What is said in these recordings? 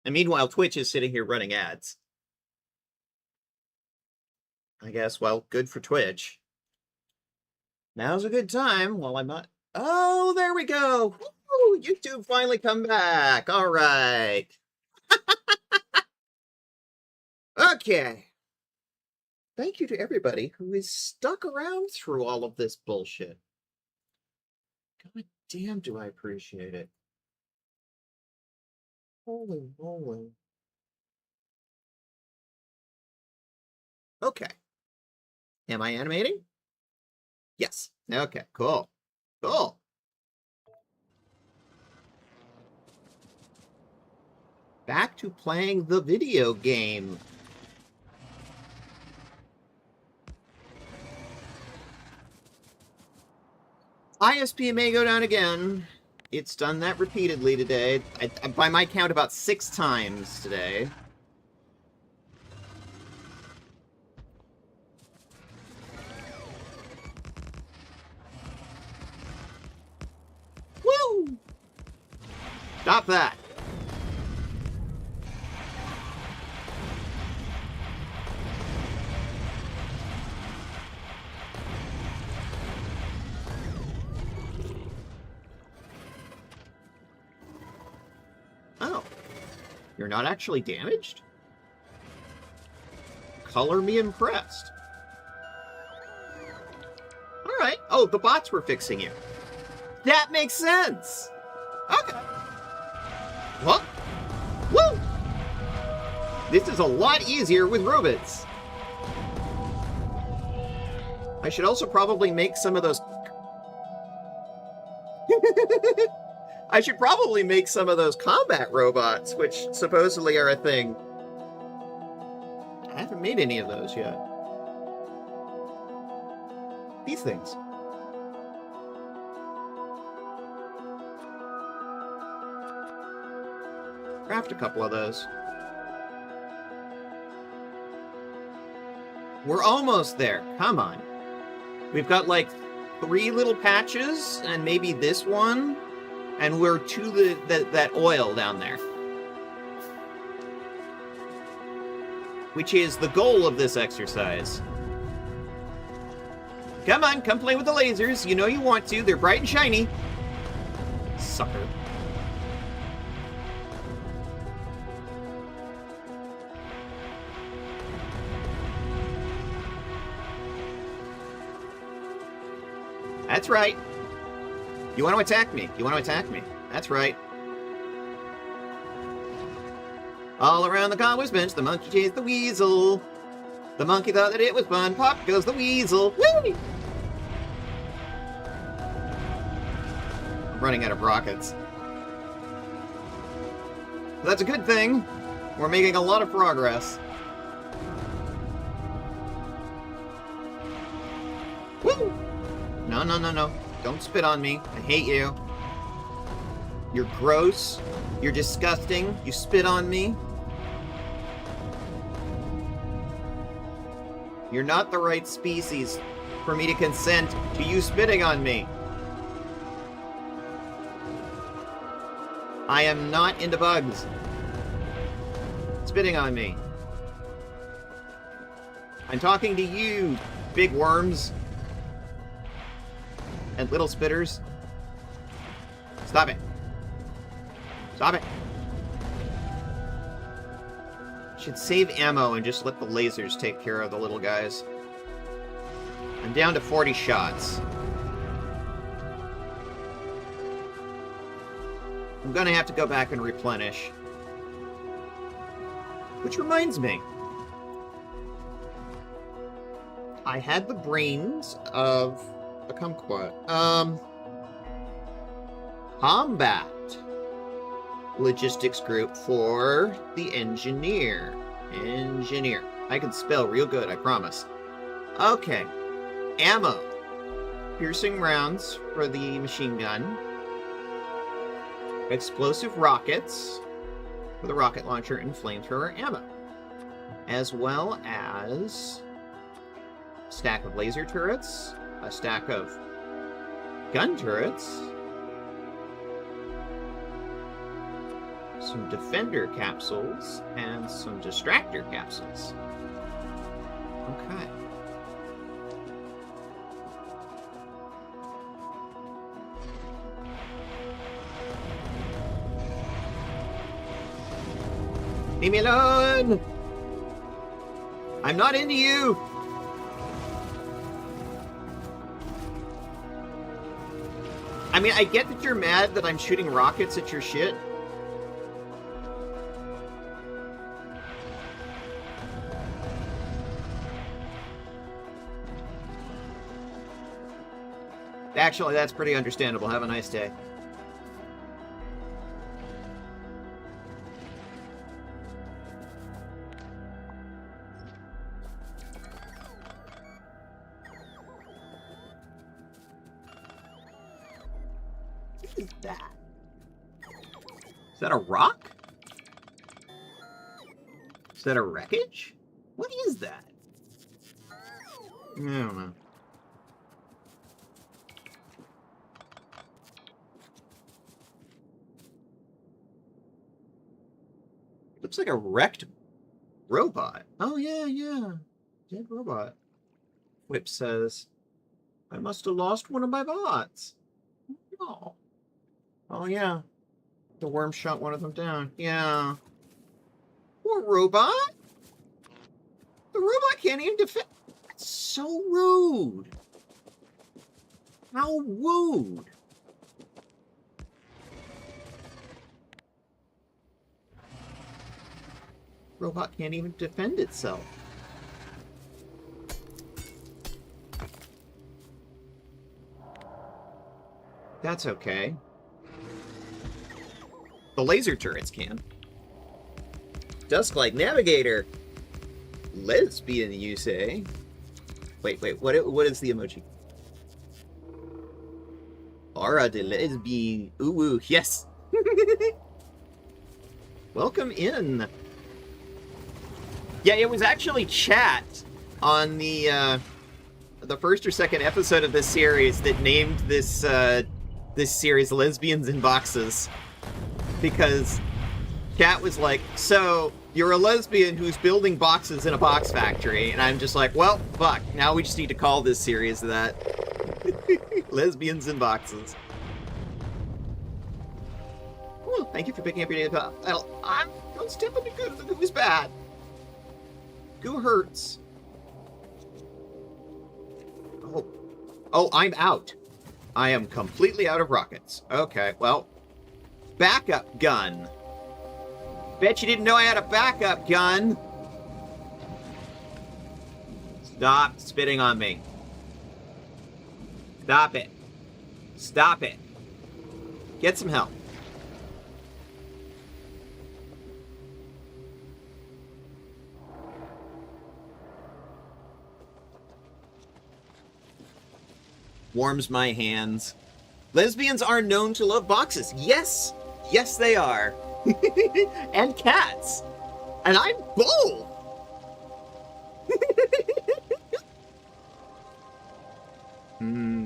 And meanwhile, Twitch is sitting here running ads. I guess, well, good for Twitch. Now's a good time while I'm not... Oh, there we go! Woo! YouTube finally come back! Alright. Okay. Thank you to everybody who is stuck around through all of this bullshit. God damn, do I appreciate it. Holy moly. Okay. Am I animating? Yes. Okay, cool. Cool. Back to playing the video game. ISP may go down again. It's done that repeatedly today. By my count, about 6 times today. Woo! Stop that. Oh. You're not actually damaged? Color me impressed. Alright. Oh, the bots were fixing you. That makes sense! Okay. Well, woo! This is a lot easier with robots. I should also probably make some of those... I should probably make some of those combat robots, which supposedly are a thing. I haven't made any of those yet. These things. Craft a couple of those. We're almost there. Come on. We've got like 3 little patches, and maybe this one, and we're to that oil down there. Which is the goal of this exercise. Come on, come play with the lasers. You know you want to. They're bright and shiny. Sucker. That's right. You want to attack me. You want to attack me. That's right. All around the convoy's bench, the monkey chased the weasel. The monkey thought that it was fun. Pop goes the weasel. Whee! I'm running out of rockets. That's a good thing. We're making a lot of progress. Woo! No, no, no, no. Don't spit on me. I hate you. You're gross. You're disgusting. You spit on me. You're not the right species for me to consent to you spitting on me. I am not into bugs spitting on me. I'm talking to you, big worms. And little spitters. Stop it. Stop it. Should save ammo and just let the lasers take care of the little guys. I'm down to 40 shots. I'm gonna have to go back and replenish. Which reminds me. I had the brains of a kumquat. Combat logistics group for the engineer. Engineer. I can spell real good, I promise. Okay. Ammo. Piercing rounds for the machine gun. Explosive rockets for the rocket launcher and flamethrower ammo. As well as a stack of laser turrets, a stack of gun turrets, some defender capsules, and some distractor capsules. Okay. Leave me alone! I'm not into you! I mean, I get that you're mad that I'm shooting rockets at your shit. Actually, that's pretty understandable. Have a nice day. What is that? Is that a rock? Is that a wreckage? What is that? I don't know. Looks like a wrecked robot. Oh, yeah. Dead robot. Whip says, I must have lost one of my bots. Oh. Oh, yeah. The worm shot one of them down. Yeah. Poor robot. The robot can't even defend. That's so rude. How rude. Robot can't even defend itself. That's okay. The laser turrets can. Dusklight Navigator. Lesbian, you say? Wait, what is the emoji? Aura de lesbian. Ooh, yes. Welcome in. Yeah, it was actually chat on the first or second episode of this series that named this this series Lesbians in Boxes, because chat was like, so you're a lesbian who's building boxes in a box factory, and I'm just like, well, fuck, now we just need to call this series that. Lesbians in Boxes. Ooh, thank you for picking up your data. I'm don't step on the goo. The goo is bad. Goo hurts. Oh, I'm out. I am completely out of rockets. Okay, well, backup gun. Bet you didn't know I had a backup gun. Stop spitting on me. Stop it. Stop it. Get some help. Warms my hands. Lesbians are known to love boxes. Yes. Yes, they are. And cats. And I'm both.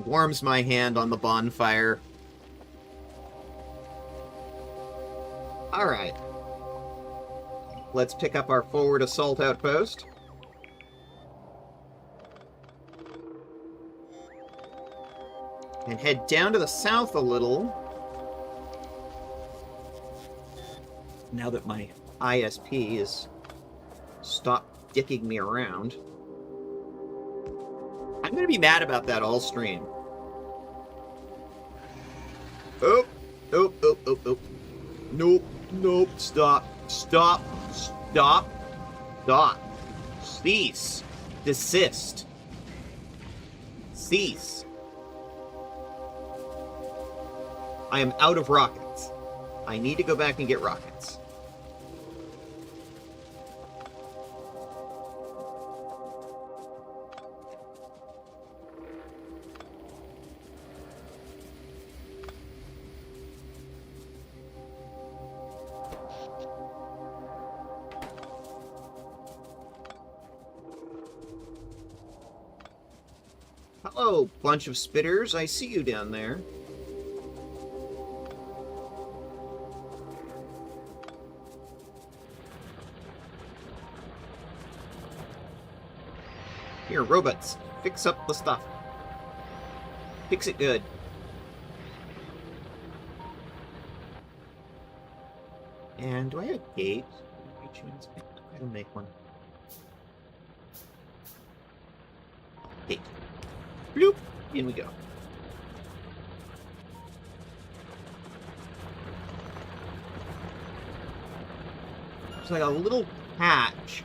Warms my hand on the bonfire. Alright. Let's pick up our forward assault outpost. And head down to the south a little. Now that my ISP has stopped dicking me around. I'm going to be mad about that all stream. Oh. Nope. Stop. Cease. Desist. Cease. I am out of rockets. I need to go back and get rockets. Hello, bunch of spitters. I see you down there. Here, robots, fix up the stuff. Fix it good. And do I have a gate? I will make one. Gate. Bloop! In we go. It's like a little patch.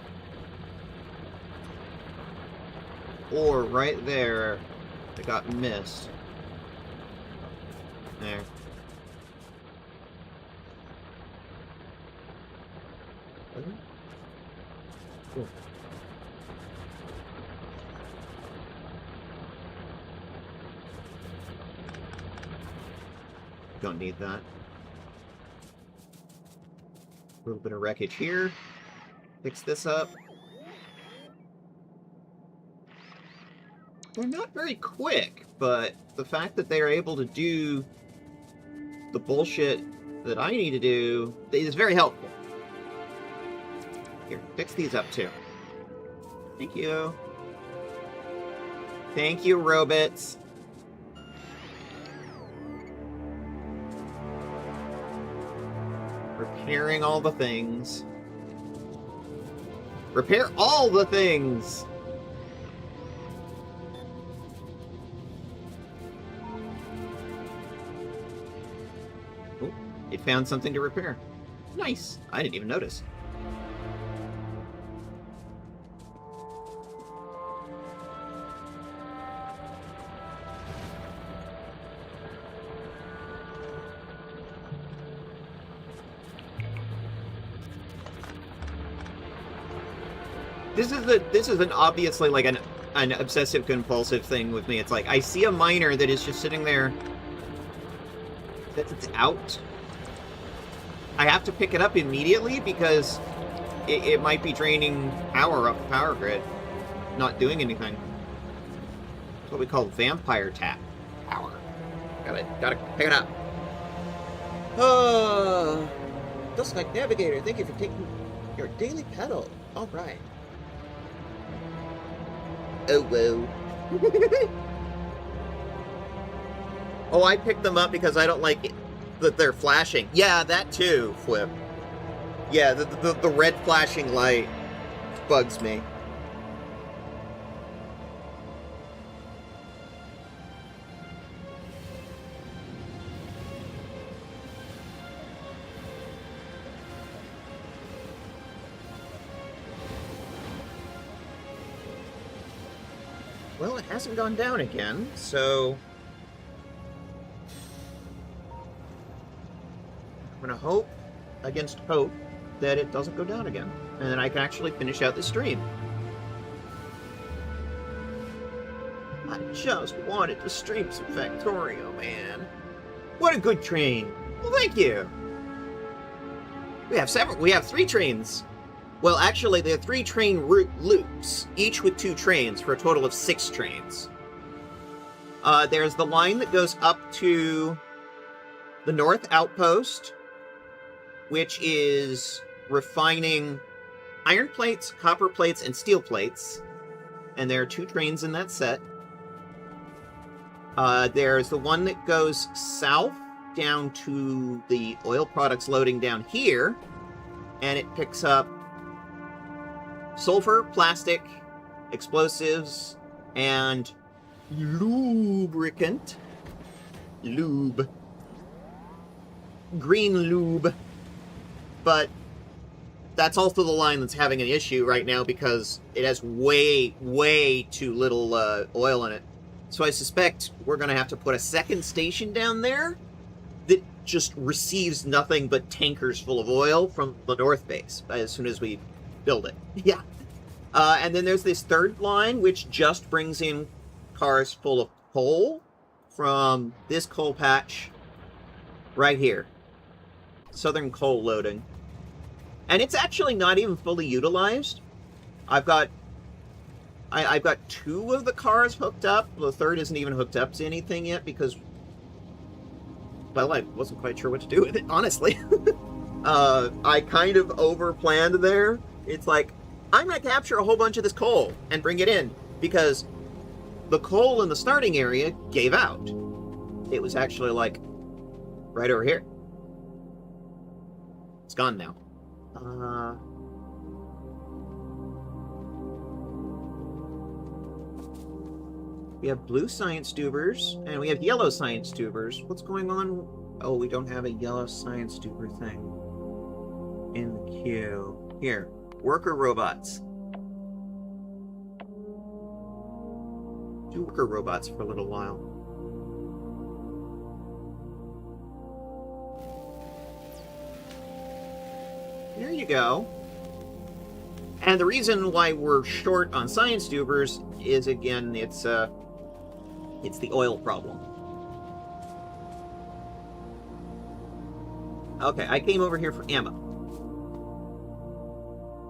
Or right there that got missed. There. Cool. Don't need that. A little bit of wreckage here. Fix this up. They're not very quick, but the fact that they're able to do the bullshit that I need to do is very helpful. Here, fix these up too. Thank you. Thank you, robots. Repairing all the things. Repair all the things! Oh, it found something to repair. Nice. I didn't even notice. This is an obviously like an obsessive compulsive thing with me. It's like I see a miner that is just sitting there. That's it's out. I have to pick it up immediately because it might be draining power up the power grid, not doing anything. That's what we call vampire tap power. Gotta pick it up. Just like Navigator, thank you for taking your daily pedal. All right. Oh, whoa. Oh, I picked them up because I don't like it, that they're flashing. Yeah, that too, Flip. Yeah, the red flashing light bugs me. Well, it hasn't gone down again, so I'm gonna hope against hope that it doesn't go down again, and then I can actually finish out the stream. I just wanted to stream some Factorio, man. What a good train. Well, thank you. We have 3 trains. Well, actually, there are 3 train route loops, each with 2 trains, for a total of 6 trains. There's the line that goes up to the North Outpost, which is refining iron plates, copper plates, and steel plates. And there are 2 trains in that set. There's the one that goes south down to the oil products loading down here, and it picks up sulfur, plastic, explosives, and lubricant. Lube. Green lube. But that's also the line that's having an issue right now because it has way, way too little oil in it. So I suspect we're going to have to put a second station down there that just receives nothing but tankers full of oil from the north base as soon as we build it. Yeah. And then there's this third line, which just brings in cars full of coal from this coal patch right here. Southern coal loading. And it's actually not even fully utilized. I've got 2 of the cars hooked up. The third isn't even hooked up to anything yet because, well, I wasn't quite sure what to do with it, honestly. I kind of over-planned there. It's like, I'm going to capture a whole bunch of this coal and bring it in. because the coal in the starting area gave out. It was actually like right over here. It's gone now. We have blue science tubers, and we have yellow science tubers. What's going on? Oh, we don't have a yellow science tuber thing in the queue. Here, worker robots. Do worker robots for a little while. There you go. And the reason why we're short on science tubers is, again, it's the oil problem. Okay, I came over here for ammo.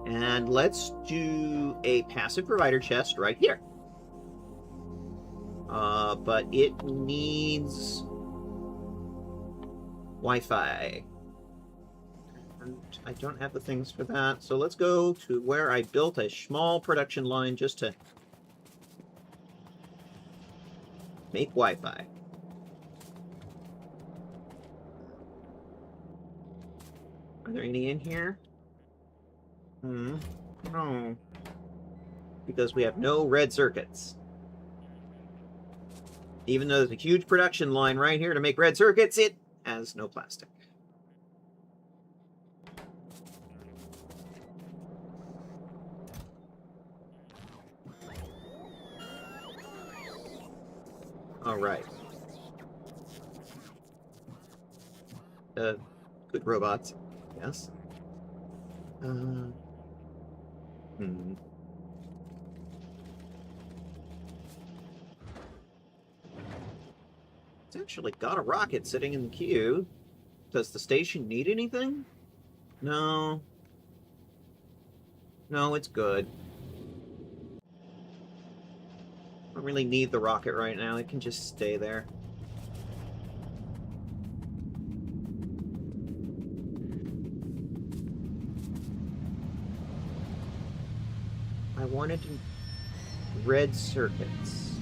And let's do a passive provider chest right here. But it needs Wi-Fi. And I don't have the things for that, so let's go to where I built a small production line just to make Wi-Fi. Are there any in here? No. Because we have no red circuits. Even though there's a huge production line right here to make red circuits, it has no plastic. All right. Good robots, yes. It's actually got a rocket sitting in the queue. Does the station need anything? No. No, it's good. I don't really need the rocket right now. It can just stay there. I wanted red circuits.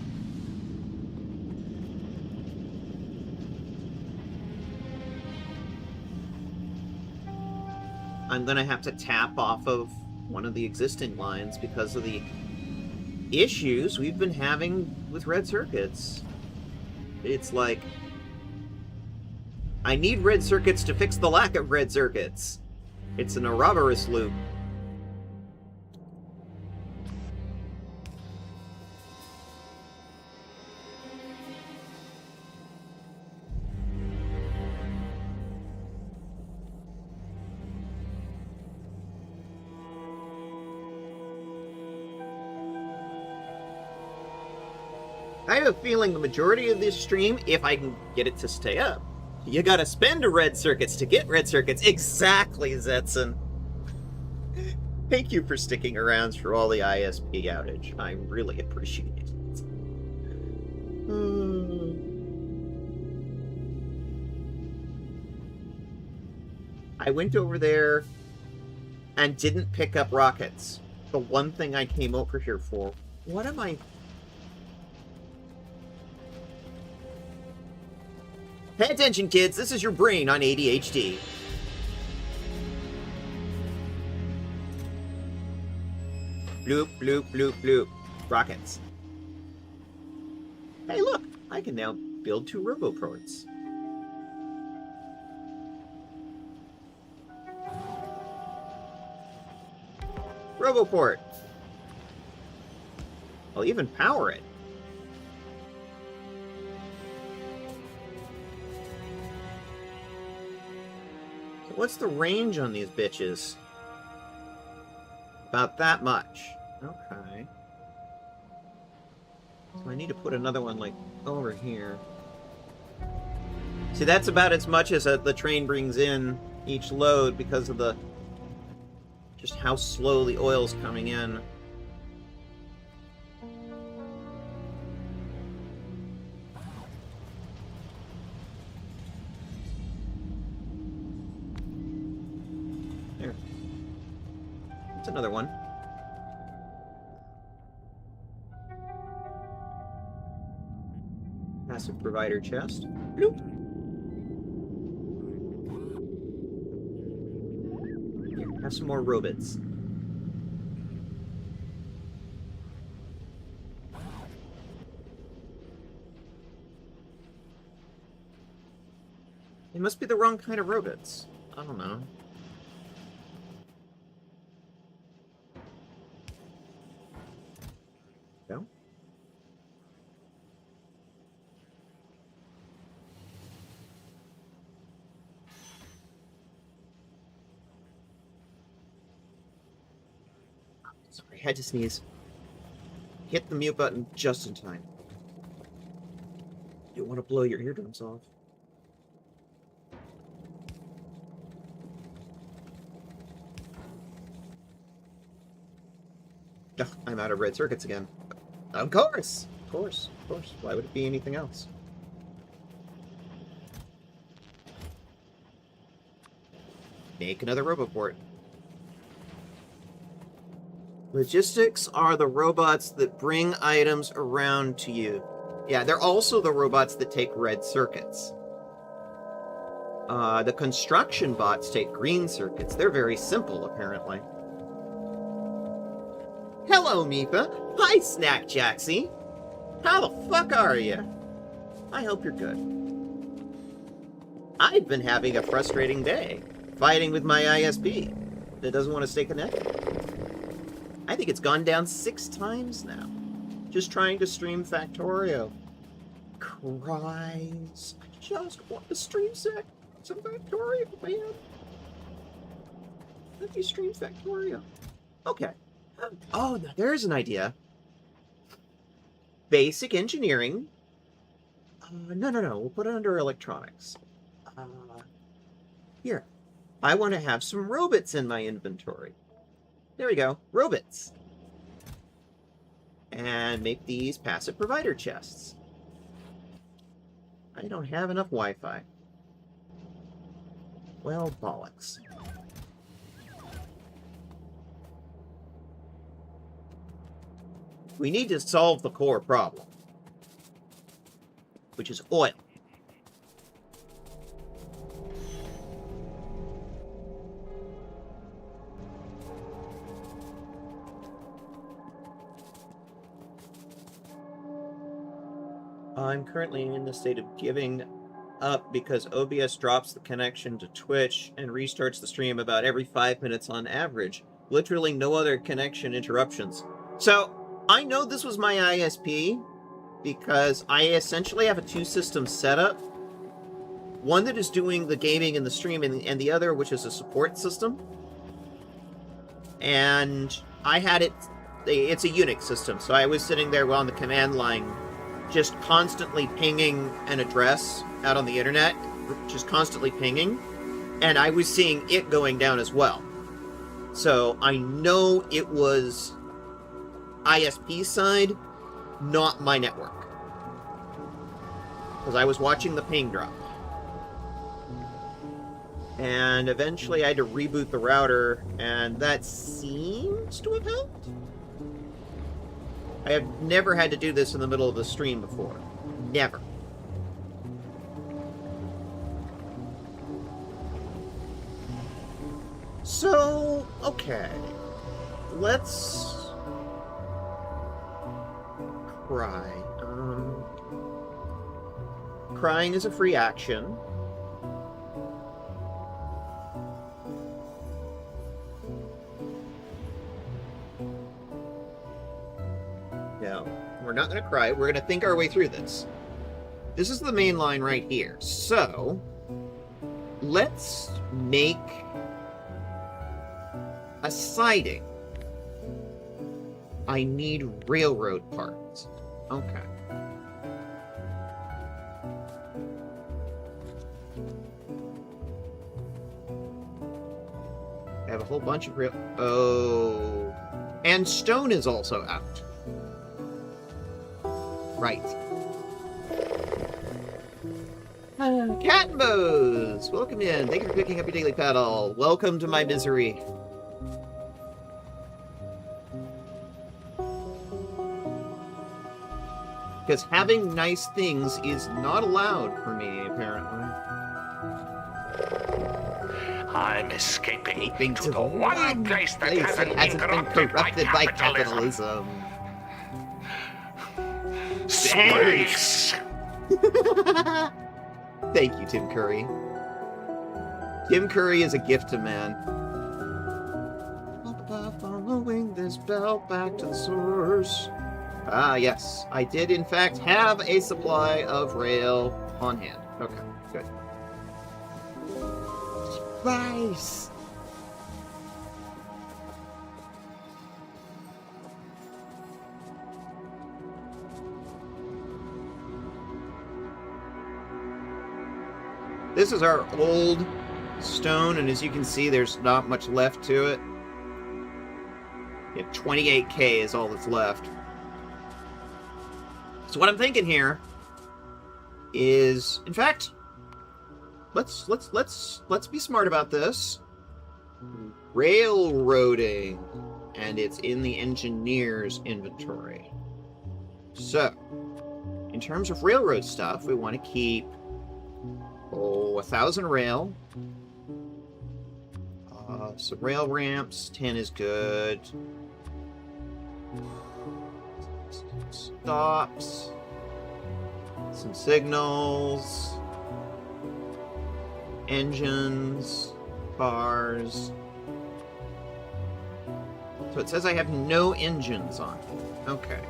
I'm gonna have to tap off of one of the existing lines because of the issues we've been having with red circuits. It's like, I need red circuits to fix the lack of red circuits. It's an Ouroboros loop. I have a feeling the majority of this stream, if I can get it to stay up, you gotta spend red circuits to get red circuits. Exactly, Zetson. Thank you for sticking around through all the ISP outage. I really appreciate it. I went over there and didn't pick up rockets. The one thing I came over here for. What am I... Pay attention, kids. This is your brain on ADHD. Bloop, bloop, bloop, bloop. Rockets. Hey, look. I can now build 2 roboports. Roboport. I'll even power it. What's the range on these bitches? About that much. Okay. So I need to put another one, like, over here. See, that's about as much as the train brings in each load because of the... just how slow the oil's coming in. Another one. provider chest. Bloop. Here, have some more robots. It must be the wrong kind of robots. I don't know. Go. Sorry, had to sneeze. Hit the mute button just in time. You don't want to blow your eardrums off. Ugh, I'm out of red circuits again. Of course! Of course. Of course. Why would it be anything else? Make another roboport. Logistics are the robots that bring items around to you. Yeah, they're also the robots that take red circuits. The construction bots take green circuits. They're very simple, apparently. Hello, Mitha. Hi, Snack Jaxie. How the fuck are you? I hope you're good. I've been having a frustrating day, fighting with my ISP that doesn't want to stay connected. I think it's gone down 6 times now. Just trying to stream Factorio. Cries. I just want to stream some Factorio, man. Let me stream Factorio. Okay. Oh, now there's an idea. Basic engineering. No. We'll put it under electronics. Here. I want to have some robots in my inventory. There we go. Robots. And make these passive provider chests. I don't have enough Wi-Fi. Well, bollocks. We need to solve the core problem, which is oil. I'm currently in the state of giving up because OBS drops the connection to Twitch and restarts the stream about every 5 minutes on average. Literally no other connection interruptions. So, I know this was my ISP because I essentially have a 2-system setup. One that is doing the gaming and the streaming, and the other which is a support system. And I had it's a Unix system, so I was sitting there on the command line just constantly pinging an address out on the internet, just constantly pinging, and I was seeing it going down as well. So I know it was ISP side, not my network. Because I was watching the ping drop. And eventually I had to reboot the router, and that seems to have helped. I have never had to do this in the middle of the stream before. Never. So, okay. Let's cry. Crying is a free action. No, we're not going to cry. We're going to think our way through this. This is the main line right here. So, let's make a siding. I need railroad parts. Okay. I have a whole bunch of Oh. And stone is also out. Right. Cat and Bose! Welcome in. Thank you for picking up your daily paddle. Welcome to my misery. Because having nice things is not allowed for me, apparently. I'm escaping to the one one place that hasn't been corrupted by capitalism. Space! Thank you, Tim Curry. Tim Curry is a gift to man. Following this bell back to the source. Ah, yes. I did, in fact, have a supply of rail on hand. Okay, good. Nice! This is our old stone, and as you can see, there's not much left to it. Yeah, 28K is all that's left. So what I'm thinking here is, in fact, let's be smart about this. Railroading, and it's in the engineer's inventory. So, in terms of railroad stuff, we want to keep 1,000 rail. Some rail ramps, 10 is good. Stops. Some signals. Engines. Cars. So it says I have no engines on. Okay.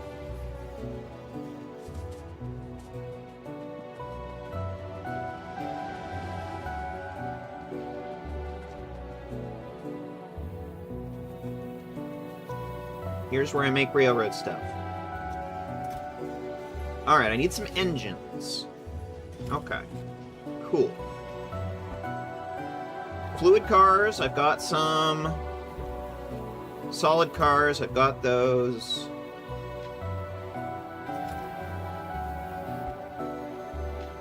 Here's where I make railroad stuff. Alright, I need some engines. Okay. Cool. Fluid cars, I've got some. Solid cars, I've got those.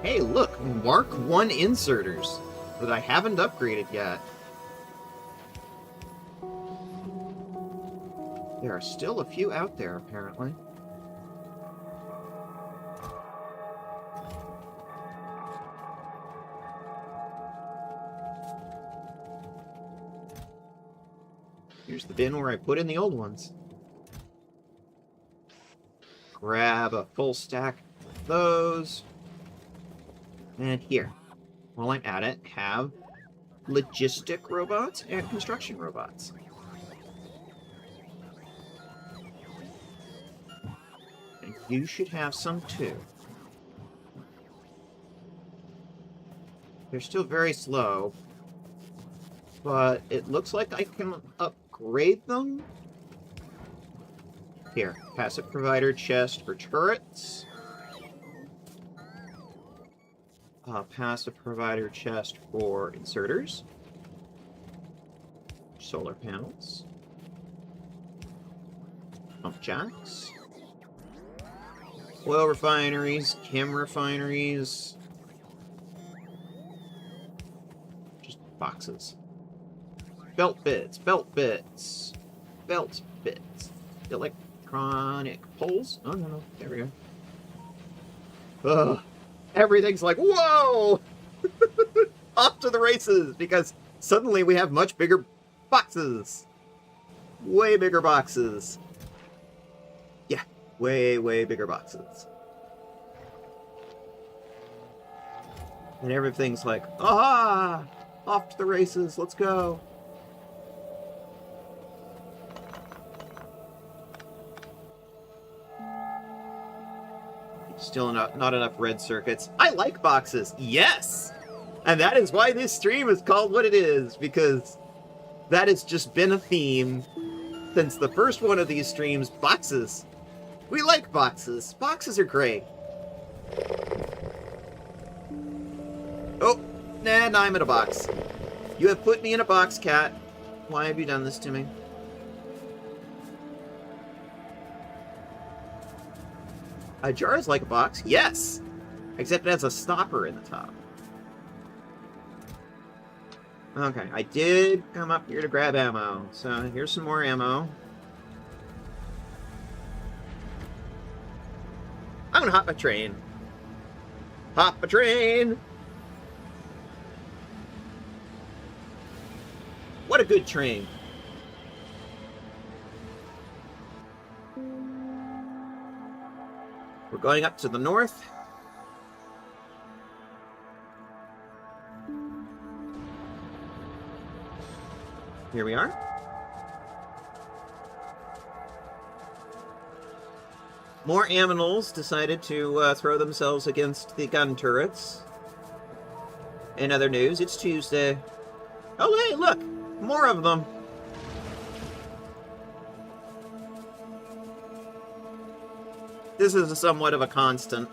Hey, look! Mark 1 inserters that I haven't upgraded yet. There are still a few out there, apparently. Here's the bin where I put in the old ones. Grab a full stack of those. And here, while I'm at it, have logistic robots and construction robots. And you should have some too. They're still very slow, but it looks like I can upgrade them. Here, passive provider chest for turrets. Passive provider chest for inserters. Solar panels. Pump jacks. Oil refineries, chem refineries. Just boxes. Belt bits, belt bits, belt bits. Electronic poles? Oh, no. There we go. Ugh. Everything's like, whoa! Off to the races, because suddenly we have much bigger boxes. Way bigger boxes. Yeah, way bigger boxes. And everything's like, aha! Off to the races, let's go. Still not enough red circuits. I like boxes, yes! And that is why this stream is called what it is, because that has just been a theme since the first one of these streams, boxes. We like boxes. Boxes are great. Oh, nah, now I'm in a box. You have put me in a box, cat. Why have you done this to me? A jar is like a box, yes! Except it has a stopper in the top. Okay, I did come up here to grab ammo. So here's some more ammo. I'm gonna hop a train. Hop a train! What a good train. We're going up to the north. Here we are. More aminals decided to throw themselves against the gun turrets. In other news, it's Tuesday. Oh, hey, look! More of them. This is somewhat of a constant.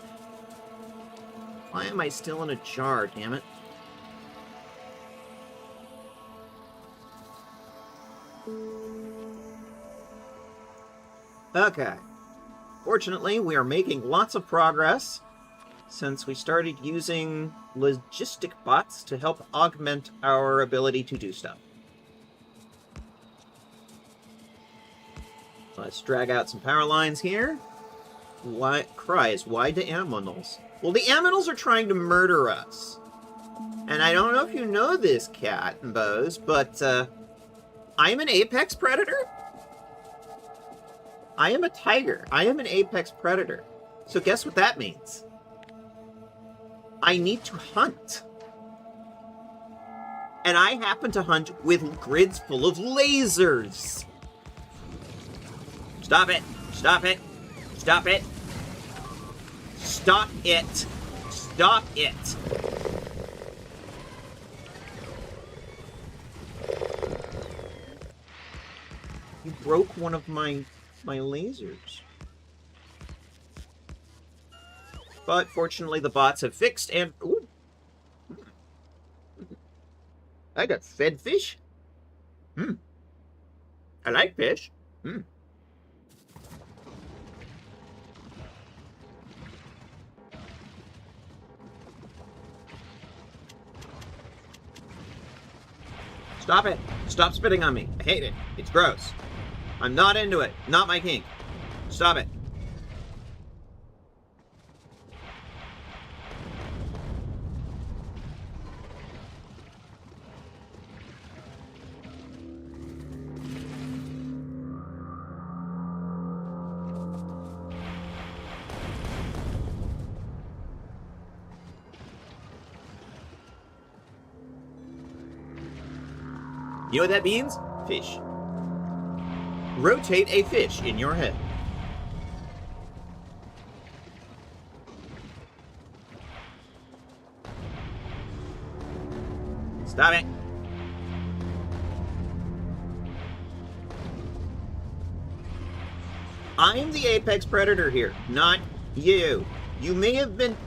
Why am I still in a jar, damn it? Okay. Fortunately, we are making lots of progress since we started using logistic bots to help augment our ability to do stuff. Let's drag out some power lines here. Why cries? Why the aminals? Well, the aminals are trying to murder us. And I don't know if you know this, Cat and Bose, but I'm an apex predator. I am a tiger. I am an apex predator. So guess what that means? I need to hunt. And I happen to hunt with grids full of lasers. Stop it. Stop it. Stop it. Stop it. Stop it. You broke one of my lasers. But fortunately the bots have fixed and... Ooh. I got fed fish. I like fish. Stop it. Stop spitting on me. I hate it. It's gross. I'm not into it. Not my kink. Stop it. You know what that means? Fish. Rotate a fish in your head. Stop it. I'm the apex predator here, not you. You may have been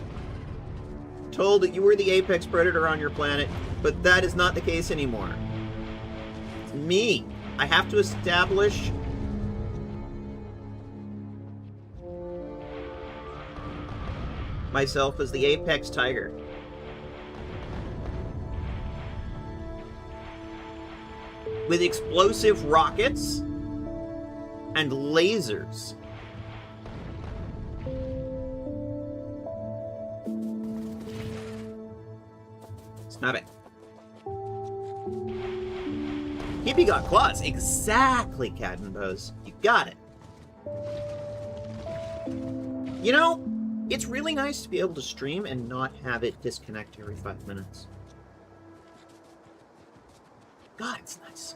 told that you were the apex predator on your planet, but that is not the case anymore. It's me. I have to establish myself as the apex tiger. With explosive rockets and lasers. Stop it. Hippie got claws. Exactly, Cat and Bose. You got it. You know, it's really nice to be able to stream and not have it disconnect every 5 minutes. God, it's nice.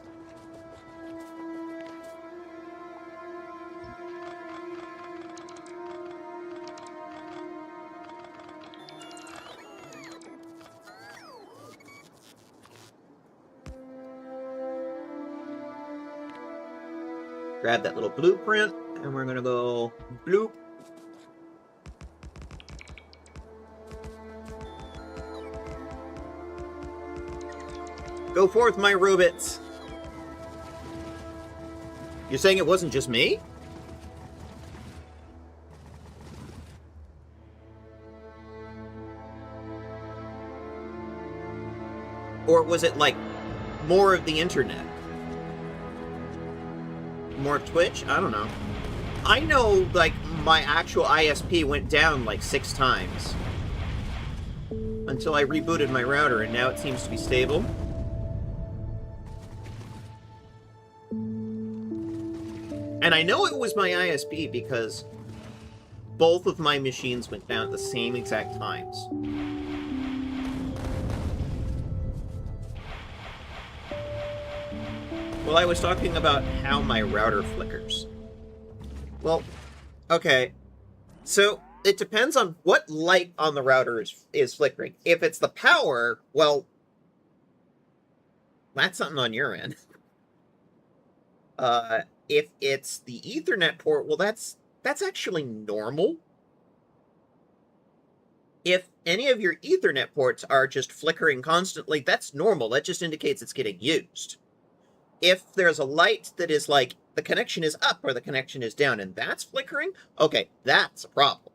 Grab that little blueprint, and we're gonna go bloop. Go forth, my robots. You're saying it wasn't just me? Or was it like more of the internet? More of Twitch? I don't know. I know, like, my actual ISP went down like 6 times. Until I rebooted my router, and now it seems to be stable. And I know it was my ISP because both of my machines went down at the same exact times. Well, I was talking about how my router flickers. Well, okay. So, it depends on what light on the router is flickering. If it's the power, well, that's something on your end. If it's the Ethernet port, well, that's actually normal. If any of your Ethernet ports are just flickering constantly, that's normal. That just indicates it's getting used. If there's a light that is like, the connection is up or the connection is down, and that's flickering, okay, that's a problem.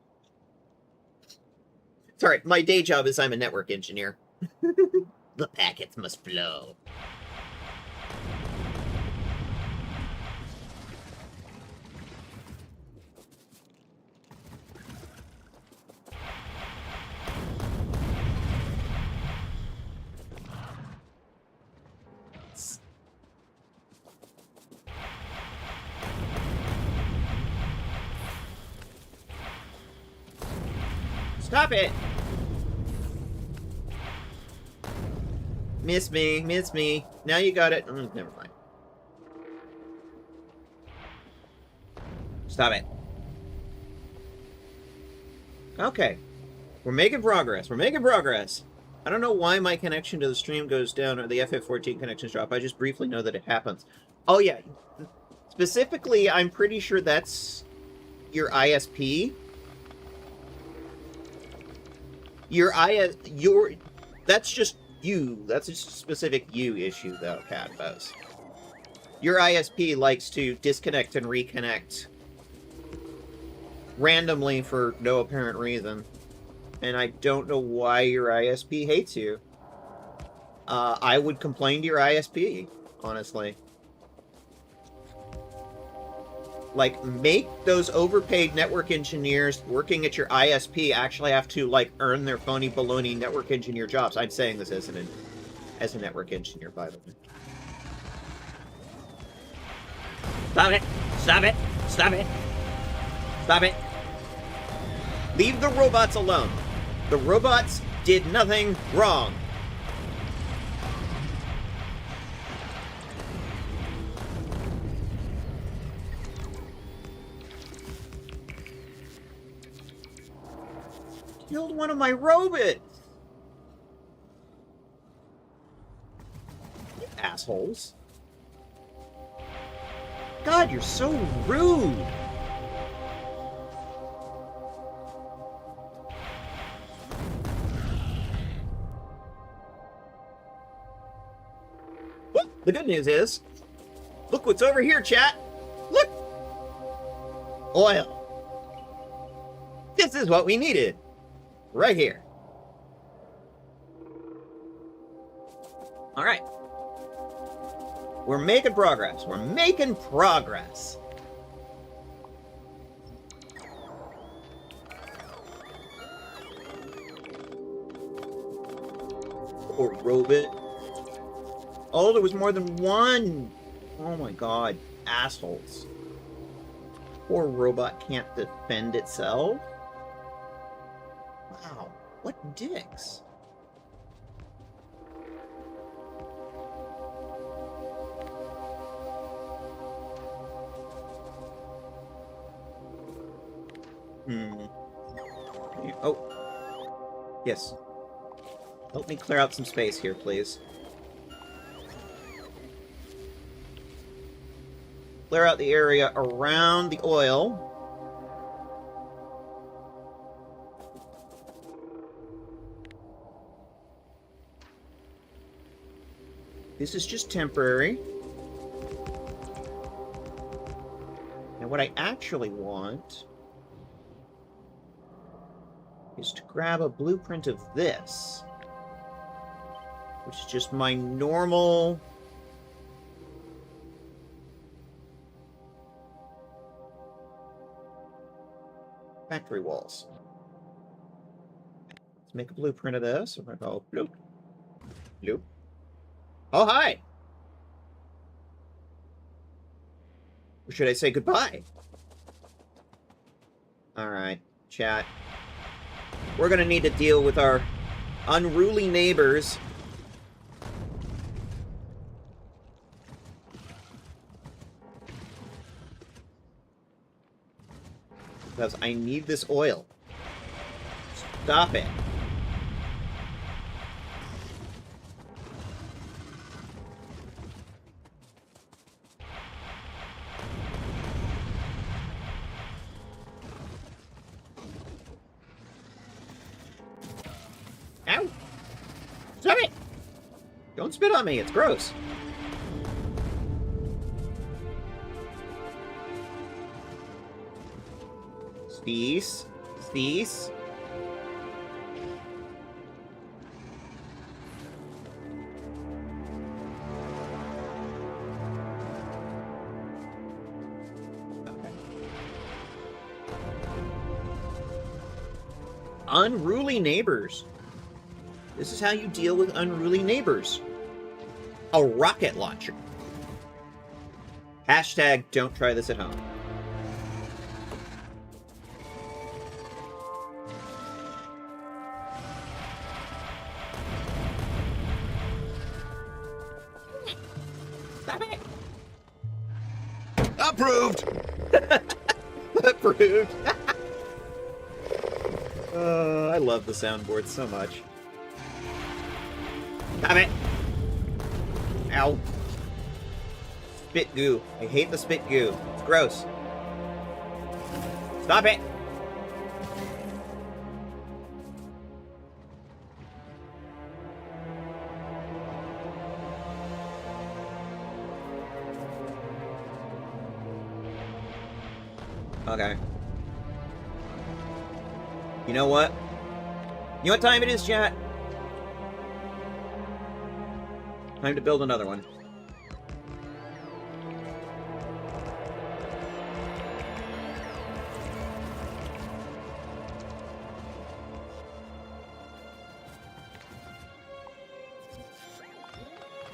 Sorry, my day job is I'm a network engineer. The packets must flow. Stop it! Miss me, miss me. Now you got it. Never mind. Stop it. Okay. We're making progress. We're making progress. I don't know why my connection to the stream goes down or the FF14 connections drop. I just briefly know that it happens. Oh, yeah. Specifically, I'm pretty sure that's your ISP. That's just you. That's just a specific you issue, though, Catbuzz. Your ISP likes to disconnect and reconnect randomly for no apparent reason. And I don't know why your ISP hates you. I would complain to your ISP, honestly. Like, make those overpaid network engineers working at your ISP actually have to, like, earn their phony baloney network engineer jobs. I'm saying this as a network engineer, by the way. Stop it! Stop it! Stop it! Stop it! Leave the robots alone. The robots did nothing wrong. Killed one of my robots! You assholes. God, you're so rude! Well, the good news is, look what's over here, chat! Look! Oil. This is what we needed. Right here. Alright. We're making progress. We're making progress. Poor robot. Oh, there was more than one. Oh my god. Assholes. Poor robot can't defend itself. Wow. What dicks. Oh. Yes. Help me clear out some space here, please. Clear out the area around the oil. This is just temporary. And what I actually want is to grab a blueprint of this, which is just my normal factory walls. Let's make a blueprint of this. We're going to go bloop. Bloop. Oh, hi! Or should I say goodbye? Alright, chat. We're going to need to deal with our unruly neighbors. Because I need this oil. Stop it. Ow! Stop it! Don't spit on me, it's gross. Cease. Cease. Okay. Unruly neighbors. This is how you deal with unruly neighbors. A rocket launcher. Hashtag don't try this at home. Stop it! Approved! Approved. I love the soundboard so much. Stop it! Ow. Spit goo. I hate the spit goo. It's gross. Stop it! Okay. You know what? You know what time it is, chat? Time to build another one.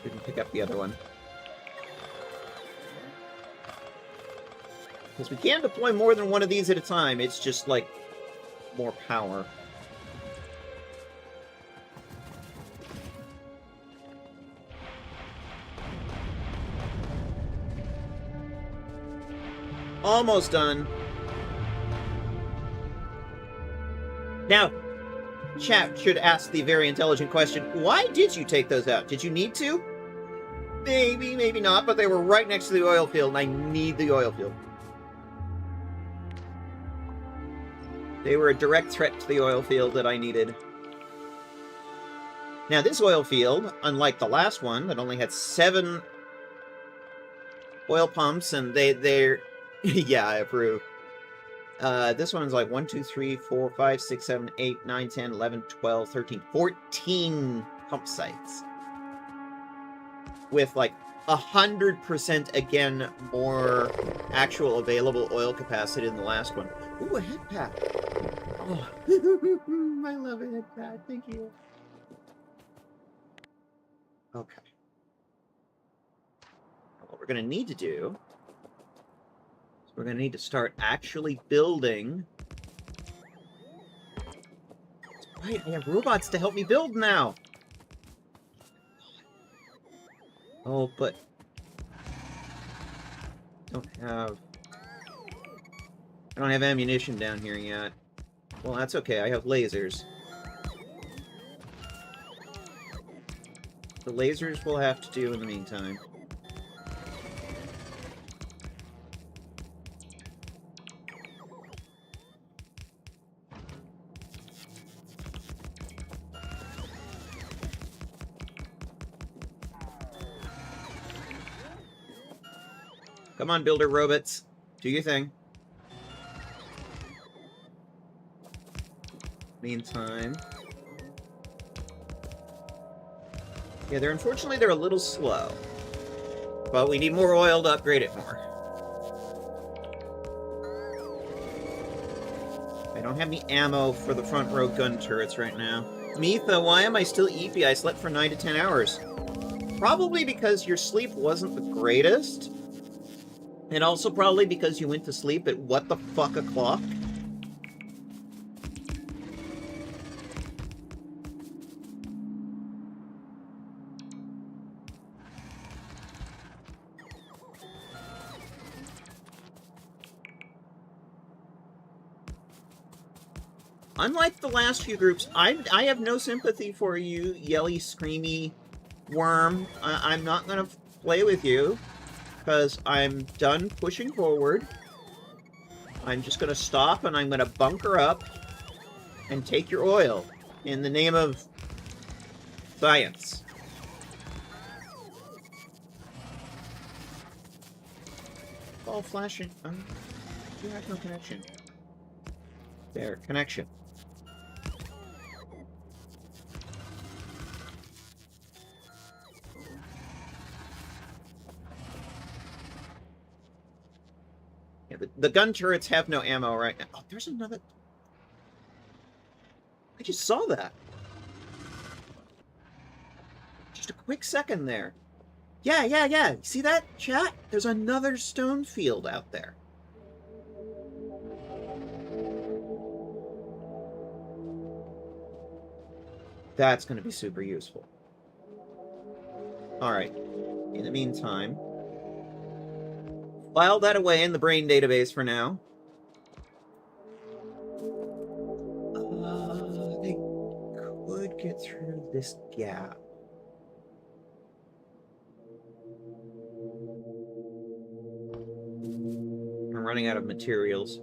Didn't pick up the other one. Because we can deploy more than one of these at a time, it's just like more power. Almost done. Now, chat should ask the very intelligent question, why did you take those out? Did you need to? Maybe, maybe not, but they were right next to the oil field, and I need the oil field. They were a direct threat to the oil field that I needed. Now, this oil field, unlike the last one that only had 7 oil pumps, and they're... yeah, I approve. This one's like 1, 2, 3, 4, 5, 6, 7, 8, 9, 10, 11, 12, 13, 14 pump sites. With like 100% again more actual available oil capacity than the last one. Ooh, a head pad. Oh, I love a head pad. Thank you. Okay. What we're going to need to do is we're going to need to start actually building. That's right, I have robots to help me build now. Oh, but I don't have ammunition down here yet. Well, that's okay. I have lasers. The lasers we'll have to do in the meantime. Come on, builder robots. Do your thing. Meantime. Yeah, unfortunately they're a little slow. But we need more oil to upgrade it more. don't have any ammo for the front row gun turrets right now. Mitha, why am I still eepy? I slept for 9 to 10 hours. Probably because your sleep wasn't the greatest. And also probably because you went to sleep at what the fuck o'clock? Unlike the last few groups, I have no sympathy for you, yelly, screamy worm. I'm not gonna play with you, because I'm done pushing forward. I'm just gonna stop, and I'm gonna bunker up and take your oil in the name of science. All flashing. You have no connection. There, connection. Yeah, the gun turrets have no ammo right now. Oh, there's another... I just saw that. Just a quick second there. Yeah. See that, chat? There's another stone field out there. That's going to be super useful. Alright. In the meantime, file that away in the brain database for now. They could get through this gap. I'm running out of materials.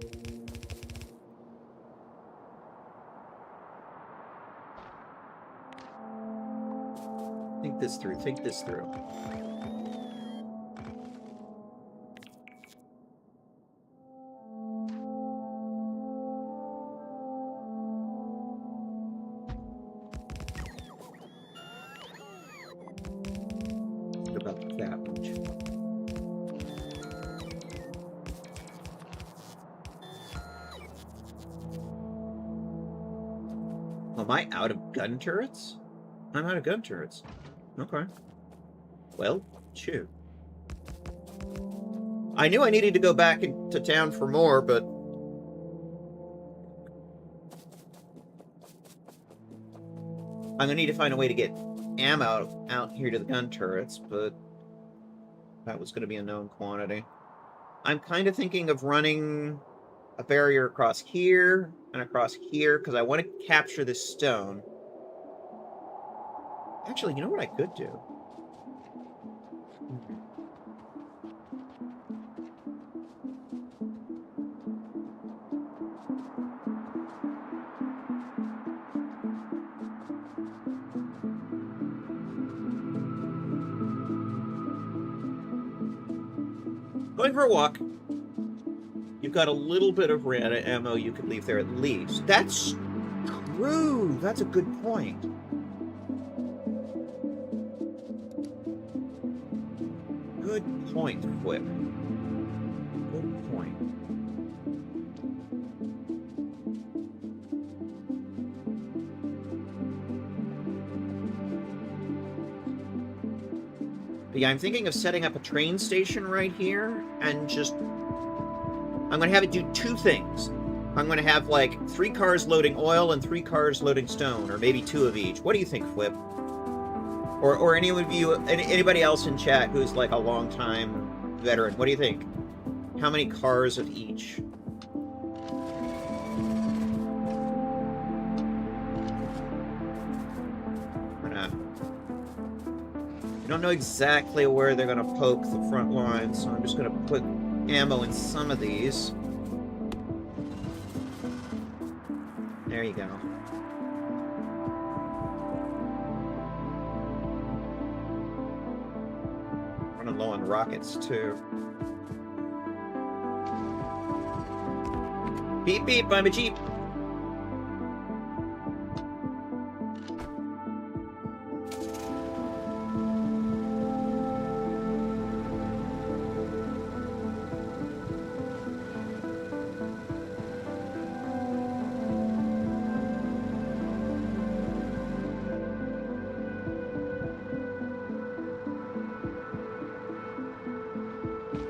Think this through, think this through. About that much. Am I out of gun turrets? I'm out of gun turrets. Okay. Well, shoot. I knew I needed to go back into town for more, but... I'm gonna need to find a way to get ammo out here to the gun turrets, but... that was gonna be a known quantity. I'm kind of thinking of running a barrier across here and across here, because I want to capture this stone. Actually, you know what I could do? Going for a walk. You've got a little bit of red ammo you could leave there at least. That's true. That's a good point. Good point, Whip. Good point. But yeah, I'm thinking of setting up a train station right here and just... I'm going to have it do two things. I'm going to have, like, 3 cars loading oil and 3 cars loading stone, or maybe 2 of each. What do you think, Flip? Or any of you, anybody else in chat who's, like, a long-time veteran, what do you think? How many cars of each? I don't know exactly where they're going to poke the front line, so I'm just going to put ammo in some of these. There you go. Running low on rockets, too. Beep beep, I'm a Jeep.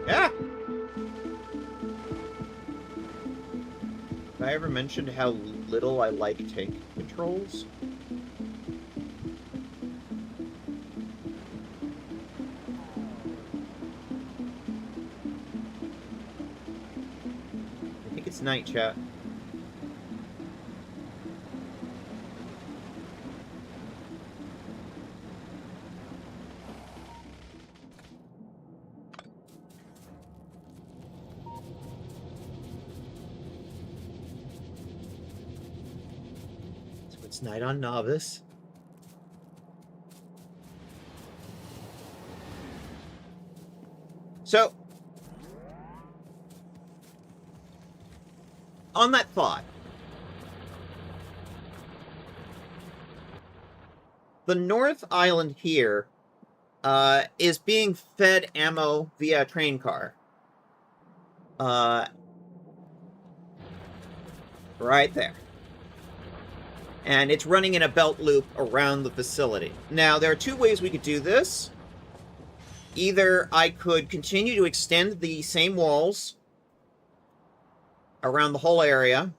Yeah! Have I ever mentioned how little I like tank controls? I think it's night, chat. So it's night on Novice. So, on that thought, the North Island here is being fed ammo via a train car. Right there. And it's running in a belt loop around the facility. Now, there are two ways we could do this. Either I could continue to extend the same walls around the whole area,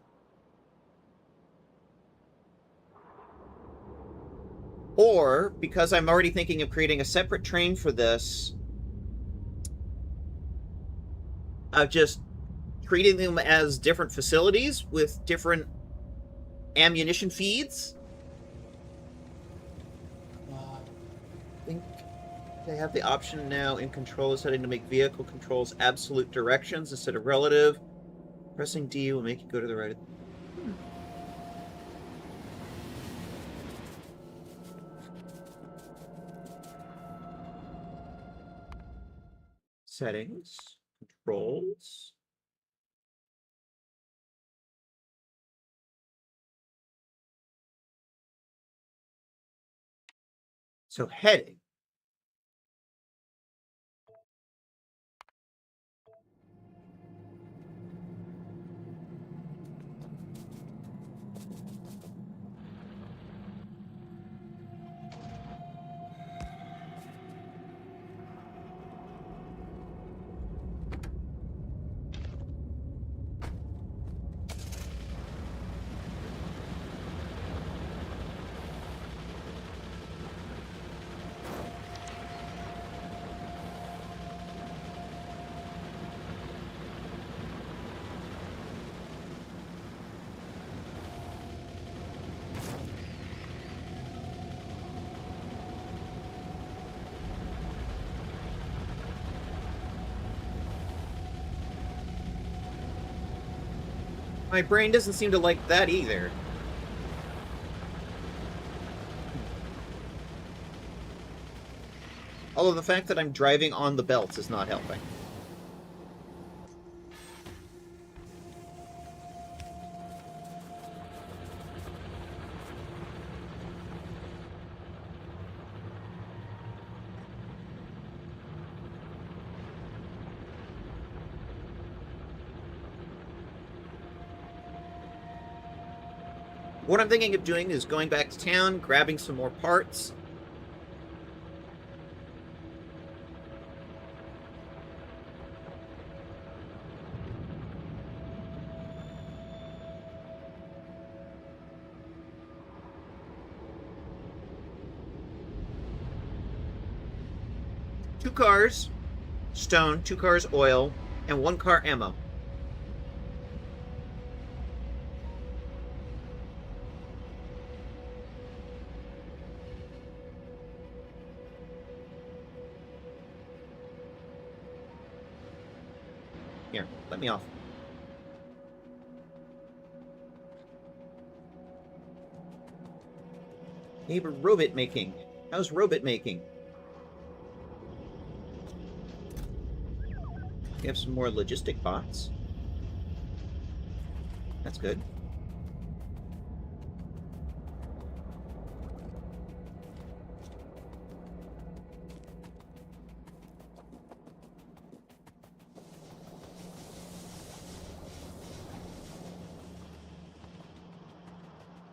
or, because I'm already thinking of creating a separate train for this, of just treating them as different facilities with different ammunition feeds. I think they have the option now in control setting to make vehicle controls absolute directions instead of relative. Pressing D will make you go to the right. Settings, controls. So heading. My brain doesn't seem to like that either. Although the fact that I'm driving on the belts is not helping. What I'm thinking of doing is going back to town, grabbing some more parts. Two cars, stone, 2 cars oil, and 1 car ammo. Here, let me off. Neighbor robot making. How's robot making? We have some more logistic bots. That's good.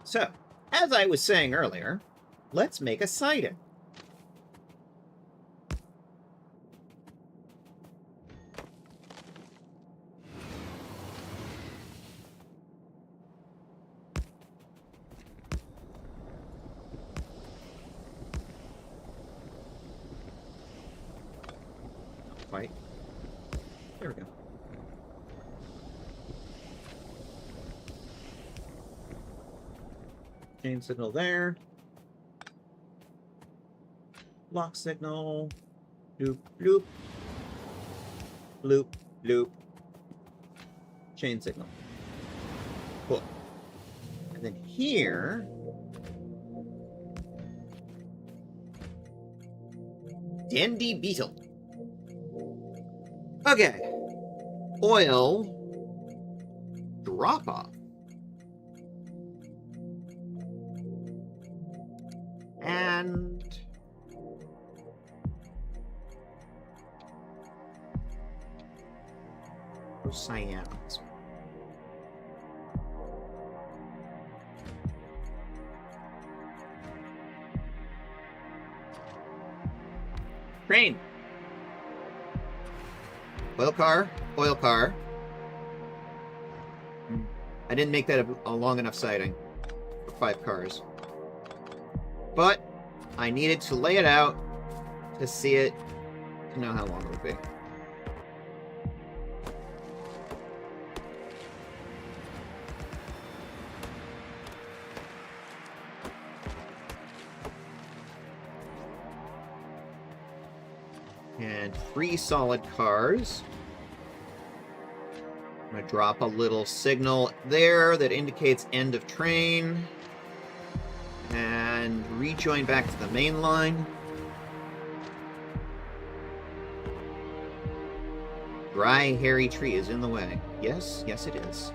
So, as I was saying earlier, let's make a siding. quite. There we go. Chain signal there. Lock signal. Loop, loop. Loop, loop. Chain signal. Cool. And then here... Dandy Beetle. Okay. Oil. Drop off. And... cyans. Train. Oil car. Oil car. I didn't make that a long enough siding for 5 cars. But I needed to lay it out to see it, to know how long it would be. And 3 solid cars. I'm going to drop a little signal there that indicates end of train. And rejoin back to the main line. Dry, hairy tree is in the way. Yes, yes it is.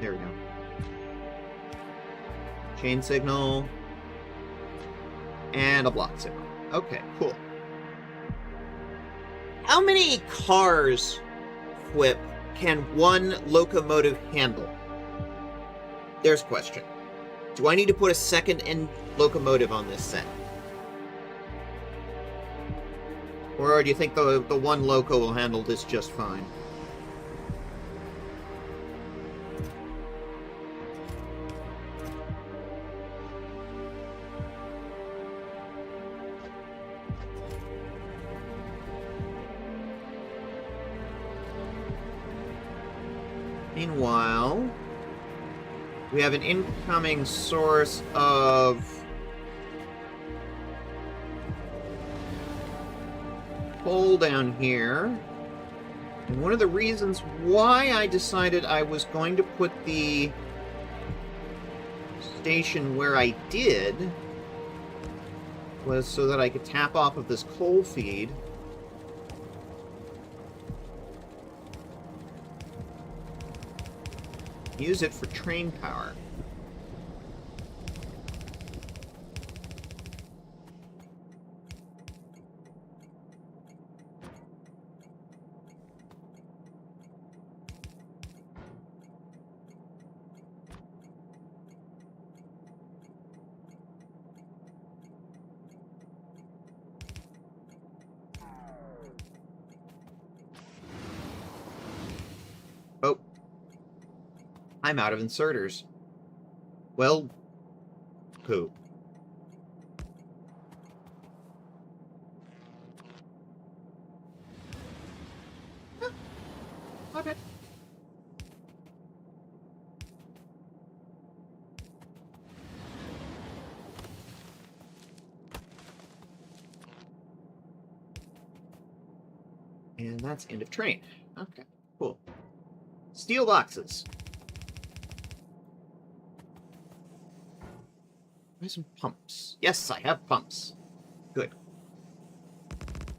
There we go. Chain signal. And a block signal. Okay, cool. How many cars, Quip, can one locomotive handle? There's a question. Do I need to put a second locomotive on this set? Or do you think the one loco will handle this just fine? Meanwhile, we have an incoming source of coal down here. And one of the reasons why I decided I was going to put the station where I did was so that I could tap off of this coal feed. Use it for train power. Oh. I'm out of inserters. Well, poo. Okay. And that's end of train. Okay, cool. Steel boxes. Where's some pumps? Yes, I have pumps. Good.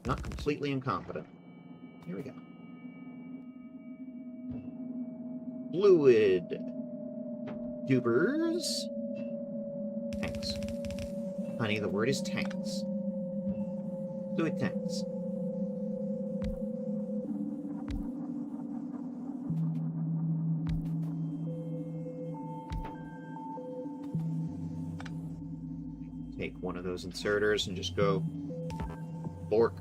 Not completely incompetent. Here we go. Fluid. Dubers. Tanks. Honey, the word is tanks. Fluid tanks. Take one of those inserters and just go bork.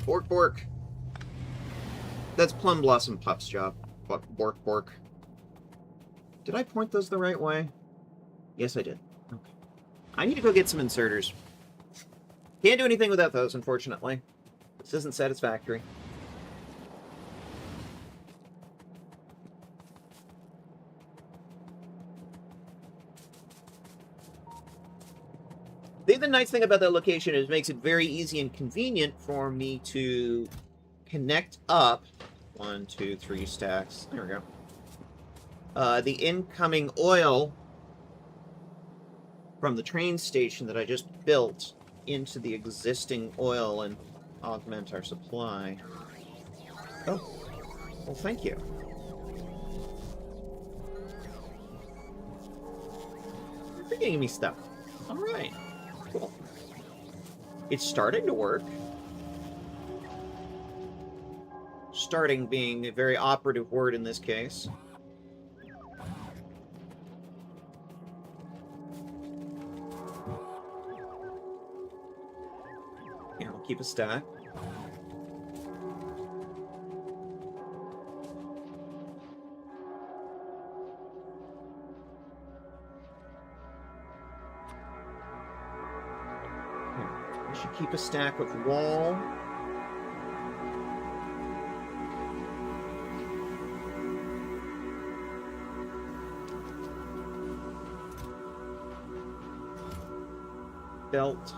Bork, bork. That's Plum Blossom Pup's job. Bork, bork. Did I point those the right way? Yes, I did. Okay. I need to go get some inserters. Can't do anything without those, unfortunately. This isn't satisfactory. The nice thing about that location is it makes it very easy and convenient for me to connect up 1, 2, 3 stacks. There we go. The incoming oil from the train station that I just built into the existing oil and augment our supply. Oh, well, thank you. You're giving me stuff. All right. Cool. It's starting to work. Starting being a very operative word in this case. Yeah, we'll keep a stack. We should keep a stack of wall. Belt.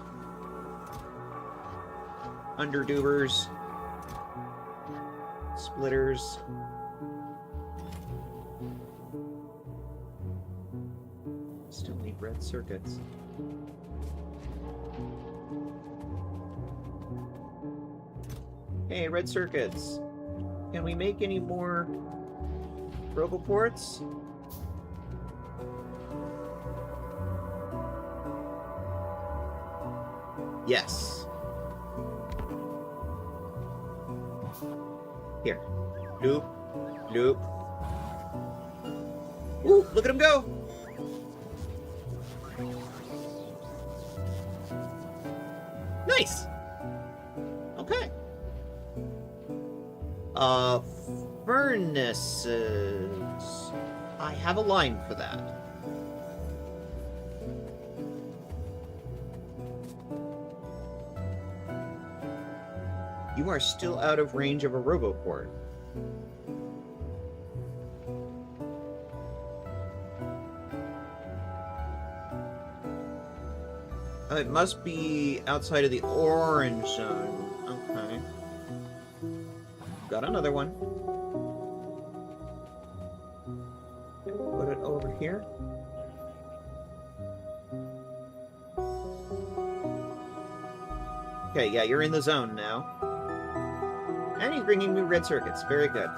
Underdubers. Splitters. Still need red circuits. Hey, red circuits. Can we make any more roboports? Yes. Here. Loop. Loop. Ooh, look at him go! Nice! Okay. Furnaces. I have a line for that. You are still out of range of a roboport. It must be outside of the orange zone. Okay. Got another one. Put it over here. Okay, yeah, you're in the zone now. And he's bringing me red circuits. Very good.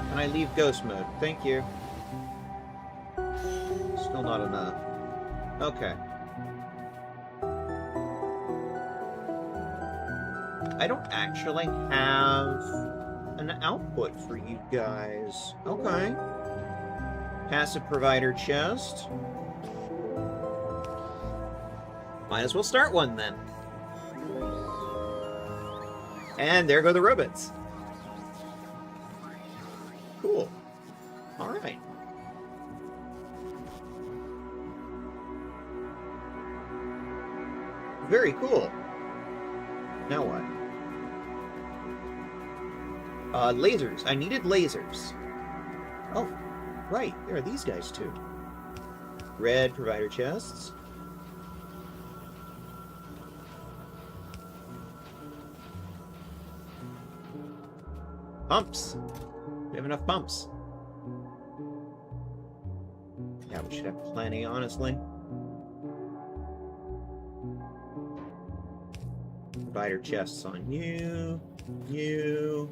Can I leave ghost mode? Thank you. Still not enough. Okay. I don't actually have an output for you guys. Okay. Passive provider chest. Might as well start one then. And there go the robots. Cool. Alright. Very cool. Now what? Lasers. I needed lasers. Oh, right. There are these guys too. Red provider chests. Pumps. We have enough pumps. Yeah, we should have plenty, honestly. Provider chests on you. You.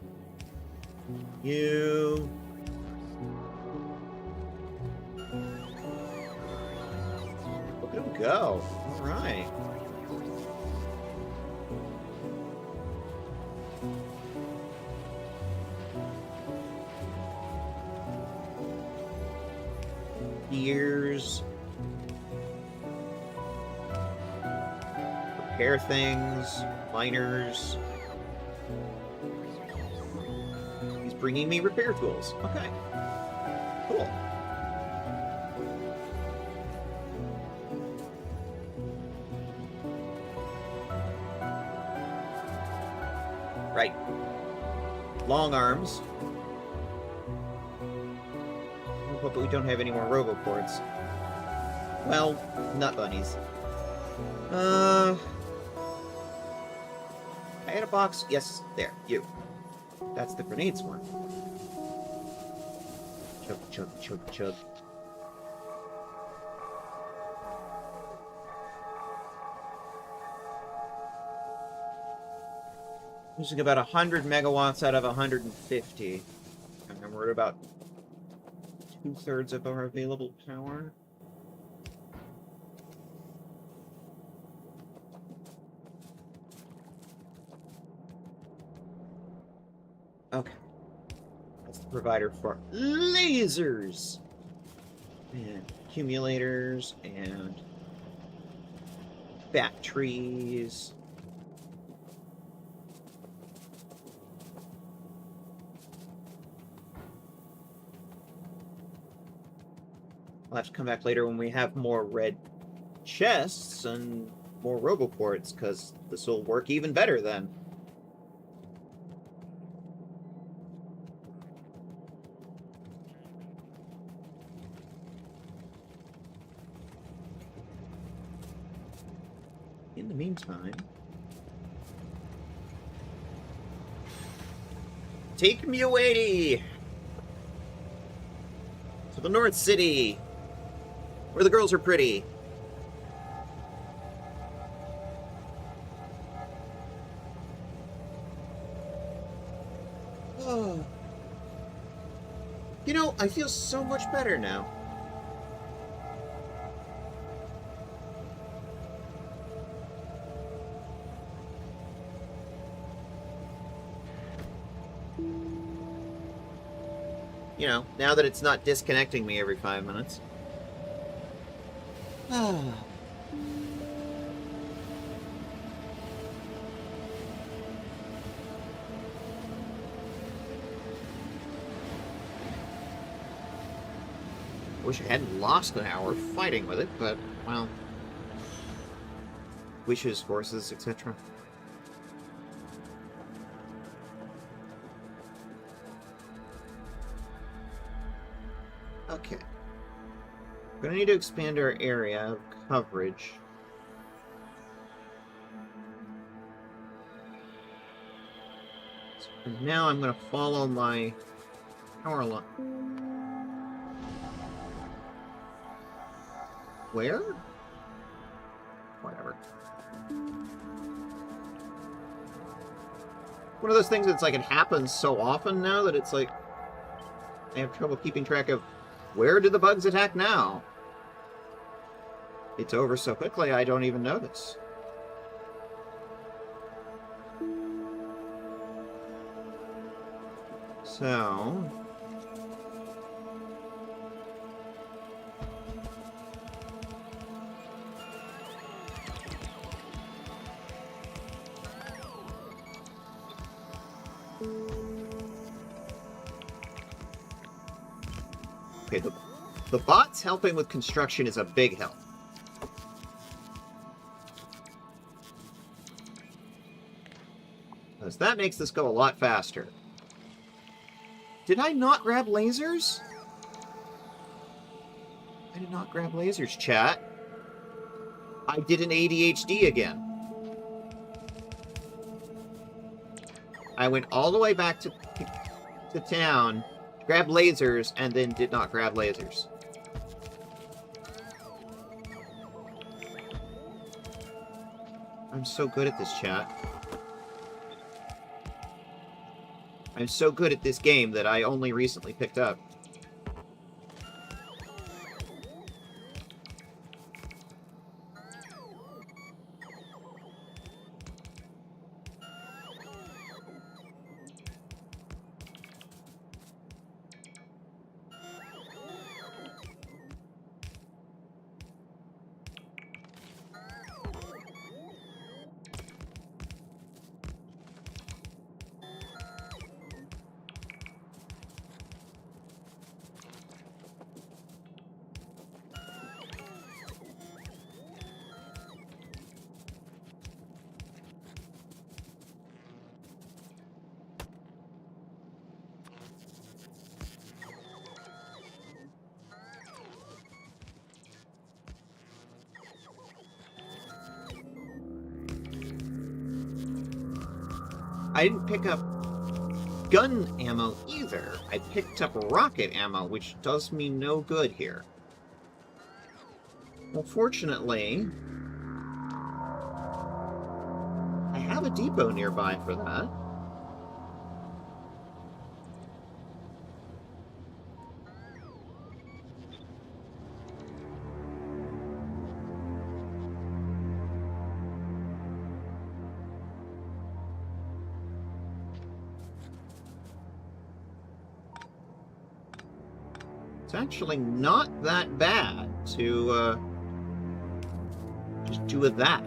You. Look at him go. All right. Gears. Repair things. Miners. He's bringing me repair tools. Okay. Cool. Right. Long arms. But we don't have any more roboports. Well, nut bunnies. I had a box. Yes, there. You. That's the grenades one. Chug, chug, chug, chug. Using about 100 megawatts out of 150. And we're at about 2/3 of our available power. Okay. That's the provider for lasers! And accumulators and batteries. I'll have to come back later when we have more red chests and more roboports, because this will work even better then. In the meantime, take me away to the North City, where the girls are pretty. Oh. You know, I feel so much better now. You know, now that it's not disconnecting me every 5 minutes. Wish I hadn't lost an hour fighting with it, but, well... wishes, horses, etc. Okay. We're gonna need to expand our area of coverage. So for now, I'm gonna follow my power line. Where? Whatever. One of those things that's like it happens so often now that it's like I have trouble keeping track of where do the bugs attack now? It's over so quickly I don't even notice. So... okay, the bots helping with construction is a big help. Because that makes this go a lot faster. Did I not grab lasers? I did not grab lasers, chat. I did an ADHD again. I went all the way back to town, grabbed lasers, and then did not grab lasers. I'm so good at this, chat. I'm so good at this game that I only recently picked up. I didn't pick up gun ammo either. I picked up rocket ammo, which does me no good here. Well, fortunately, I have a depot nearby for that. It's actually not that bad to just do with that.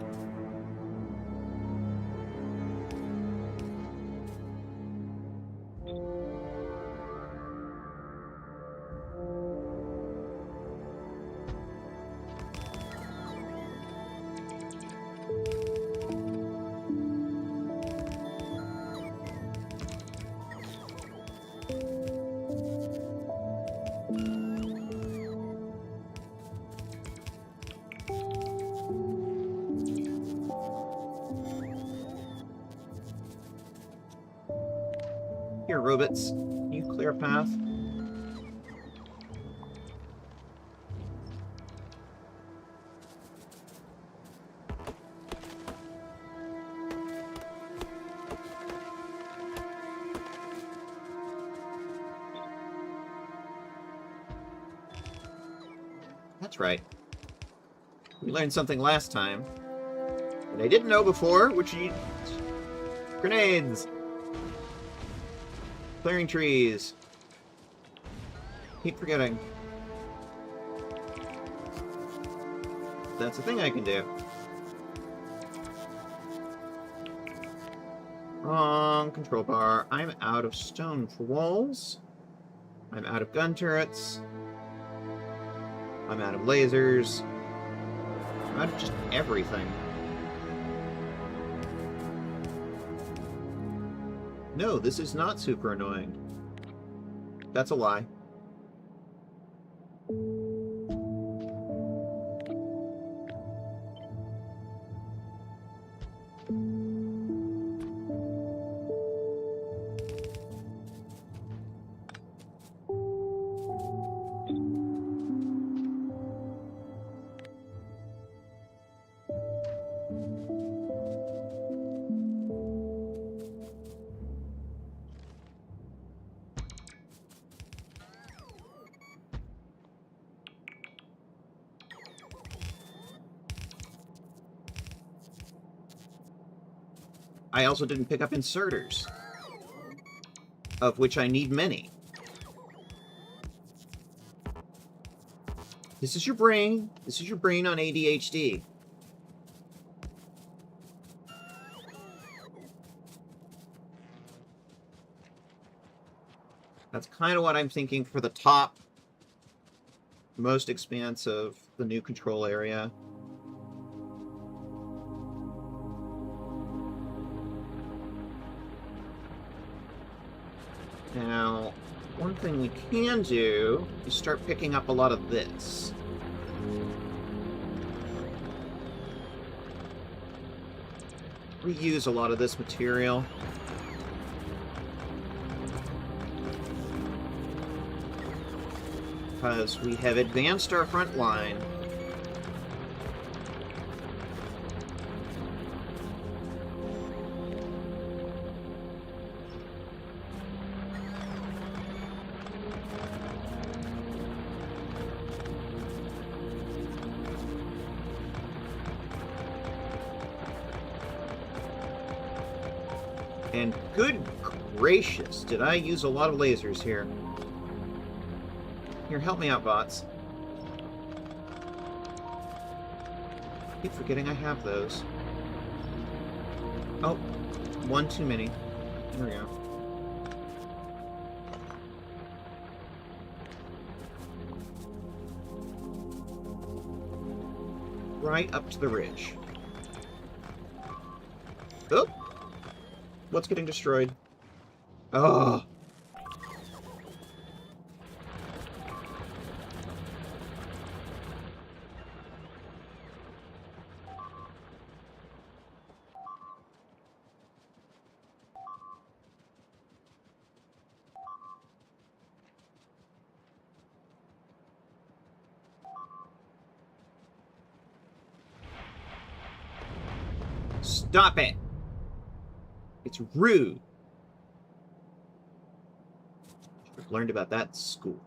Here, robots, can you clear a path? That's right. We learned something last time that I didn't know before, which is grenades. Clearing trees. Keep forgetting. That's a thing I can do. Wrong control bar. I'm out of stone for walls. I'm out of gun turrets. I'm out of lasers. I'm out of just everything. No, this is not super annoying. That's a lie. I also didn't pick up inserters, of which I need many. This is your brain. This is your brain on ADHD. That's kind of what I'm thinking for the top, most expanse of the new control area. Now, one thing we can do is start picking up a lot of this. Reuse a lot of this material. Because we have advanced our front line. And good gracious, did I use a lot of lasers here. Here, help me out, bots. I keep forgetting I have those. Oh, one too many. There we go. Right up to the ridge. Oh! What's getting destroyed? Oh! Stop it! It's rude. Should have learned about that in school.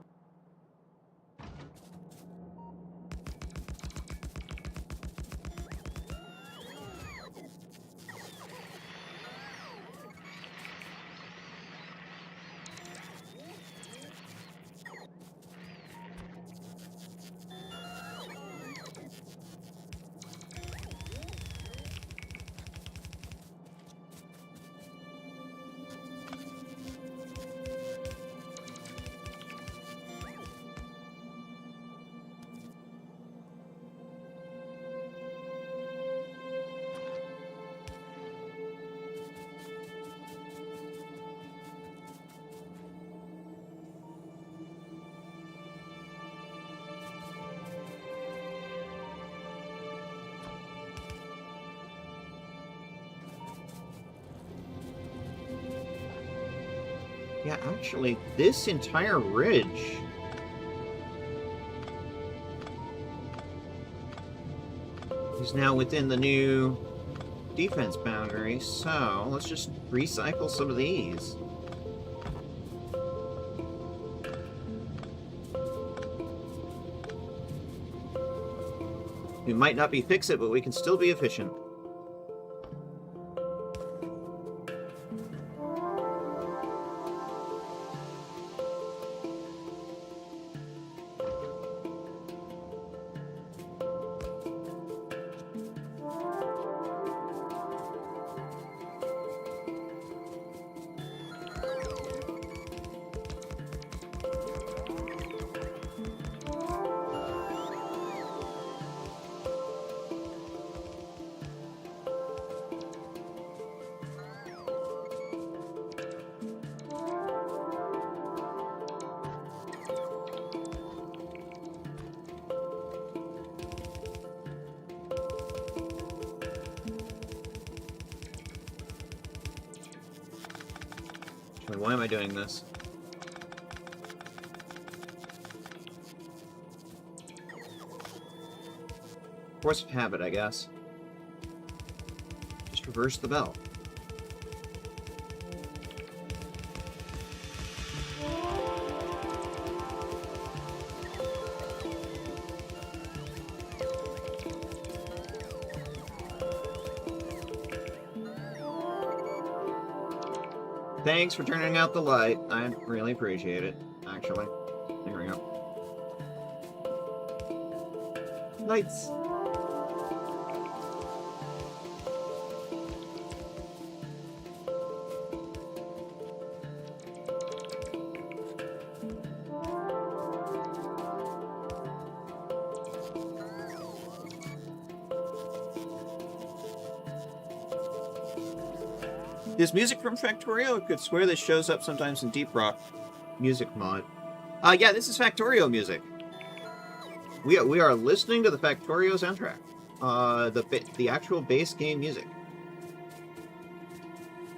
Yeah, actually, this entire ridge is now within the new defense boundary, so let's just recycle some of these. We might not be fix-it, but we can still be efficient. Why am I doing this? Force of habit, I guess. Just reverse the bell. Thanks for turning out the light. I really appreciate it, actually. There we go. Lights. Is music from Factorio? I could swear this shows up sometimes in Deep Rock music mod. Yeah, this is Factorio music. We are listening to the Factorio soundtrack. The actual base game music.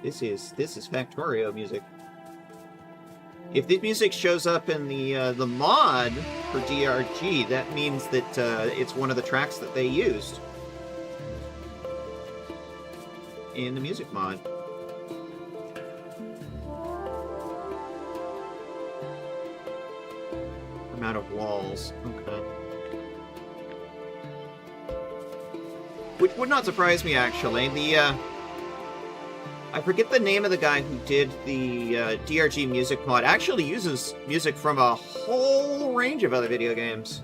This is Factorio music. If this music shows up in the mod for DRG, that means that it's one of the tracks that they used in the music mod. I'm out of walls. Okay. Which would not surprise me, actually. I forget the name of the guy who did the DRG music mod. Actually uses music from a whole range of other video games.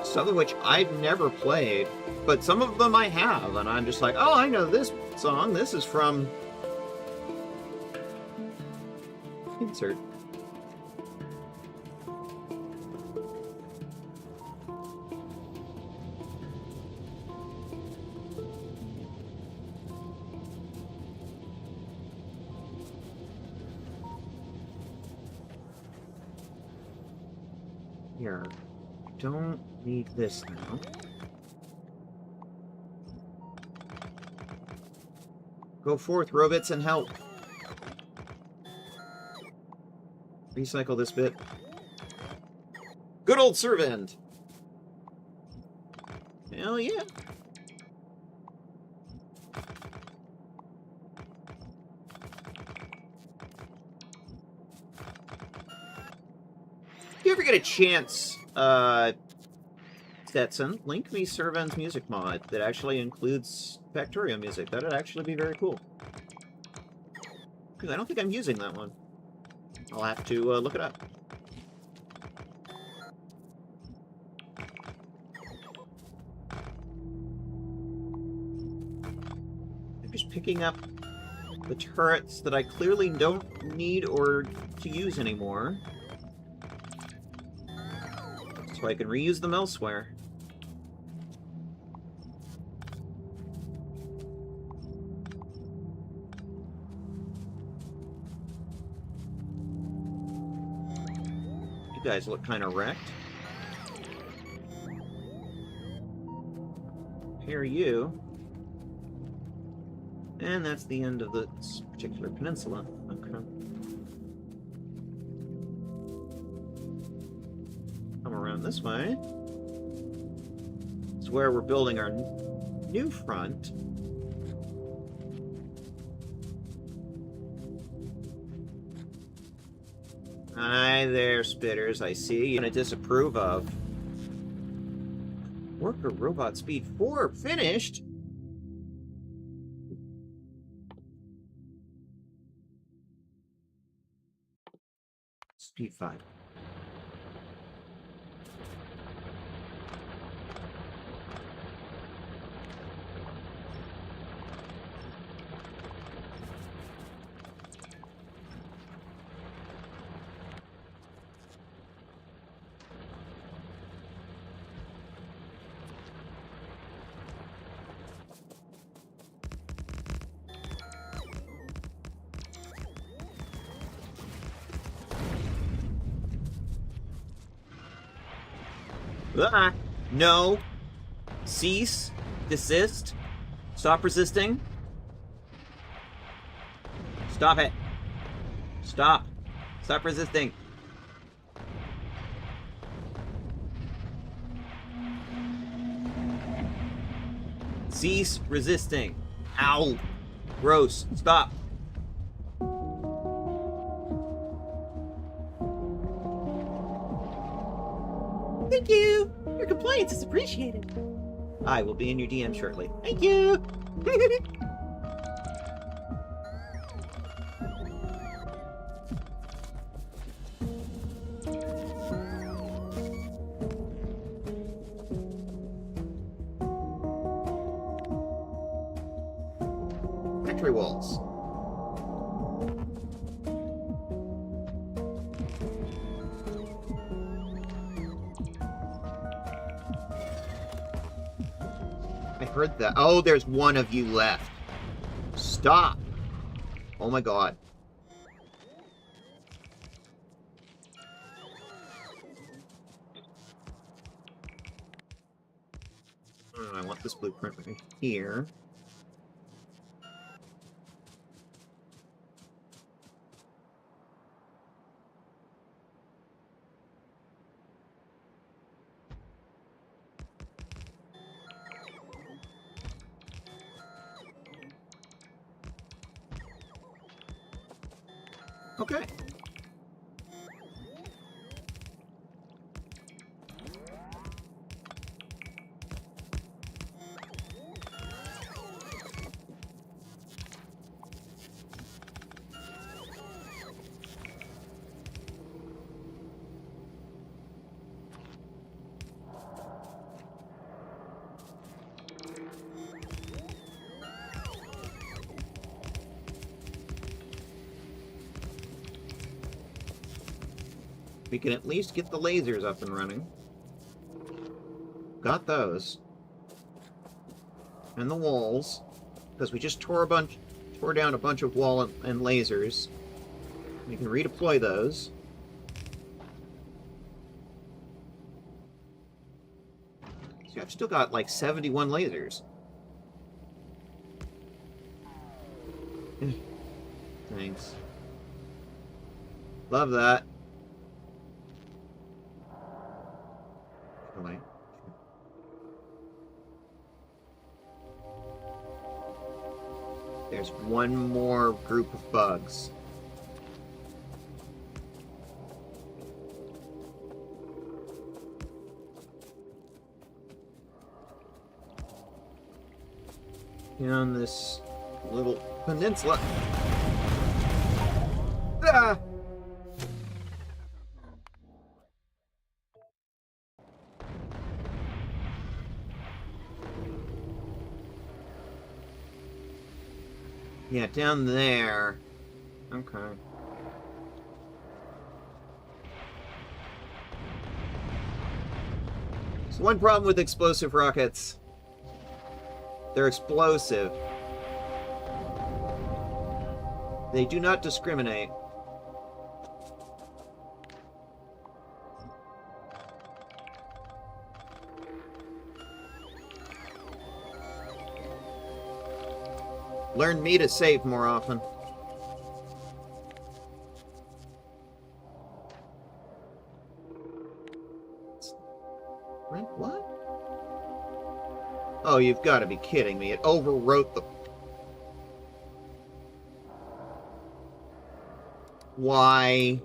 Some of which I've never played, but some of them I have, and I'm just like, oh, I know this song. This is from... Insert. Here, don't need this now. Go forth, robots, and help. Recycle this bit. Good old servant! Hell yeah. you ever get a chance, Stetson, link me Servan's music mod that actually includes Factorio music. That'd actually be very cool. Because I don't think I'm using that one. I'll have to look it up. I'm just picking up the turrets that I clearly don't need or to use anymore. So I can reuse them elsewhere. You guys look kind of wrecked. Here are you. And that's the end of this particular peninsula. Okay. Come around this way. It's where we're building our new front. Hi there, Spitters. I see you're gonna disapprove of. Worker robot speed 4 finished. Speed 5. Ah, no. Cease. Desist. Stop resisting. Stop it. Stop. Stop resisting. Cease resisting. Ow. Gross. Stop. Thank you. Your compliance is appreciated. I will be in your DM shortly. Thank you. Factory walls. I heard that. Oh, there's one of you left. Stop. Oh my god. I want this blueprint right here. Okay. We can at least get the lasers up and running. Got those. And the walls. Because we just tore down a bunch of wall and lasers. We can redeploy those. See, I've still got like 71 lasers. Thanks. Love that. Right. There's one more group of bugs. down this little peninsula. Ah! Yeah, down there. Okay. There's one problem with explosive rockets. They're explosive. They do not discriminate. Learn me to save more often. What? Oh, you've got to be kidding me. It overwrote the... Why?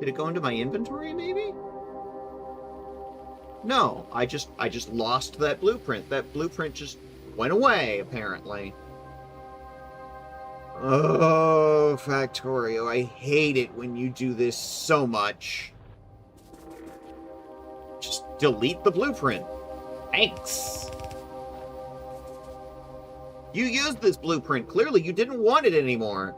Did it go into my inventory, maybe? No, I just lost that blueprint. That blueprint just went away, apparently. Oh, Factorio, I hate it when you do this so much. Just delete the blueprint. Thanks. You used this blueprint. Clearly, you didn't want it anymore.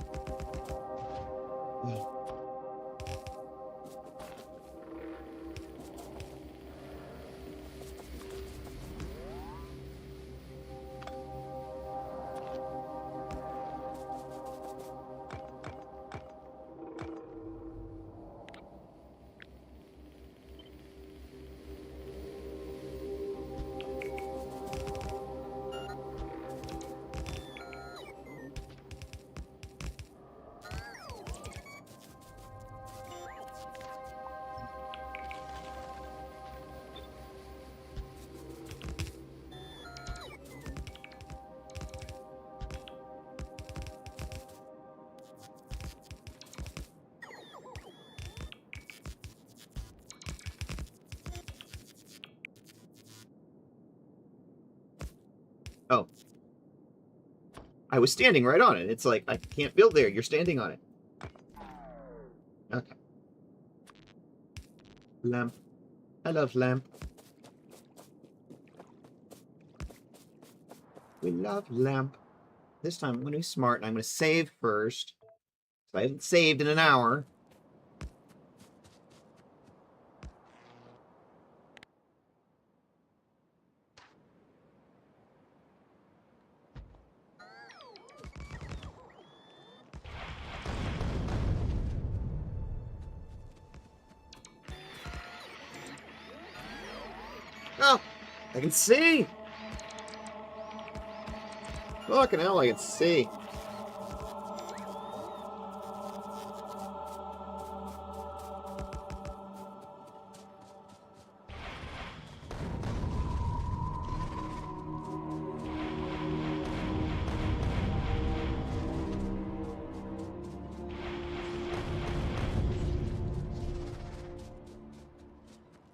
Oh. I was standing right on it. It's like, I can't build there. You're standing on it. Okay. Lamp. I love lamp. We love lamp. This time I'm going to be smart and I'm going to save first. So I haven't saved in an hour. Oh, I can see. Fucking hell, I can see.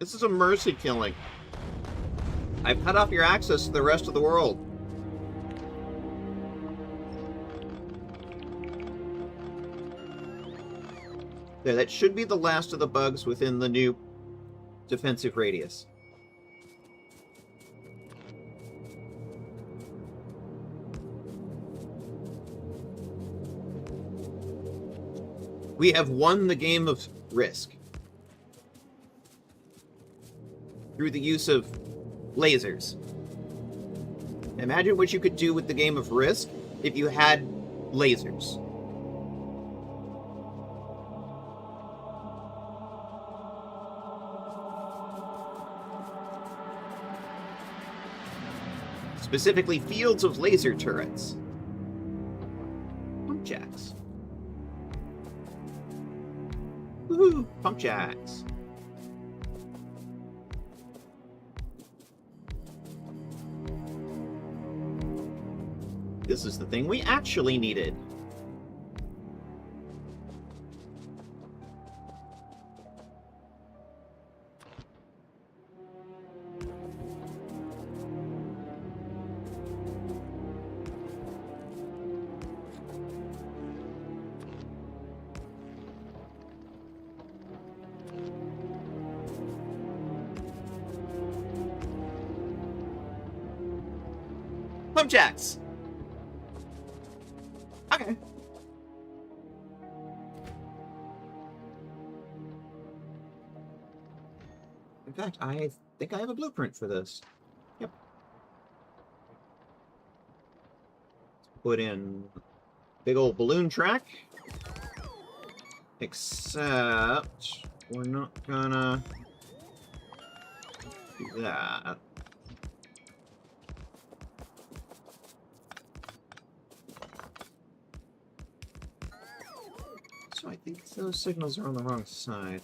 This is a mercy killing. I've cut off your access to the rest of the world. There, that should be the last of the bugs within the new defensive radius. We have won the game of Risk. Through the use of lasers. Imagine what you could do with the game of Risk if you had lasers. Specifically, fields of laser turrets. Pump jacks. Woohoo! Pump jacks. This is the thing we actually needed. Pump jacks. Okay. In fact, I think I have a blueprint for this. Yep. Put in big old balloon track. Except we're not gonna do that. So I think those signals are on the wrong side.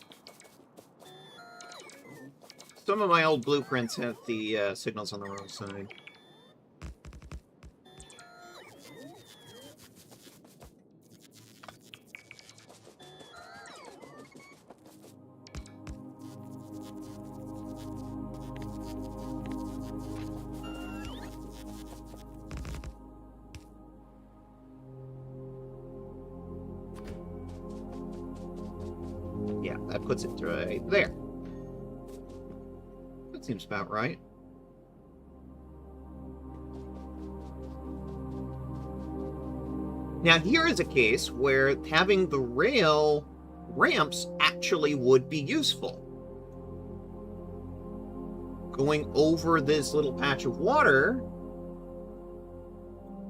Some of my old blueprints have the signals on the wrong side. Yeah, that puts it right there. That seems about right. Now, here is a case where having the rail ramps actually would be useful. Going over this little patch of water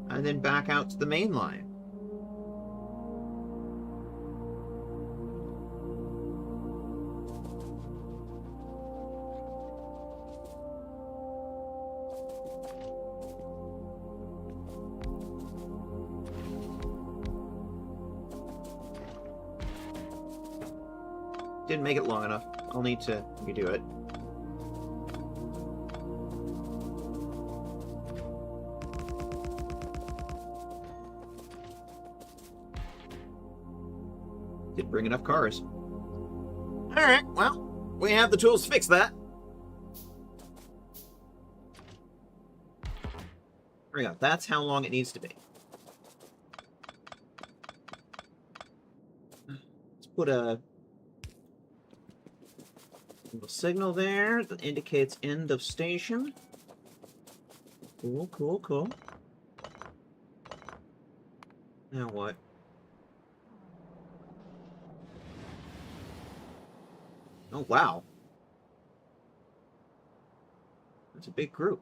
and then back out to the main line. Didn't make it long enough. I'll need to redo it. Didn't bring enough cars. Alright, well, we have the tools to fix that. There we go. That's how long it needs to be. Let's put a little signal there that indicates end of station. Cool, cool, cool. Now what? Oh, wow. That's a big group.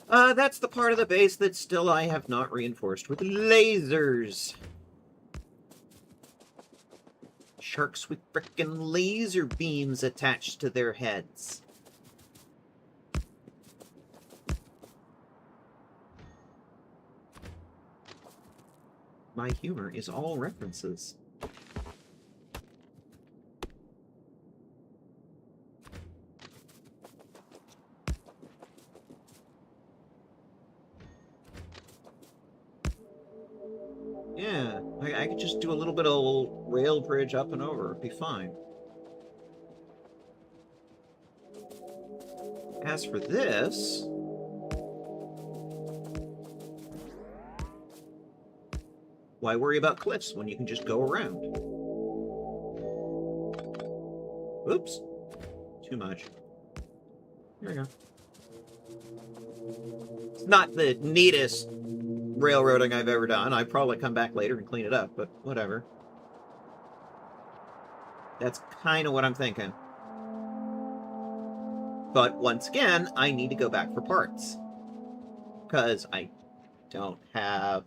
That's the part of the base that still I have not reinforced with lasers. Sharks with frickin' laser beams attached to their heads. My humor is all references. Yeah, I could just do a little bit of rail bridge up and over. It'd be fine. As for this... why worry about cliffs when you can just go around? Oops. Too much. There we go. It's not the neatest railroading I've ever done. I'd probably come back later and clean it up, but whatever. That's kind of what I'm thinking. But once again, I need to go back for parts. Because I don't have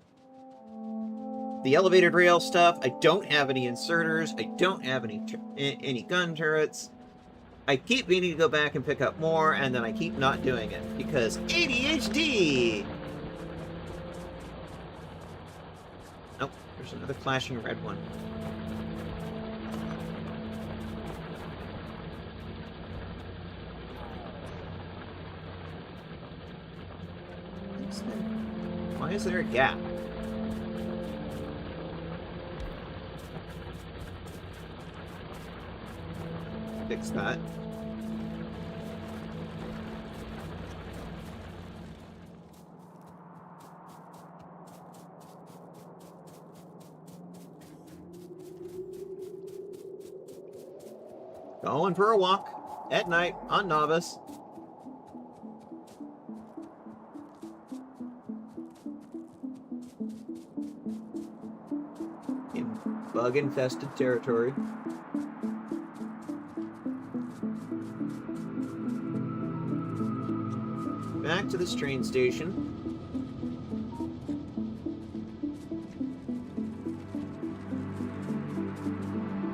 the elevated rail stuff. I don't have any inserters. I don't have any gun turrets. I keep needing to go back and pick up more, and then I keep not doing it. Because ADHD! Nope, there's another flashing red one. Why is there a gap? Fix that. Going for a walk at night on Novice. Bug-infested territory. Back to this train station.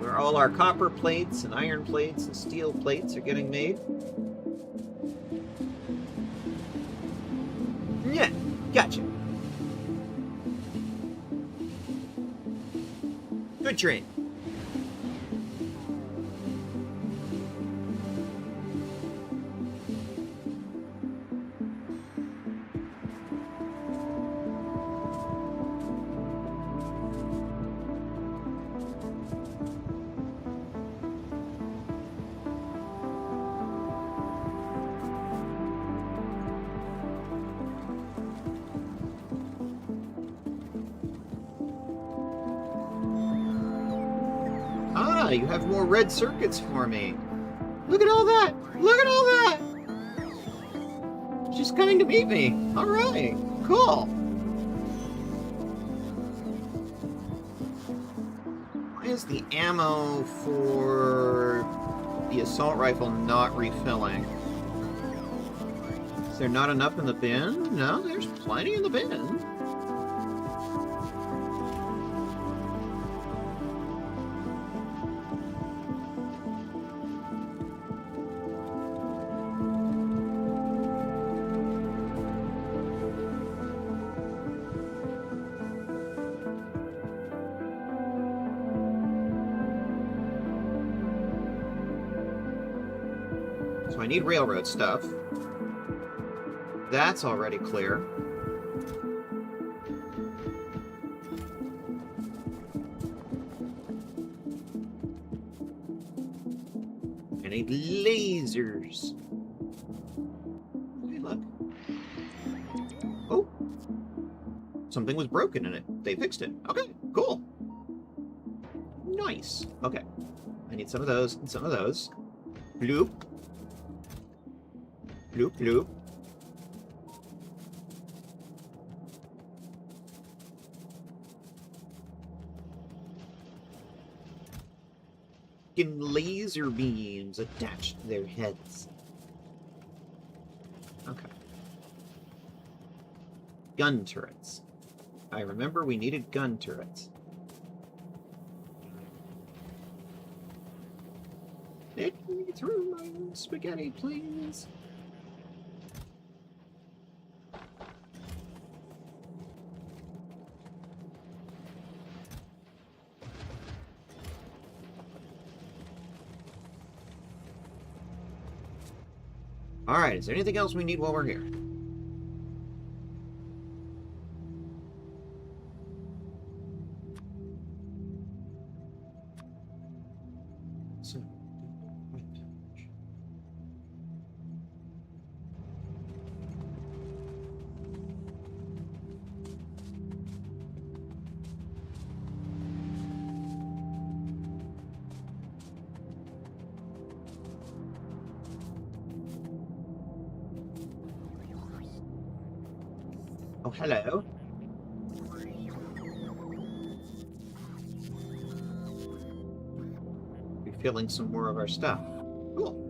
Where all our copper plates and iron plates and steel plates are getting made. Yeah, gotcha. Good train. Ah, you have more red circuits for me. Look at all that! Look at all that! She's coming to meet me. All right, cool. Why is the ammo for the assault rifle not refilling? Is there not enough in the bin? No, there's plenty in the bin. So I need railroad stuff. That's already clear. I need lasers. Hey, look. Oh. Something was broken in it. They fixed it. Okay, cool. Nice. Okay. I need some of those and some of those. Bloop. Bloop, bloop. Laser beams attached to their heads. Okay. Gun turrets. I remember we needed gun turrets. Let me through my own spaghetti, please. Alright, is there anything else we need while we're here? Oh, hello. Refilling some more of our stuff. Cool.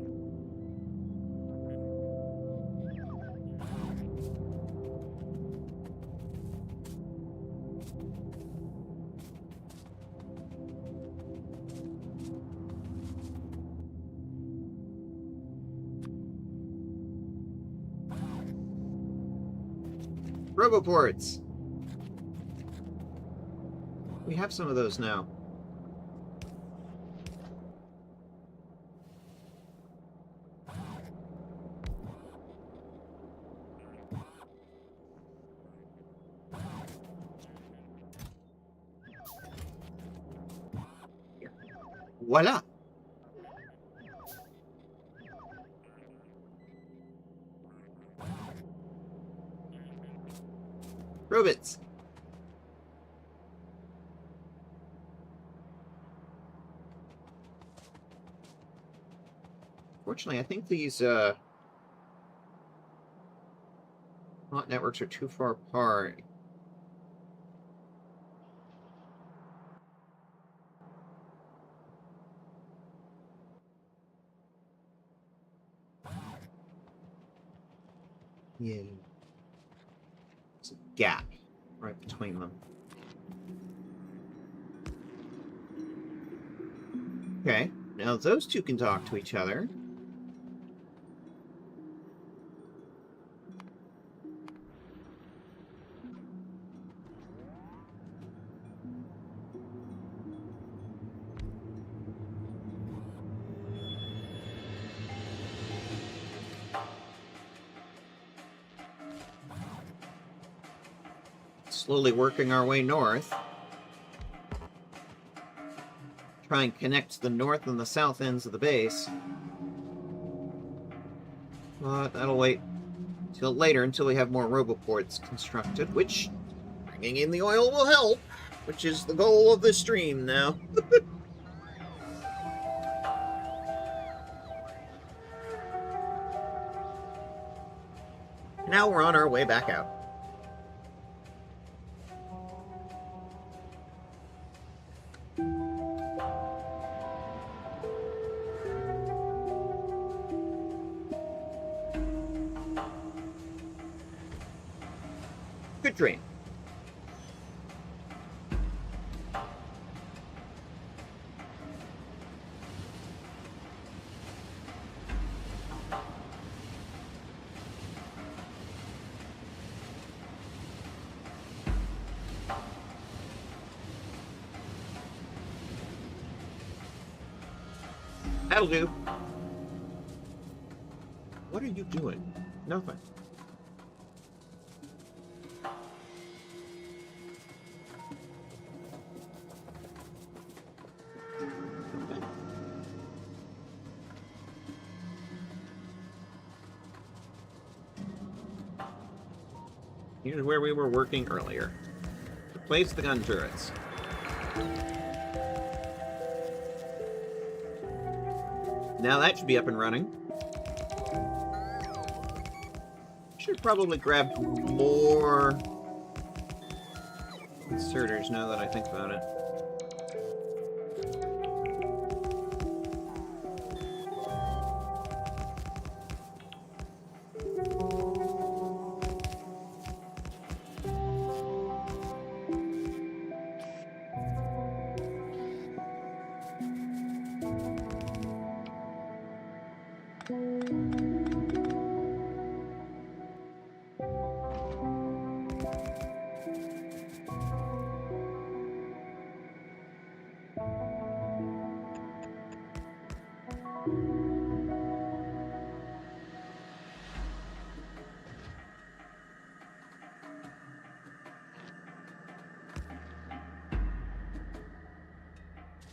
Roboports! We have some of those now. Here. Voila! Robots! Fortunately, I think these hot networks are too far apart. Yeah. There's a gap right between them. Okay, now those two can talk to each other. Slowly working our way north. Try and connect the north and the south ends of the base. But that'll wait till later, until we have more roboports constructed, which bringing in the oil will help, which is the goal of this stream now. Now we're on our way back out. Good dream. That'll do. What are you doing? Nothing. Here's where we were working earlier. Replace the gun turrets. Now that should be up and running. Should probably grab more inserters now that I think about it.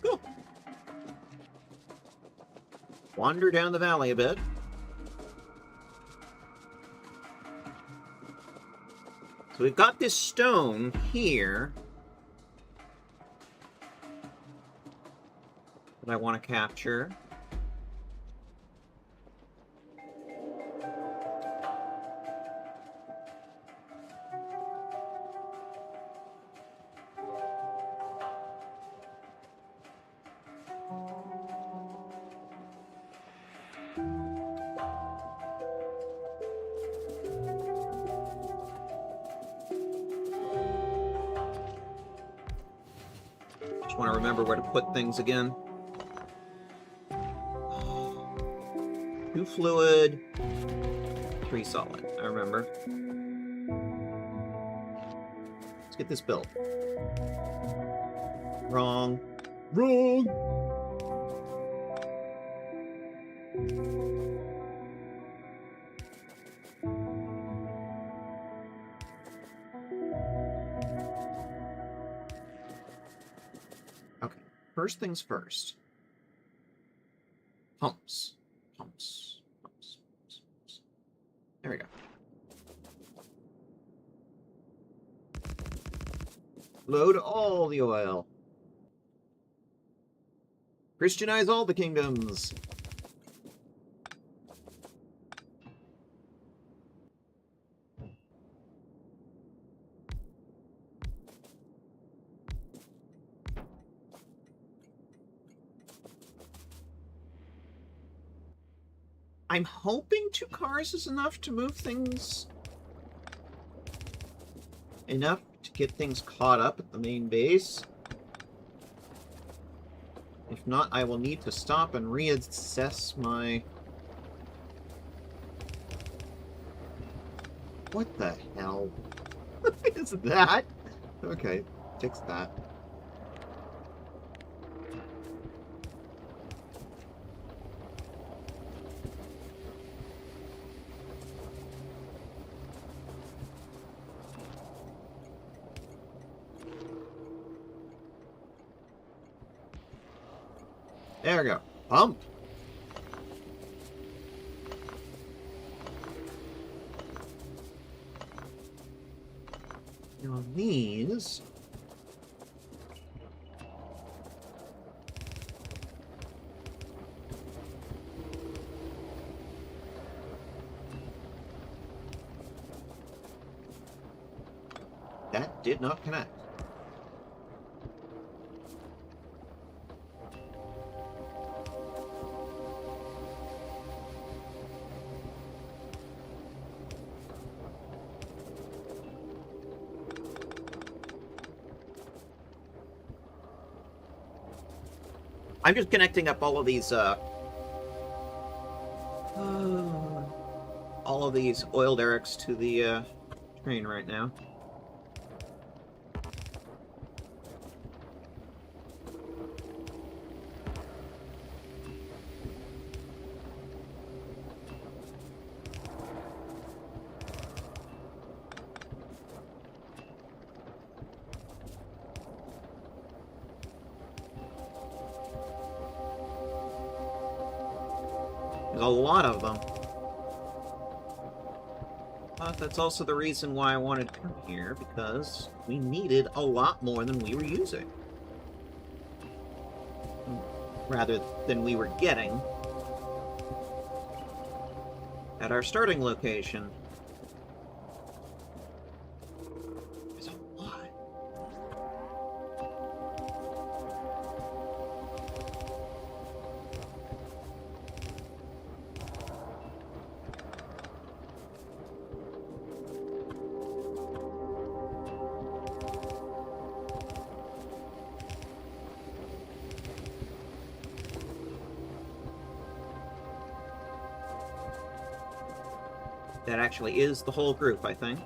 Cool. Wander down the valley a bit. So we've got this stone here that I want to capture. Want to remember where to put things again. 2 fluid, 3 solid. I remember. Let's get this built. Wrong. Wrong! First things first. Pumps. Pumps. Pumps. Pumps. Pumps. There we go. Load all the oil. Christianize all the kingdoms. I'm hoping 2 cars is enough to move things enough to get things caught up at the main base. If not, I will need to stop and reassess my... What the hell? What is that? Okay, fix that. There we go. Pump. Now these... That did not connect. I'm just connecting up all of these oil derricks to the train right now. There's a lot of them. But that's also the reason why I wanted to come here, because we needed a lot more than we were using. Rather than we were getting at our starting location. There's a lot. That actually is the whole group, I think.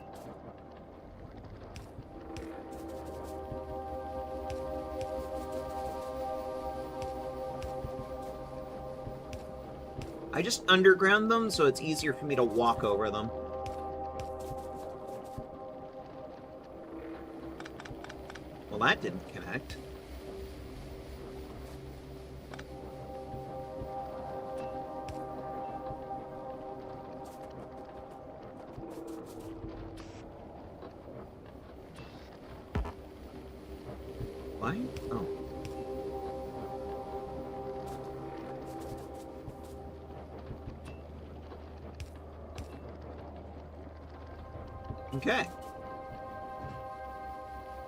I just underground them, so it's easier for me to walk over them. Well, that didn't connect. Why? Oh. Okay.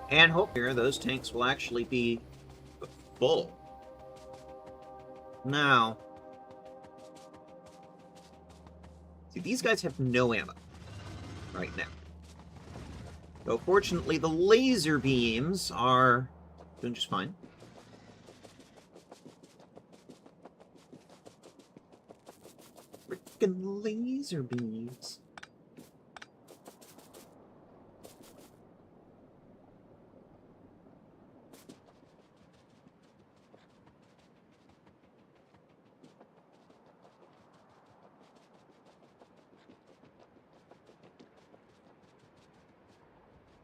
And hope here those tanks will actually be full. Now, see, these guys have no ammo right now. Though fortunately the laser beams are doing just fine. Frickin' laser beams.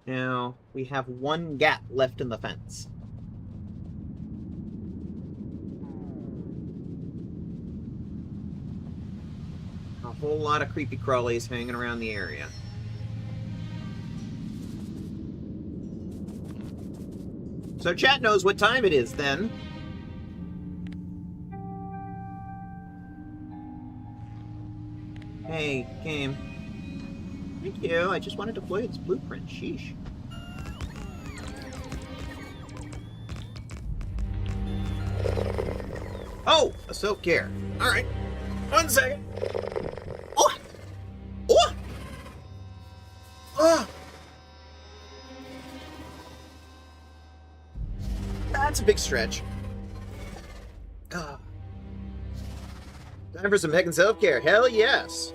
Now, we have one gap left in the fence. A whole lot of creepy crawlies hanging around the area. So chat knows what time it is then. Hey, game. Thank you. I just want to deploy its blueprint. Sheesh. Oh, a silk gear. All right. 1 second. Oh! Oh! Oh! a big stretch. Ah. Time for some heck and self-care. Hell yes.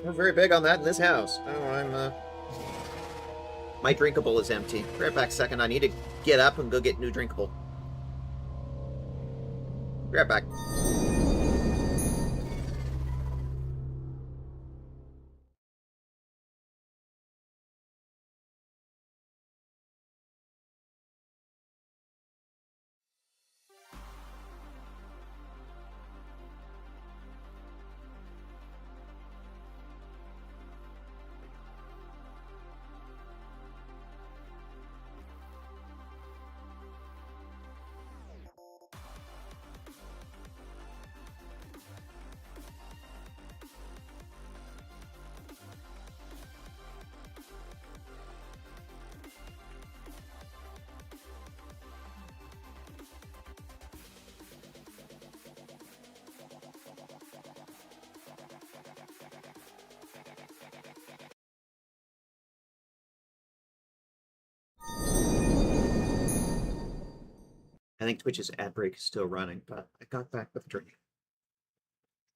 We're very big on that in this house. Oh, my drinkable is empty. Be right back a second. I need to get up and go get new drinkable. Be right back. I think Twitch's ad break is still running, but I got back with a drink.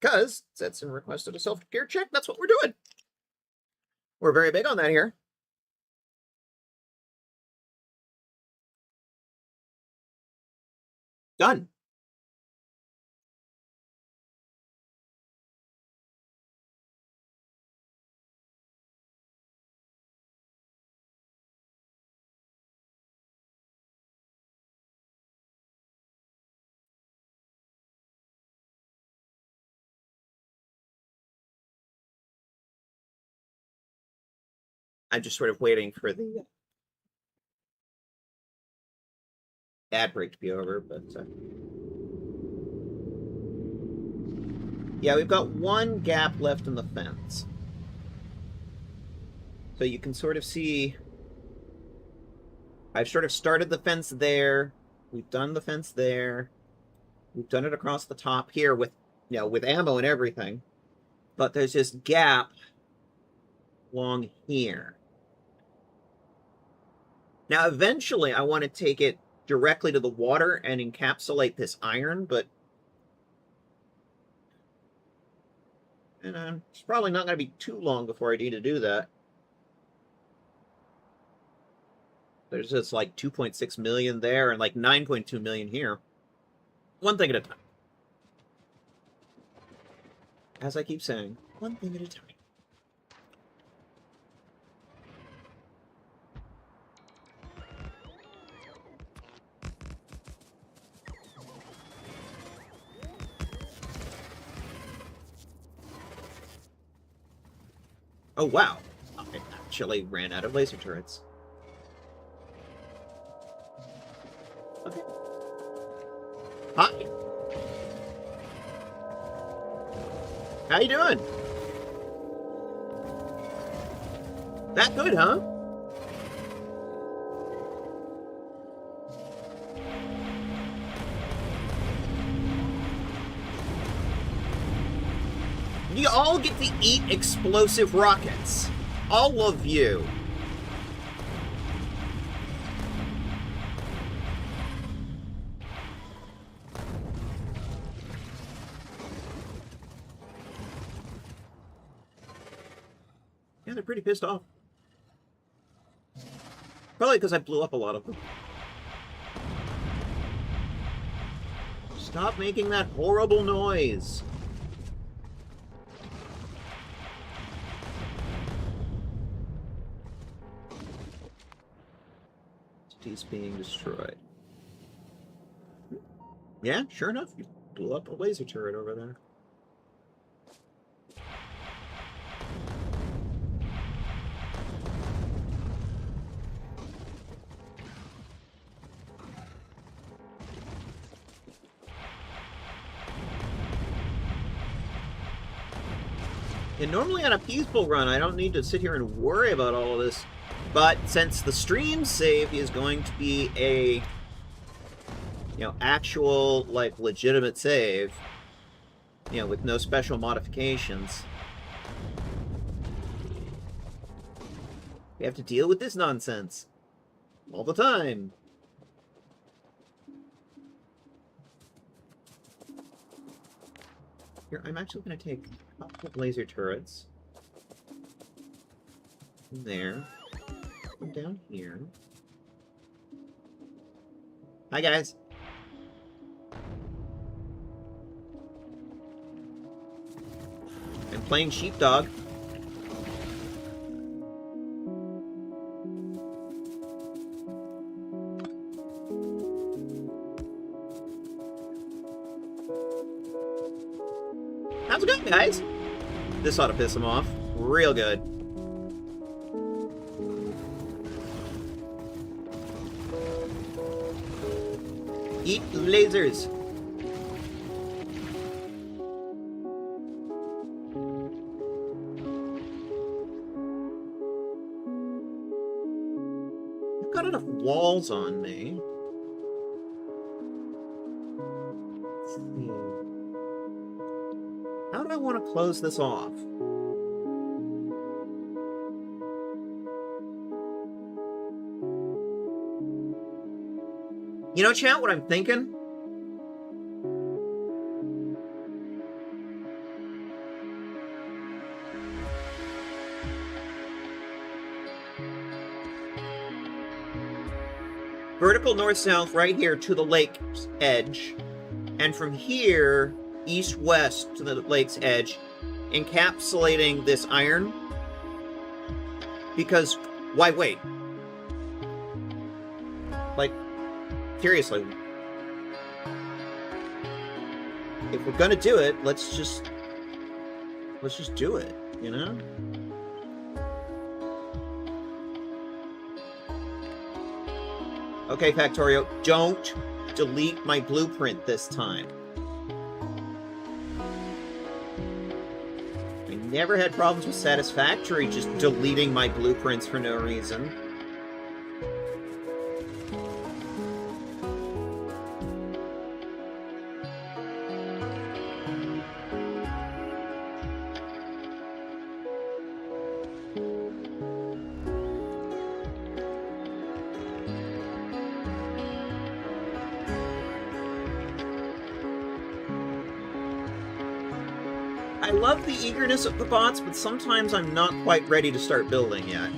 Because Setson requested a self-care check. That's what we're doing. We're very big on that here. Done. I'm just sort of waiting for the ad break to be over, but yeah, we've got one gap left in the fence. So you can sort of see I've sort of started the fence there. We've done the fence there. We've done it across the top here with, you know, with ammo and everything. But there's this gap along here. Now, eventually, I want to take it directly to the water and encapsulate this iron, but it's probably not going to be too long before I need to do that. There's just like 2.6 million there and like 9.2 million here. One thing at a time. As I keep saying, one thing at a time. Oh, wow. I actually ran out of laser turrets. Okay. Hi. How you doing? That good, huh? You all get to eat explosive rockets. All of you. Yeah, they're pretty pissed off. Probably because I blew up a lot of them. Stop making that horrible noise. City's being destroyed. Yeah, sure enough, you blew up a laser turret over there. And normally on a peaceful run, I don't need to sit here and worry about all of this. But since the stream save is going to be a, you know, actual, like, legitimate save, you know, with no special modifications, we have to deal with this nonsense all the time. Here, I'm actually going to take a couple of laser turrets. From there. Come down here. Hi, guys. I'm playing sheepdog. How's it going, guys? This ought to piss him off. Real good. Eat lasers. I've got enough walls on me. Let's see. How do I want to close this off? You know, chat, what I'm thinking? Vertical north-south right here to the lake's edge. And from here, east-west to the lake's edge, encapsulating this iron. Because, why wait? Like, seriously. If we're gonna do it, let's just do it, you know? Okay, Factorio, don't delete my blueprint this time. I never had problems with Satisfactory just deleting my blueprints for no reason. I love the eagerness of the bots, but sometimes I'm not quite ready to start building yet.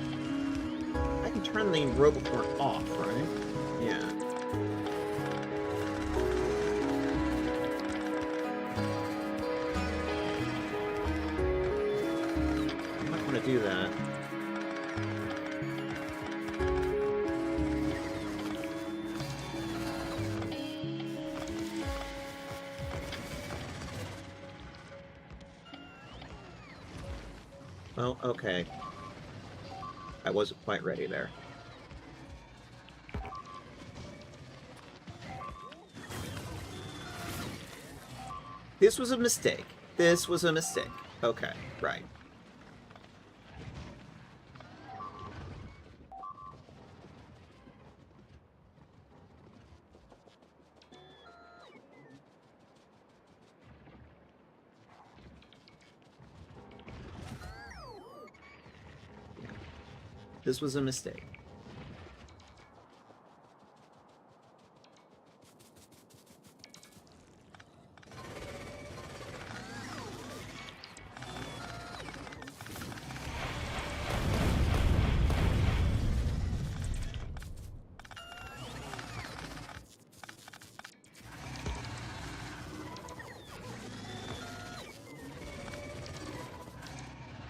I can turn the Roboport off, right? Yeah. I'm not going to do that. Well, okay. I wasn't quite ready there. This was a mistake. This was a mistake. Okay, right. This was a mistake.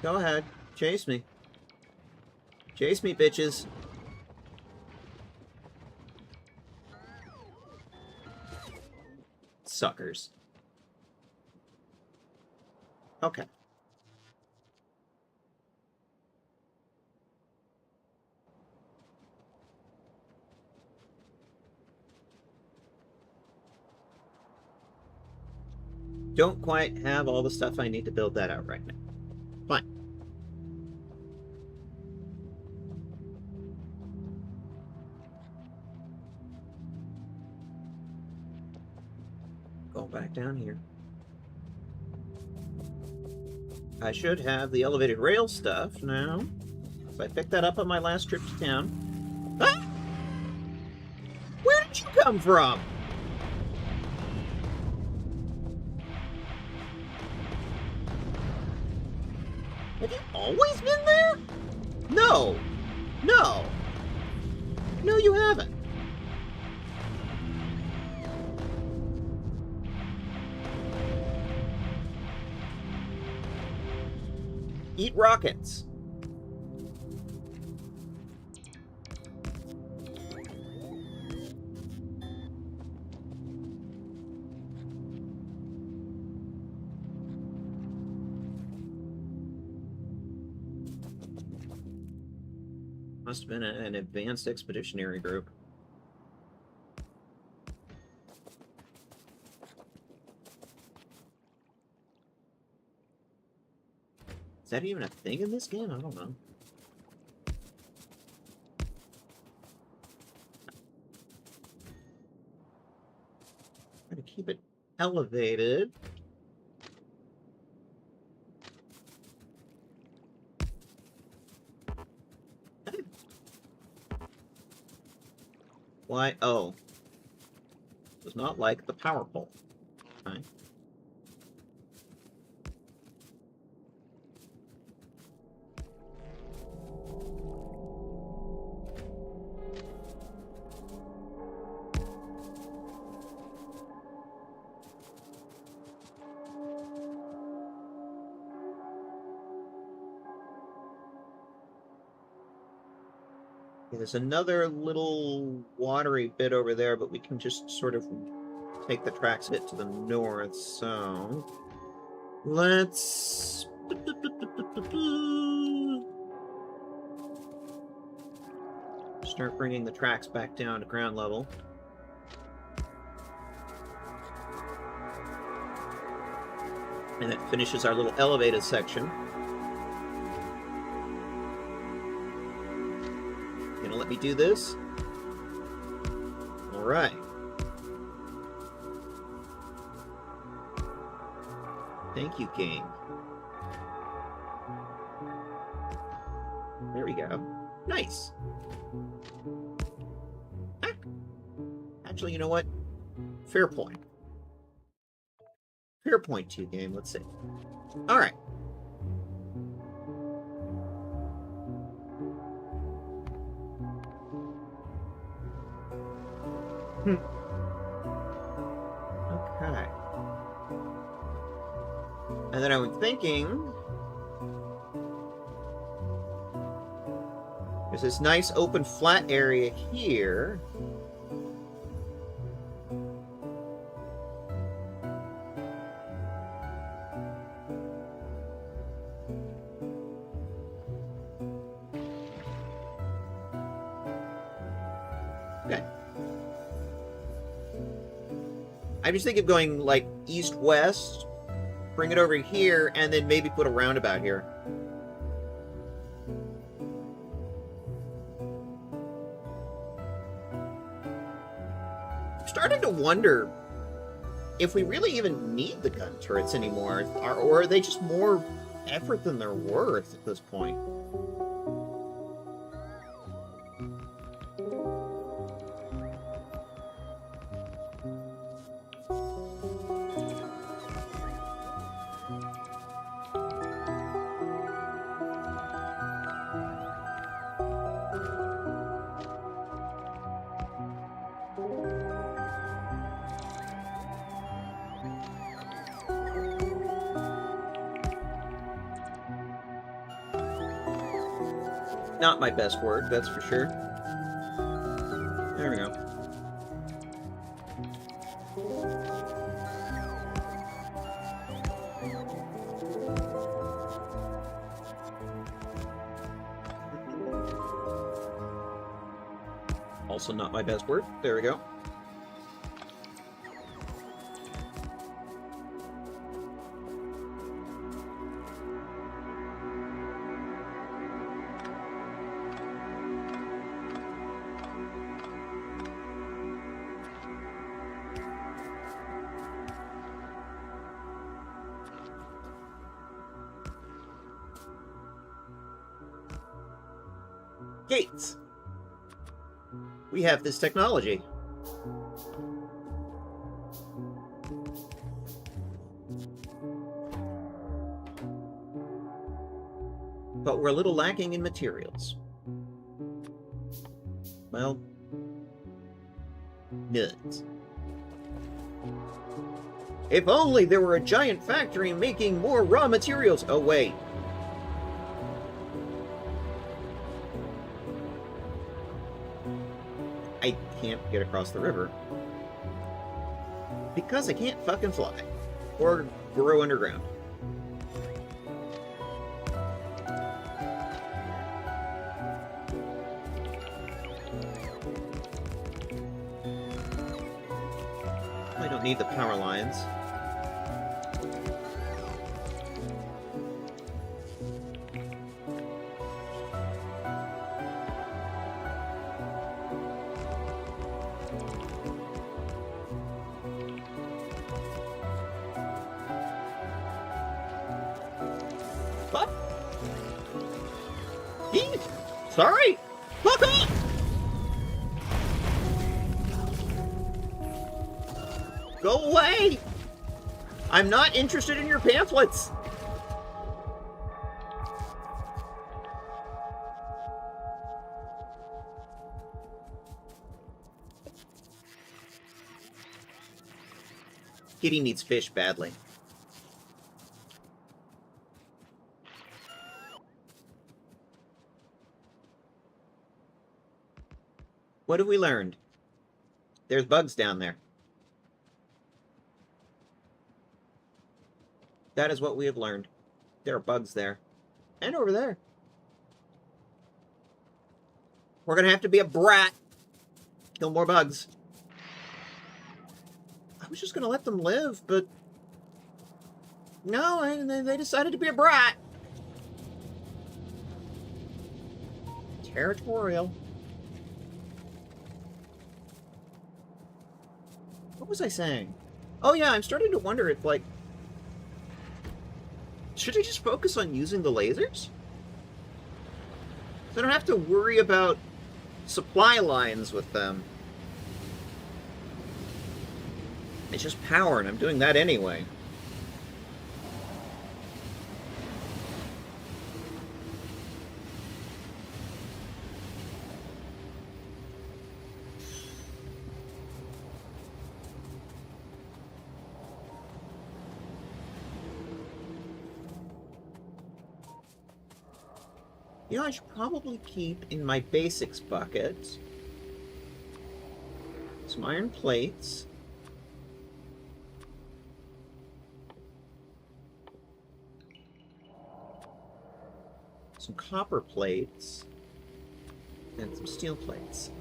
Go ahead. Chase me. Chase me, bitches. Suckers. Okay. Don't quite have all the stuff I need to build that out right now. Fine. Go back down here. I should have the elevated rail stuff now. So I picked that up on my last trip to town. Ah! Where did you come from? Have you always been there? No. No. No, you haven't. Eat rockets. Must have been an advanced expeditionary group. Is that even a thing in this game? I don't know. Try to keep it elevated. Why? Oh. Does not like the power pole. Okay. There's another little watery bit over there, but we can just sort of take the tracks a bit to the north, so... Let's... start bringing the tracks back down to ground level. And that finishes our little elevated section. Gonna let me do this? All right. Thank you, game. There we go. Nice. Ah. Actually, you know what? Fair point. Fair point to you, game. Let's see. All right. Okay. And then I'm thinking... there's this nice open flat area here. Okay. I'm just thinking of going, like, east-west, bring it over here, and then maybe put a roundabout here. I'm starting to wonder if we really even need the gun turrets anymore, or are they just more effort than they're worth at this point? Not my best work, that's for sure. There we go. Also not my best work. There we go. Gates. We have this technology. but we're a little lacking in materials. Well, nuts. If only there were a giant factory making more raw materials. Oh, wait. I can't get across the river. Because I can't fucking fly. Or burrow underground. I don't need the power lines. What? Sorry! Fuck off! Go away! I'm not interested in your pamphlets! Kitty needs fish badly. What have we learned? There's bugs down there. That is what we have learned. There are bugs there. And over there. We're gonna have to be a brat. Kill more bugs. I was just gonna let them live, but... no, they decided to be a brat. Territorial. What was I saying? Oh yeah, I'm starting to wonder if, like... should I just focus on using the lasers? So I don't have to worry about supply lines with them. It's just power, and I'm doing that anyway. You know, I should probably keep in my basics bucket some iron plates. Some copper plates. And some steel plates.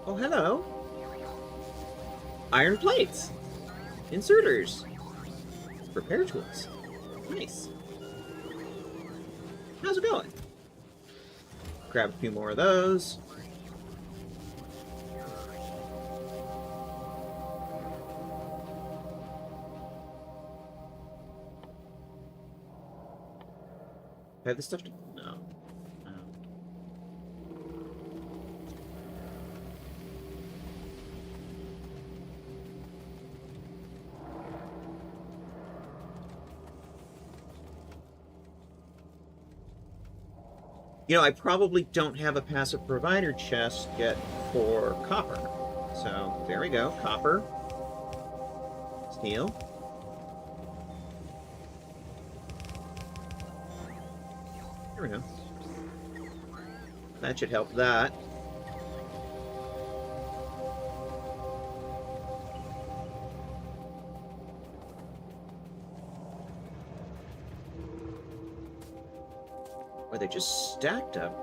Oh, hello. Iron plates. Inserters. Repair tools. Nice. How's it going? Grab a few more of those. I have this stuff to... no. You know, I probably don't have a passive provider chest yet for copper. So, there we go. Copper. Steel. There we go. That should help that. Or they just stacked up.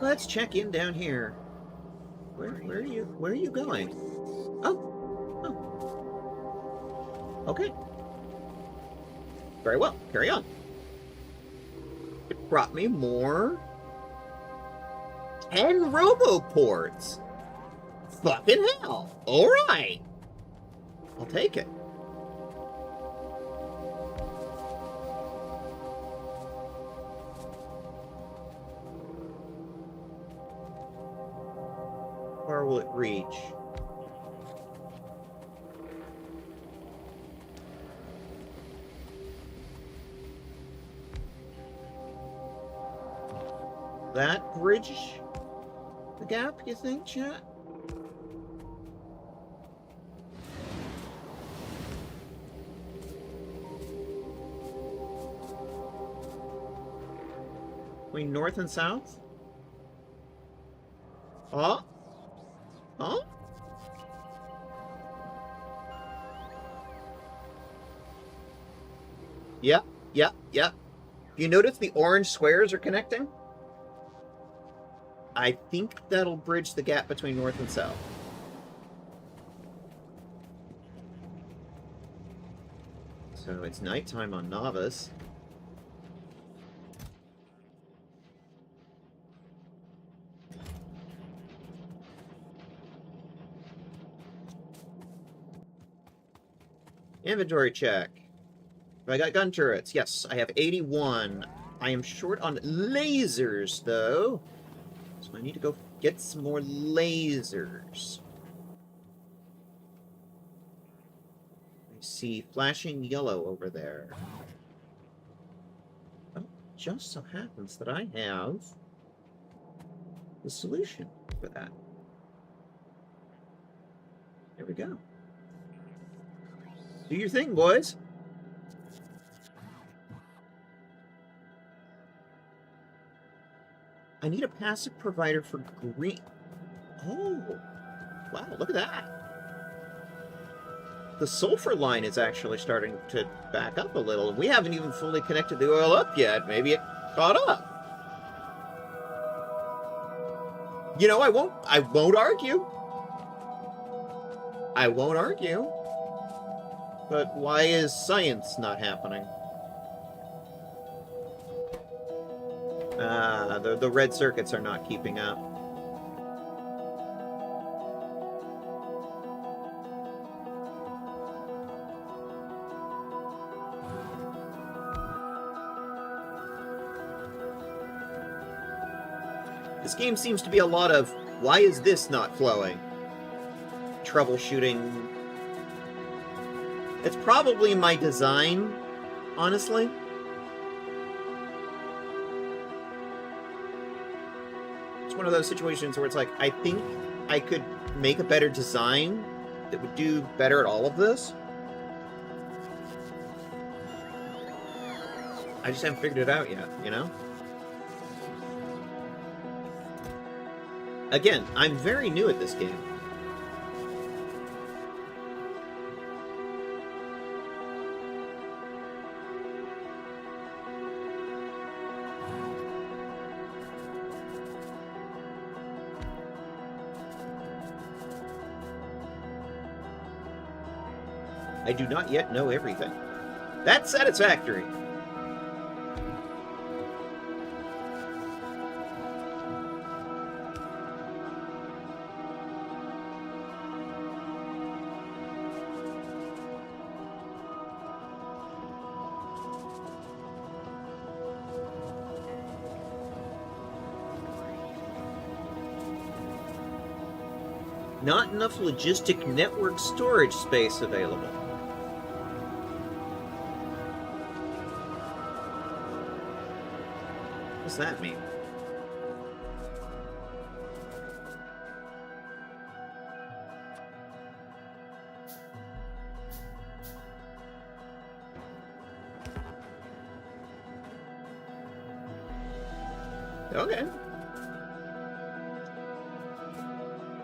Let's check in down here. Where are you going? Oh. Okay. Very well. Carry on. It brought me more 10 roboports. Fucking hell. All right. I'll take it. far will it reach? That bridge the gap, you think, chat? Between north and south? Huh? Huh? Yep, yep, yep. You notice the orange squares are connecting? I think that'll bridge the gap between north and south. So it's nighttime on Novice. Inventory check. Have I got gun turrets? Yes, I have 81. I am short on lasers, though. So I need to go get some more lasers. I see flashing yellow over there. Oh, just so happens that I have the solution for that. There we go. Do your thing, boys. I need a passive provider for green. Oh, wow, look at that. The sulfur line is actually starting to back up a little. We haven't even fully connected the oil up yet. Maybe it caught up. You know, I won't argue. I won't argue. But why is science not happening? The red circuits are not keeping up. This game seems to be a lot of, why is this not flowing? Troubleshooting. It's probably my design, honestly. It's one of those situations where it's like, I think I could make a better design that would do better at all of this. I just haven't figured it out yet, you know? Again, I'm very new at this game. I do not yet know everything. That's satisfactory. Not enough logistic network storage space available. What's that mean? Okay.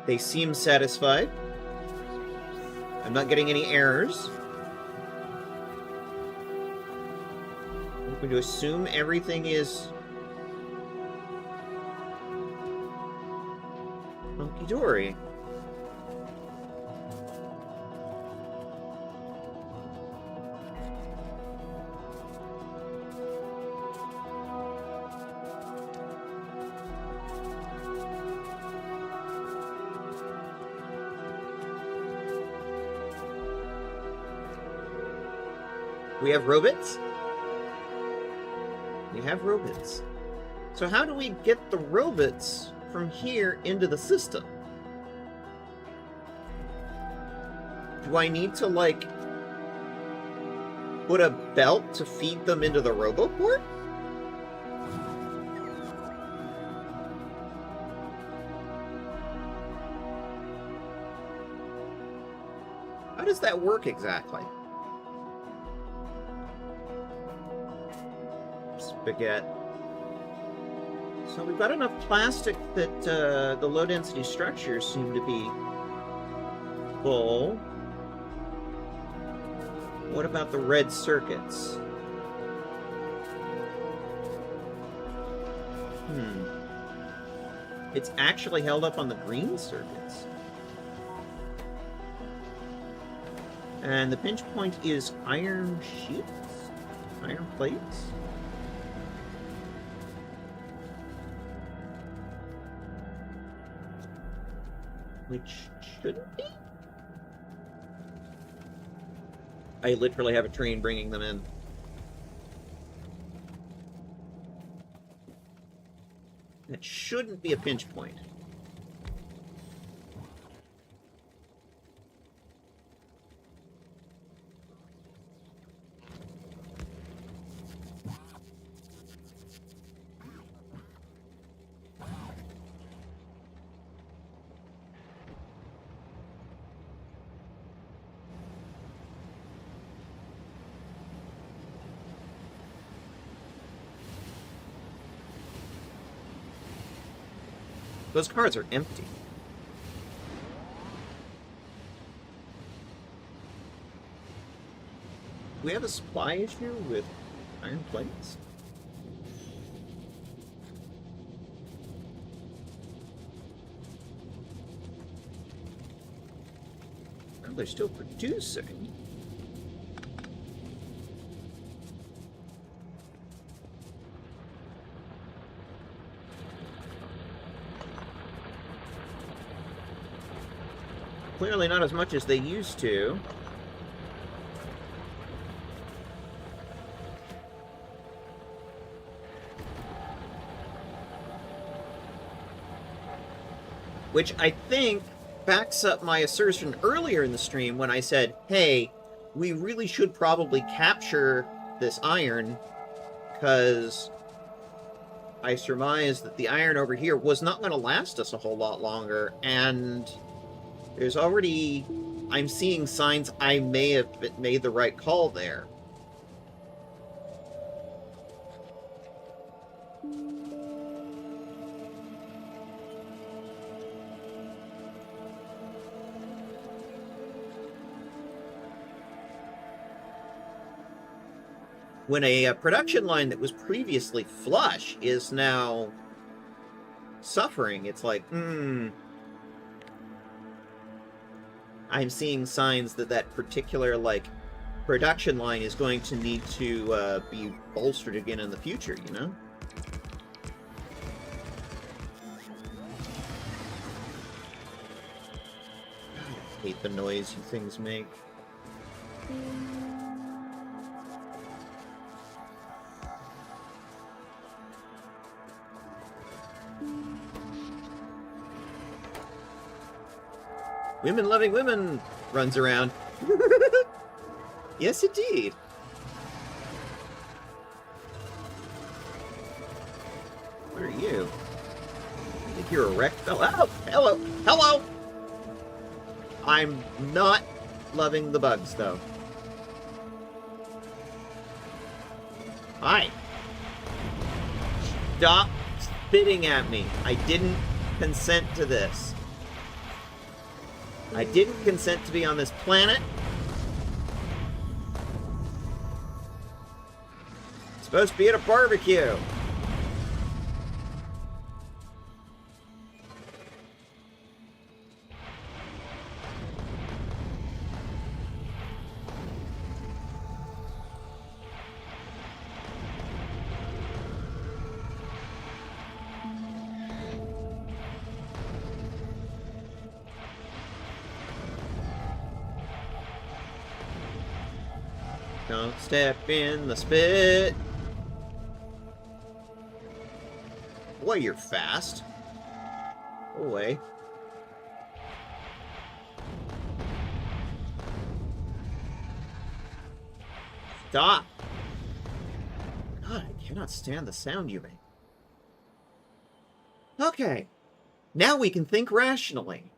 They seem satisfied. I'm not getting any errors. I'm going to assume everything is hunky-dory. We have robots? We have robots. So how do we get the robots from here into the system? Do I need to, like, put a belt to feed them into the roboport? How does that work exactly? Spaghetti. So we've got enough plastic that the low-density structures seem to be full. What about the red circuits? It's actually held up on the green circuits. And the pinch point is iron sheets? Iron plates? Which shouldn't be? I literally have a train bringing them in. That shouldn't be a pinch point. Those cars are empty. Do we have a supply issue with iron plates? Well, they're still producing. Clearly not as much as they used to. Which I think backs up my assertion earlier in the stream when I said, hey, we really should probably capture this iron, because I surmise that the iron over here was not going to last us a whole lot longer, and there's already... I'm seeing signs I may have made the right call there. When a production line that was previously flush is now suffering, it's like, I'm seeing signs that that particular, like, production line is going to need to be bolstered again in the future, you know? I hate the noise you things make. Women-loving women runs around. Yes, indeed. What are you? I think you're a wrecked fellow. Oh, hello. Hello. I'm not loving the bugs, though. Hi. Stop spitting at me. I didn't consent to this. I didn't consent to be on this planet. It's supposed to be at a barbecue. Don't step in the spit. Boy, you're fast. Go away. Stop! God, I cannot stand the sound you make. Okay. Now we can think rationally.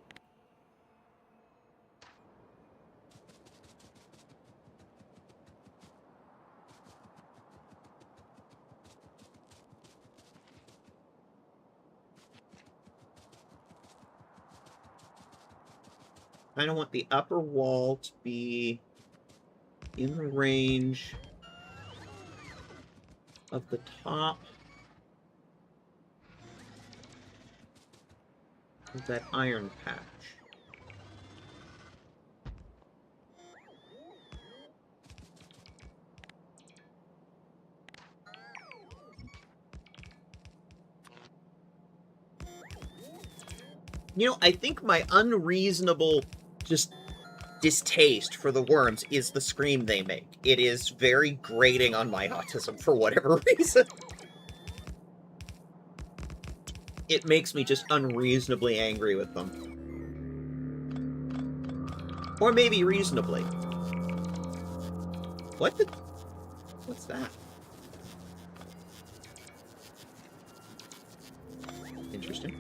I don't want the upper wall to be in the range of the top of that iron patch. You know, I think my unreasonable just distaste for the worms is the scream they make. It is very grating on my autism for whatever reason. It makes me just unreasonably angry with them. Or maybe reasonably. What the... What's that? Interesting.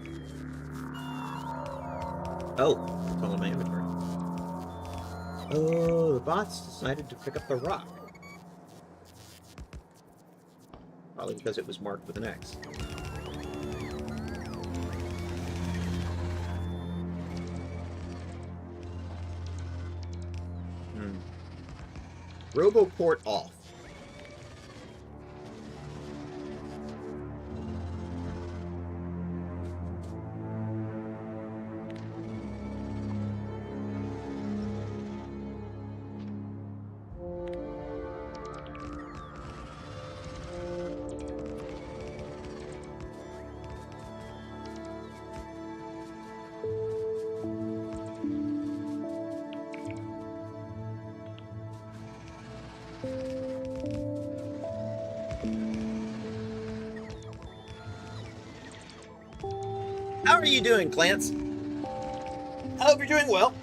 Oh, it's all in my inventory. Oh, the bots decided to pick up the rock. Probably because it was marked with an X. Roboport off. How are you doing, Clance? I hope you're doing well.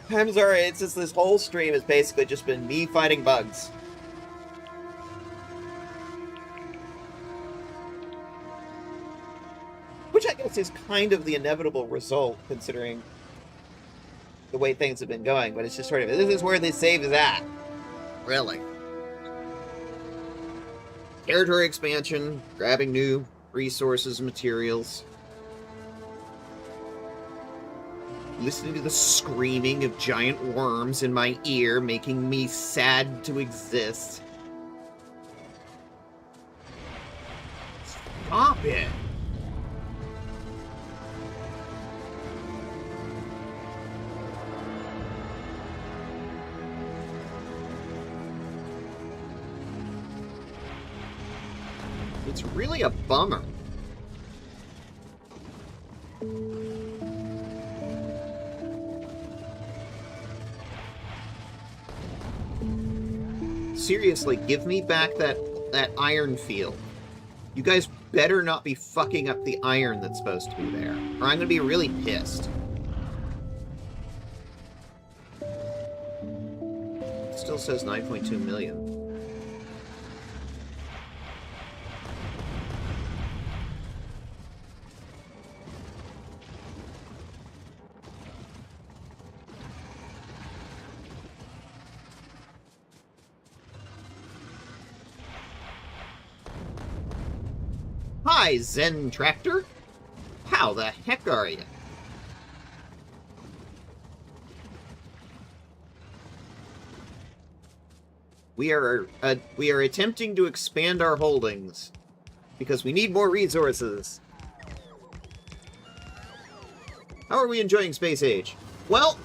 I'm sorry, it's just this whole stream has basically just been me fighting bugs. Which I guess is kind of the inevitable result, considering the way things have been going, but it's just sort of, this is where the save is at. Really. Territory expansion, grabbing new resources and materials. Listening to the screaming of giant worms in my ear, making me sad to exist. Stop it! It's really a bummer. Seriously, give me back that iron field. You guys better not be fucking up the iron that's supposed to be there, or I'm gonna be really pissed. It still says 9.2 million. Hi, Zen Tractor. How the heck are you? We are attempting to expand our holdings because we need more resources. How are we enjoying Space Age? Well,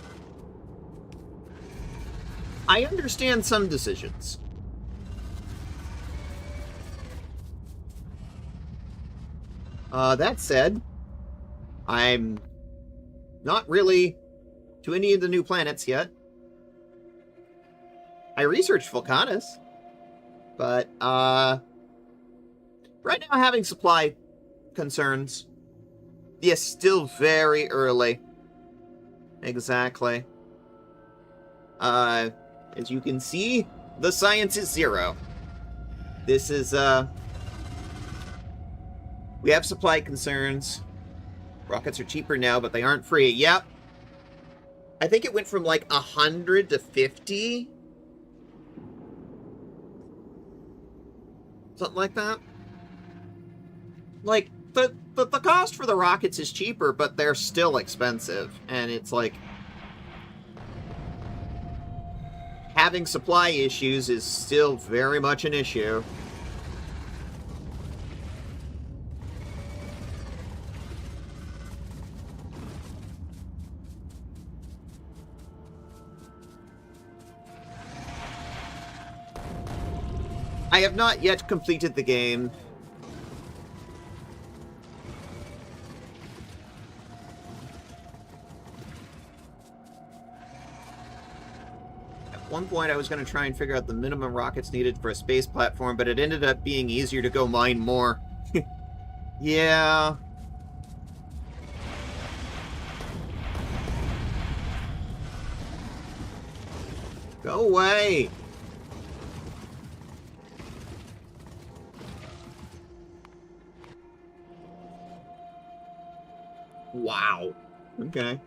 I understand some decisions. That said, I'm not really to any of the new planets yet. I researched Vulcanus, but, Right now, having supply concerns. Yes, still very early. Exactly. As you can see, the science is 0. This is, we have supply concerns. Rockets are cheaper now, but they aren't free. Yep. I think it went from like 100 to 50. Something like that. Like, the cost for the rockets is cheaper, but they're still expensive. And it's like, having supply issues is still very much an issue. I have not yet completed the game. At one point, I was going to try and figure out the minimum rockets needed for a space platform, but it ended up being easier to go mine more. Yeah. Go away. Wow. Okay.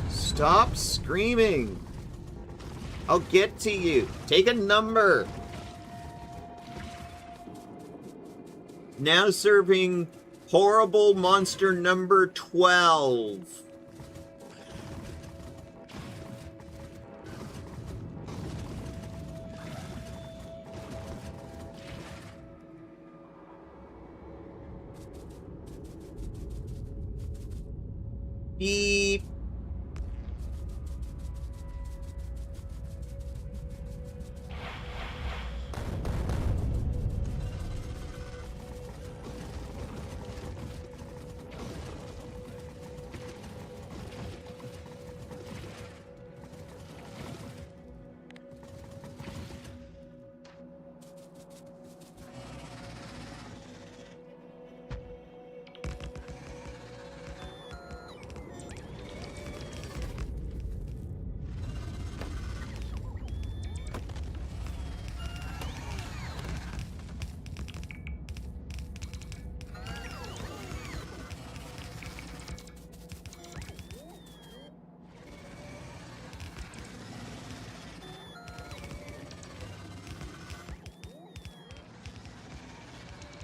Stop screaming. I'll get to you. Take a number. Now serving horrible monster number 12. Beep.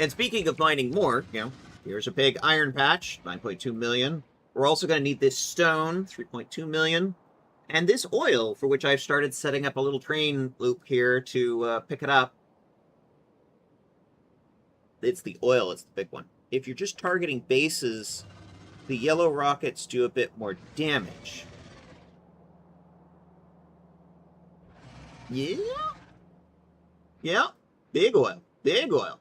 And speaking of mining more, here's a big iron patch, 9.2 million. We're also going to need this stone, 3.2 million. And this oil, for which I've started setting up a little train loop here to pick it up. It's the oil, it's the big one. If you're just targeting bases, the yellow rockets do a bit more damage. Yeah? Yeah, big oil, big oil.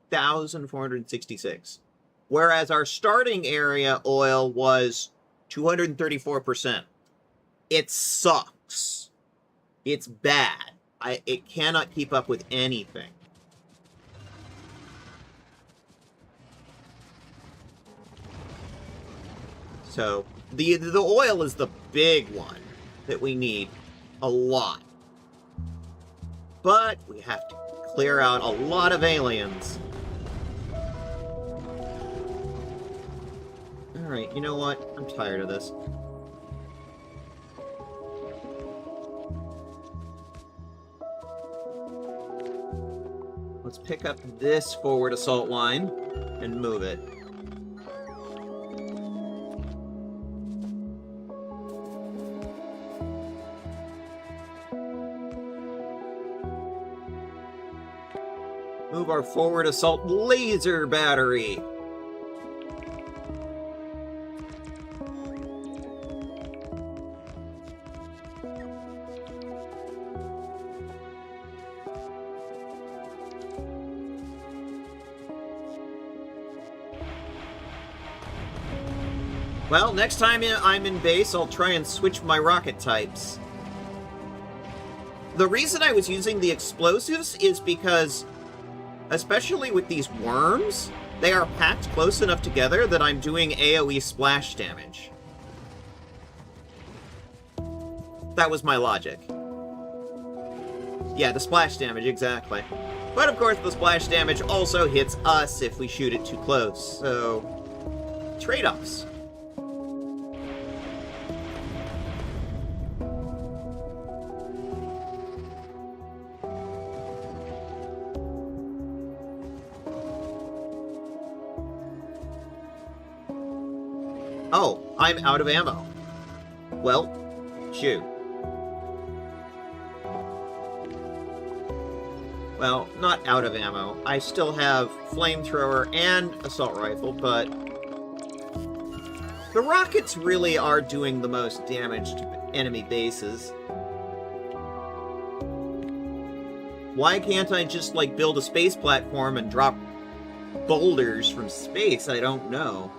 2,466. Whereas our starting area oil was 234%. It sucks. It's bad. It cannot keep up with anything. So, the oil is the big one that we need a lot. But we have to clear out a lot of aliens. Alright, you know what? I'm tired of this. Let's pick up this forward assault line and move it. Move our forward assault laser battery. Well, next time I'm in base, I'll try and switch my rocket types. The reason I was using the explosives is because, especially with these worms, they are packed close enough together that I'm doing AoE splash damage. That was my logic. Yeah, the splash damage, exactly. But of course, the splash damage also hits us if we shoot it too close, so... trade-offs. Oh, I'm out of ammo. Well, shoot. Well, not out of ammo. I still have flamethrower and assault rifle, but the rockets really are doing the most damage to enemy bases. Why can't I just, like, build a space platform and drop boulders from space? I don't know.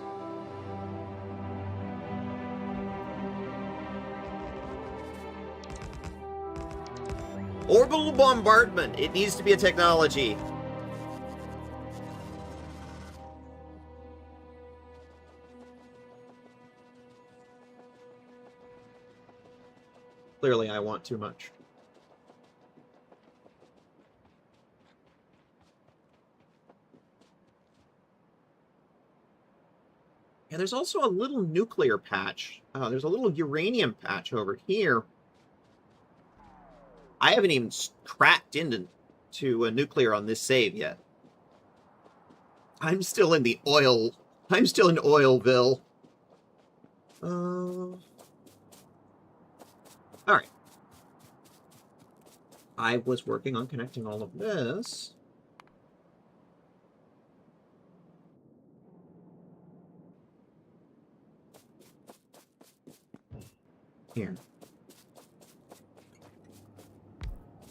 Orbital bombardment. It needs to be a technology. Clearly, I want too much. Yeah, there's also a little nuclear patch. There's a little uranium patch over here. I haven't even cracked into a nuclear on this save yet. I'm still in the oil. I'm still in Oilville. All right. I was working on connecting all of this. Here.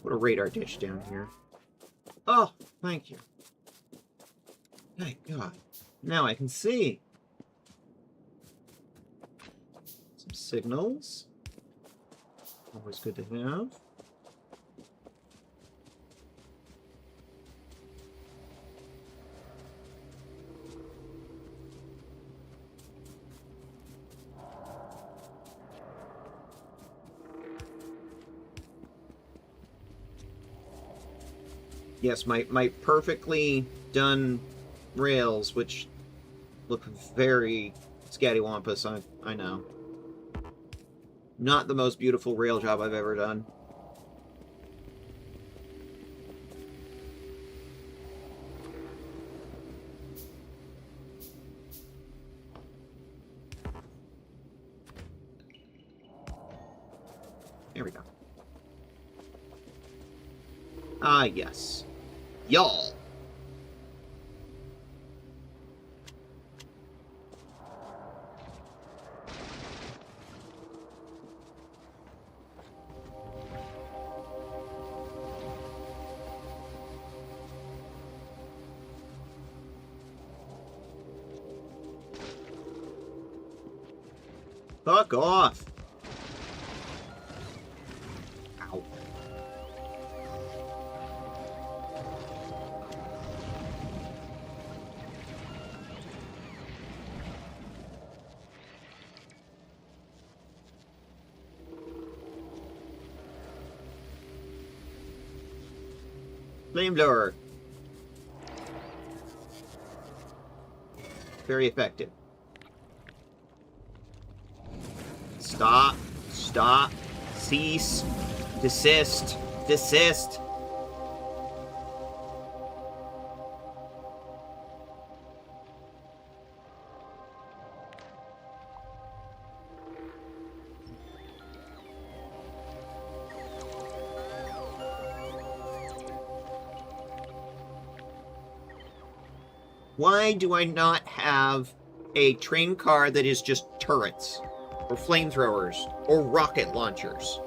Put a radar dish down here. Oh, thank you. Thank God. Now I can see. Some signals. Always good to have. Yes, my perfectly done rails, which look very scattywampus, I know. Not the most beautiful rail job I've ever done. There we go. Ah, yes. Y'all. Fuck off. Ow. Flamethrower. Very effective. Stop. Stop. Cease. Desist. Desist. Why do I not have a train car that is just turrets, or flamethrowers, or rocket launchers?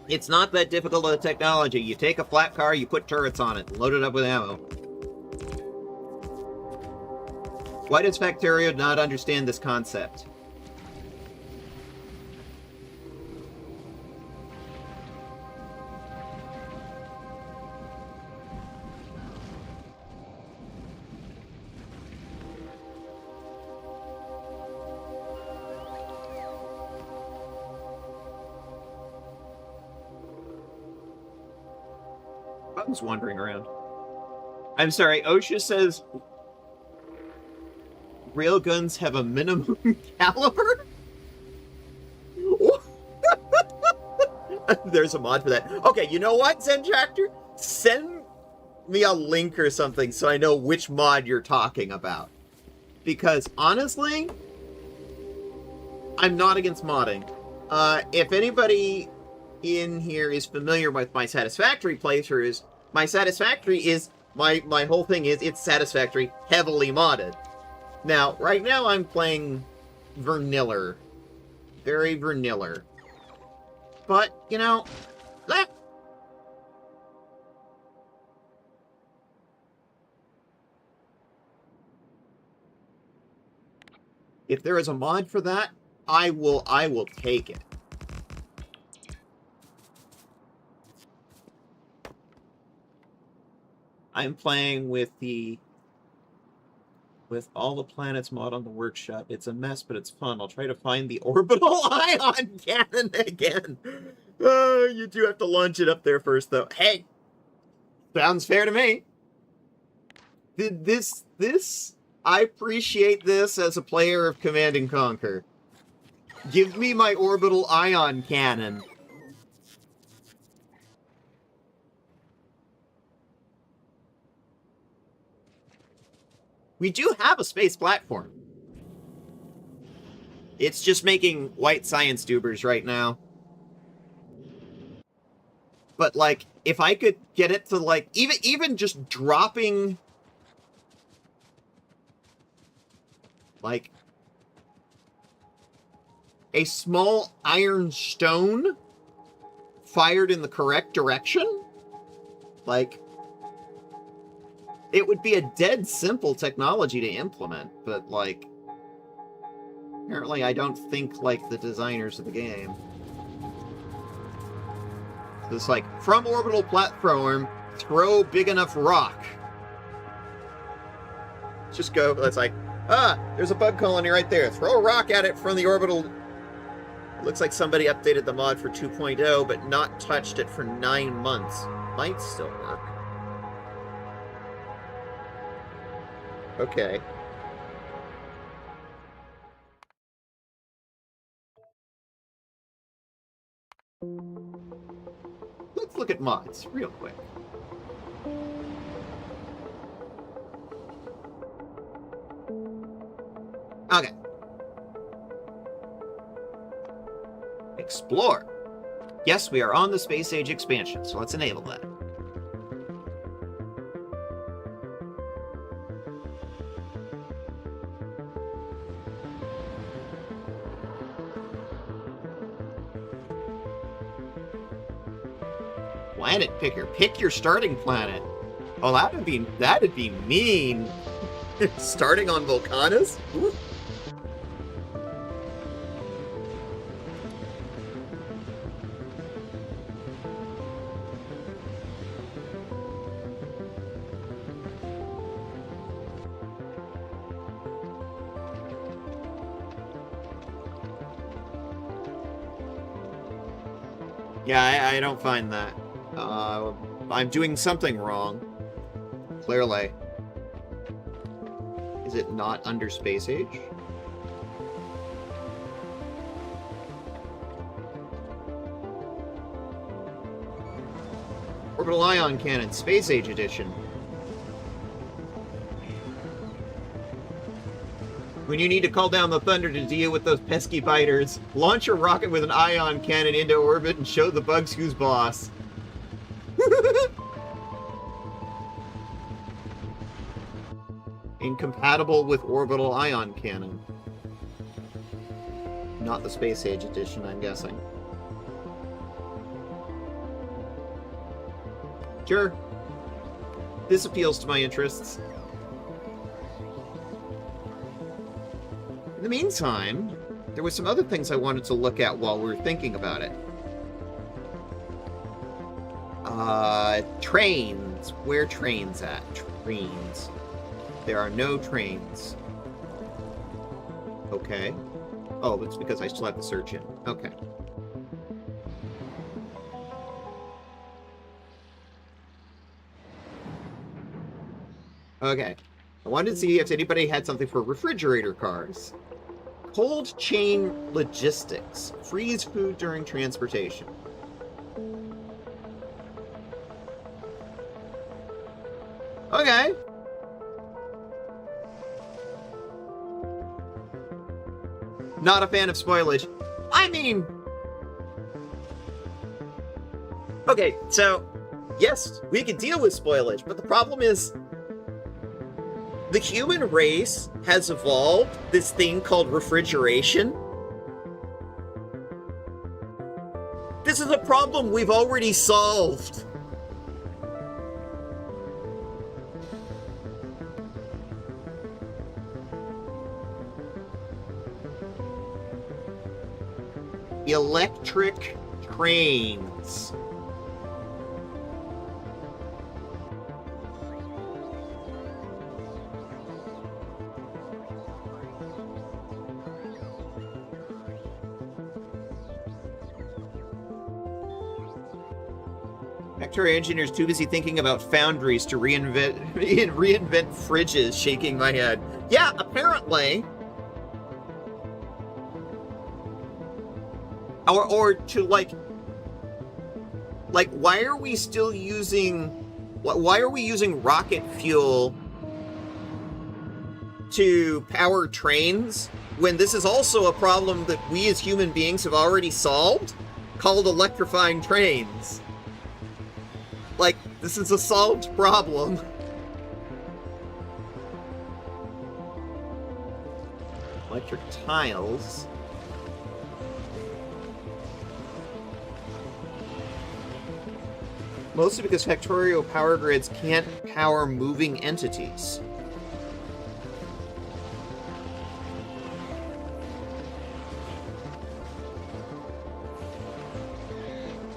It's not that difficult of a technology. You take a flat car, you put turrets on it, load it up with ammo. Why does Factorio not understand this concept? who's wandering around. I'm sorry, OSHA says railguns have a minimum caliber? There's a mod for that. Okay, you know what, Zen Tractor? Send me a link or something so I know which mod you're talking about. Because, honestly, I'm not against modding. If anybody in here is familiar with my Satisfactory playthroughs, my Satisfactory is... My whole thing is, it's Satisfactory heavily modded. Now, right now I'm playing vanilla. Very vanilla. But, you know, that... If there is a mod for that, I will take it. I'm playing with all the planets mod on the workshop. It's a mess, but it's fun. I'll try to find the orbital ion cannon again. You do have to launch it up there first, though. Hey, sounds fair to me. I appreciate this as a player of Command & Conquer. Give me my orbital ion cannon. We do have a space platform. It's just making white science dubers right now. But, like, if I could get it to, like, even just dropping... like, a small iron stone fired in the correct direction? Like... It would be a dead simple technology to implement, but, like... Apparently I don't think like the designers of the game. It's like, from orbital platform, throw big enough rock. Just go, it's like, there's a bug colony right there. Throw a rock at it from the orbital... It looks like somebody updated the mod for 2.0, but not touched it for 9 months. Might still work. Okay. Let's look at mods real quick. Okay. Explore. Yes, we are on the space age expansion, so let's enable that. Planet picker. Pick your starting planet. Oh, that'd be mean. Starting on Vulcanus? Ooh. Yeah, I don't find that. I'm doing something wrong. Clearly. Is it not under space age? Orbital ion cannon, space age edition. When you need to call down the thunder to deal with those pesky biters, launch your rocket with an ion cannon into orbit and show the bugs who's boss. Incompatible with orbital ion cannon. Not the space age edition, I'm guessing. Sure. This appeals to my interests. In the meantime, there was some other things I wanted to look at while we were thinking about it. Trains. Where are trains at? Trains. There are no trains. Okay. Oh, it's because I still have to search it. Okay. Okay. I wanted to see if anybody had something for refrigerator cars. Cold chain logistics. Freeze food during transportation. Okay. Not a fan of spoilage. I mean... Okay, so... Yes, we can deal with spoilage, but the problem is... The human race has evolved this thing called refrigeration. This is a problem we've already solved. Electric trains. Factory engineers too busy thinking about foundries to reinvent fridges, shaking my head. Yeah, apparently. Or to like why are we still using rocket fuel to power trains when this is also a problem that we as human beings have already solved, called electrifying trains? Like, this is a solved problem. Electric tiles. Mostly because Factorio power grids can't power moving entities.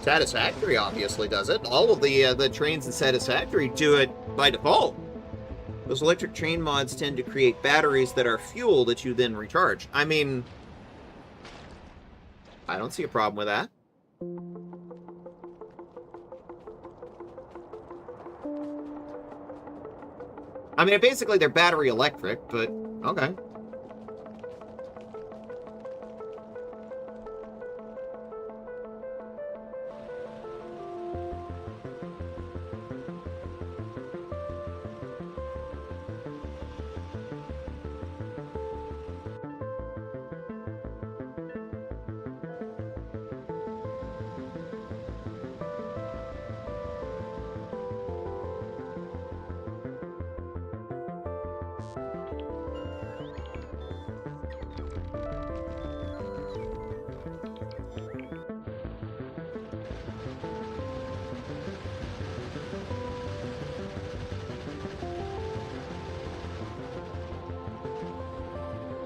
Satisfactory obviously does it. All of the trains in Satisfactory do it by default. Those electric train mods tend to create batteries that are fuel that you then recharge. I mean, I don't see a problem with that. I mean, basically they're battery electric, but okay.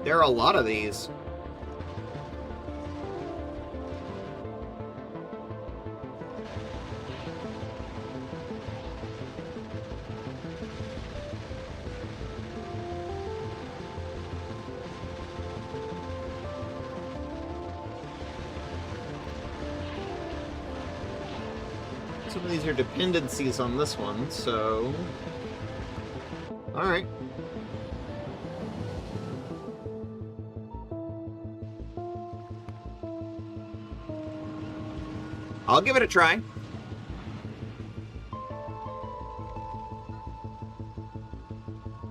There are a lot of these. Some of these are dependencies on this one, so... Alright. I'll give it a try.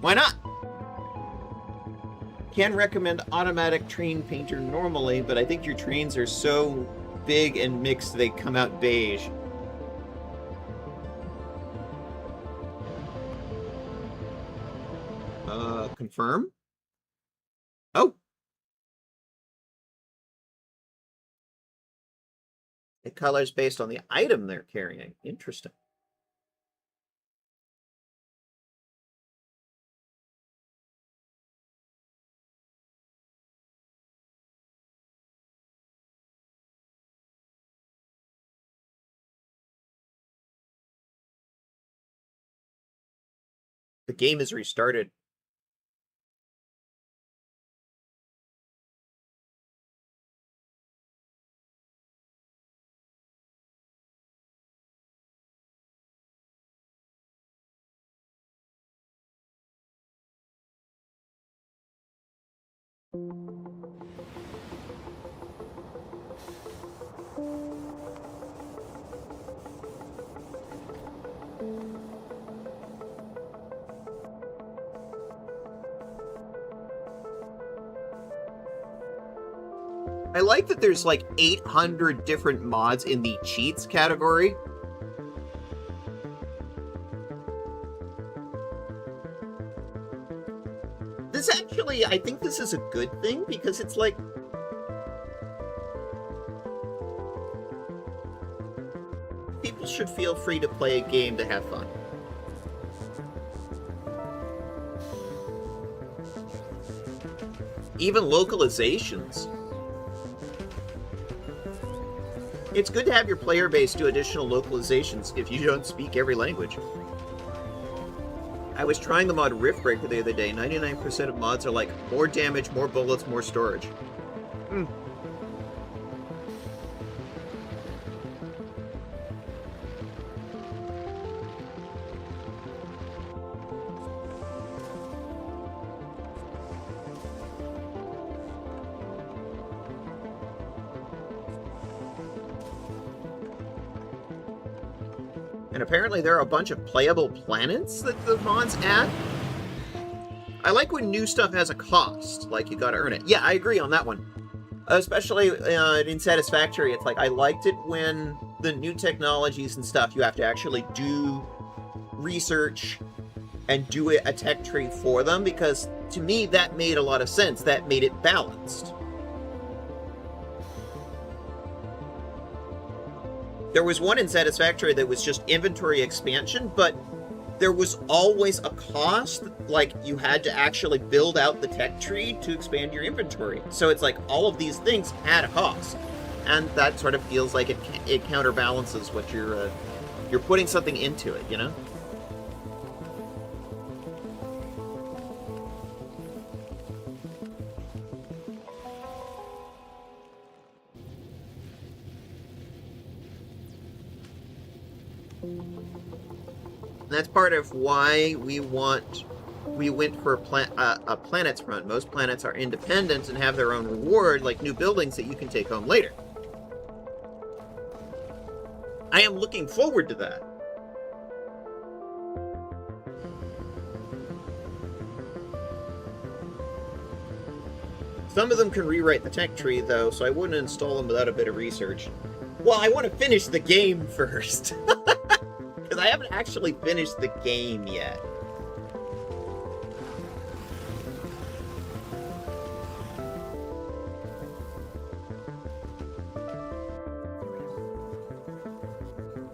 Why not? Can recommend automatic train painter normally, but I think your trains are so big and mixed they come out beige. Confirm? Oh! The color's based on the item they're carrying. Interesting. The game is restarted. I like that there's like 800 different mods in the cheats category. This actually, I think this is a good thing because it's like... people should feel free to play a game to have fun. Even localizations. It's good to have your player base do additional localizations if you don't speak every language. I was trying the mod Riftbreaker the other day. 99% of mods are like, more damage, more bullets, more storage. And apparently there are a bunch of playable planets that the mods add. I like when new stuff has a cost, like you gotta earn it. Yeah, I agree on that one. Especially in Satisfactory, it's like, I liked it when the new technologies and stuff, you have to actually do research and do a tech tree for them, because to me that made a lot of sense. That made it balanced. There was one in Satisfactory that was just inventory expansion, but there was always a cost, like you had to actually build out the tech tree to expand your inventory. So it's like all of these things had a cost, and that sort of feels like it counterbalances what you're putting something into it, you know? That's part of why we went for a planets run. Most planets are independent and have their own reward, like new buildings that you can take home later. I am looking forward to that. Some of them can rewrite the tech tree, though, so I wouldn't install them without a bit of research. Well, I want to finish the game first. Because I haven't actually finished the game yet.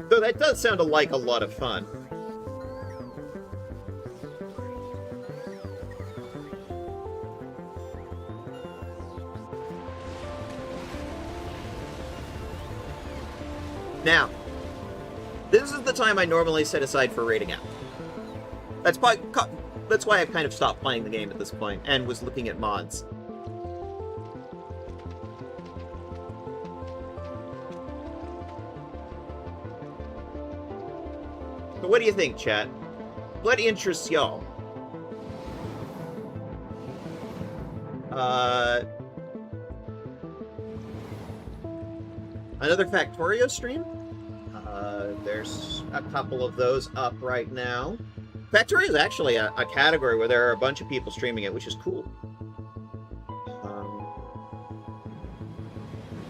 So that does sound like a lot of fun. Now, this is the time I normally set aside for raiding out. That's why I've kind of stopped playing the game at this point and was looking at mods. So what do you think, chat? What interests y'all? Another Factorio stream? There's a couple of those up right now. Factorio is actually a category where there are a bunch of people streaming it, which is cool.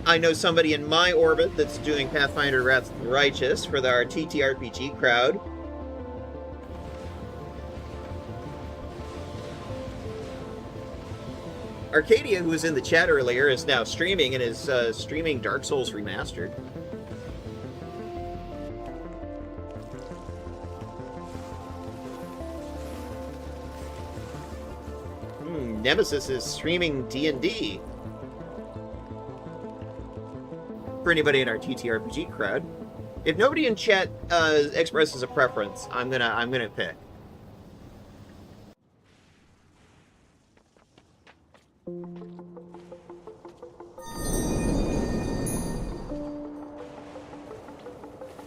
I know somebody in my orbit that's doing Pathfinder Wrath of the Righteous for our TTRPG crowd. Arcadia, who was in the chat earlier, is now streaming and is streaming Dark Souls Remastered. Nemesis is streaming D&D. For anybody in our TTRPG crowd. If nobody in chat expresses a preference, I'm gonna pick.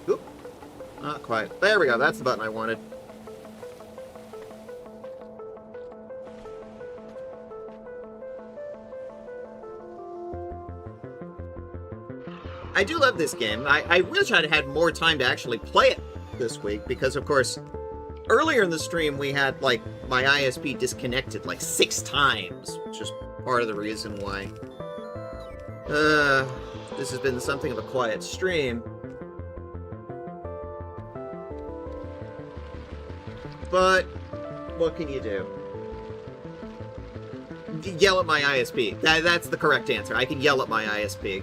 Oop. Not quite. There we go. That's the button I wanted. I do love this game. I wish I'd had more time to actually play it this week, because, of course, earlier in the stream we had, like, my ISP disconnected, like, 6 times, which is part of the reason why this has been something of a quiet stream. But what can you do? Yell at my ISP. That's the correct answer. I can yell at my ISP.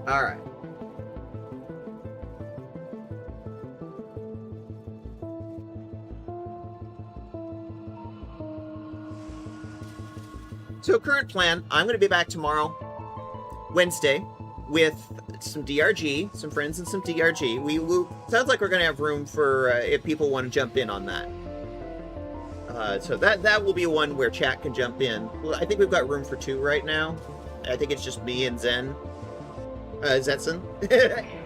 All right. So current plan, I'm going to be back tomorrow, Wednesday, with some DRG, some friends and some DRG. Sounds like we're going to have room for if people want to jump in on that. So that will be one where chat can jump in. Well, I think we've got room for 2 right now. I think it's just me and Zen. Zetson.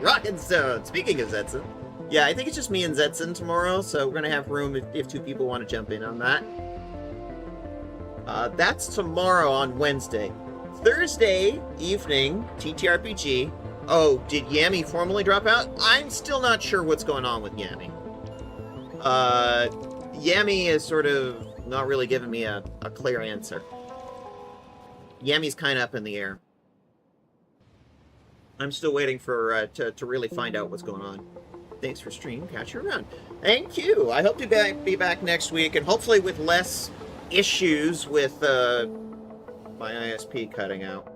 Rockin' Stone. Speaking of Zetson. Yeah, I think it's just me and Zetson tomorrow, so we're going to have room if 2 people want to jump in on that. That's tomorrow on Wednesday. Thursday evening, TTRPG. Oh, did Yami formally drop out? I'm still not sure what's going on with Yami. Yami is sort of not really giving me a clear answer. Yami's kind of up in the air. I'm still waiting for to really find out what's going on. Thanks for stream. Catch you around. Thank you. I hope to be back next week, and hopefully with less issues with my ISP cutting out.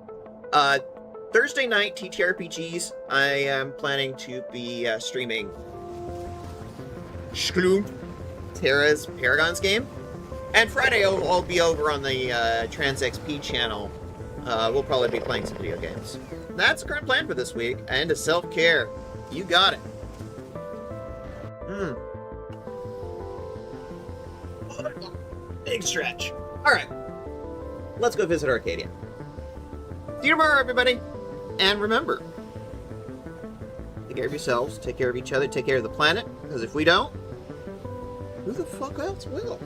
Thursday night, TTRPGs, I am planning to be streaming Terra's Paragon's game. And Friday, I'll be over on the Trans XP channel. We'll probably be playing some video games. That's the current plan for this week. And a self-care. You got it. Big stretch. Alright. Let's go visit Arcadia. See you tomorrow, everybody. And remember, take care of yourselves, take care of each other, take care of the planet. Because if we don't, who the fuck else will?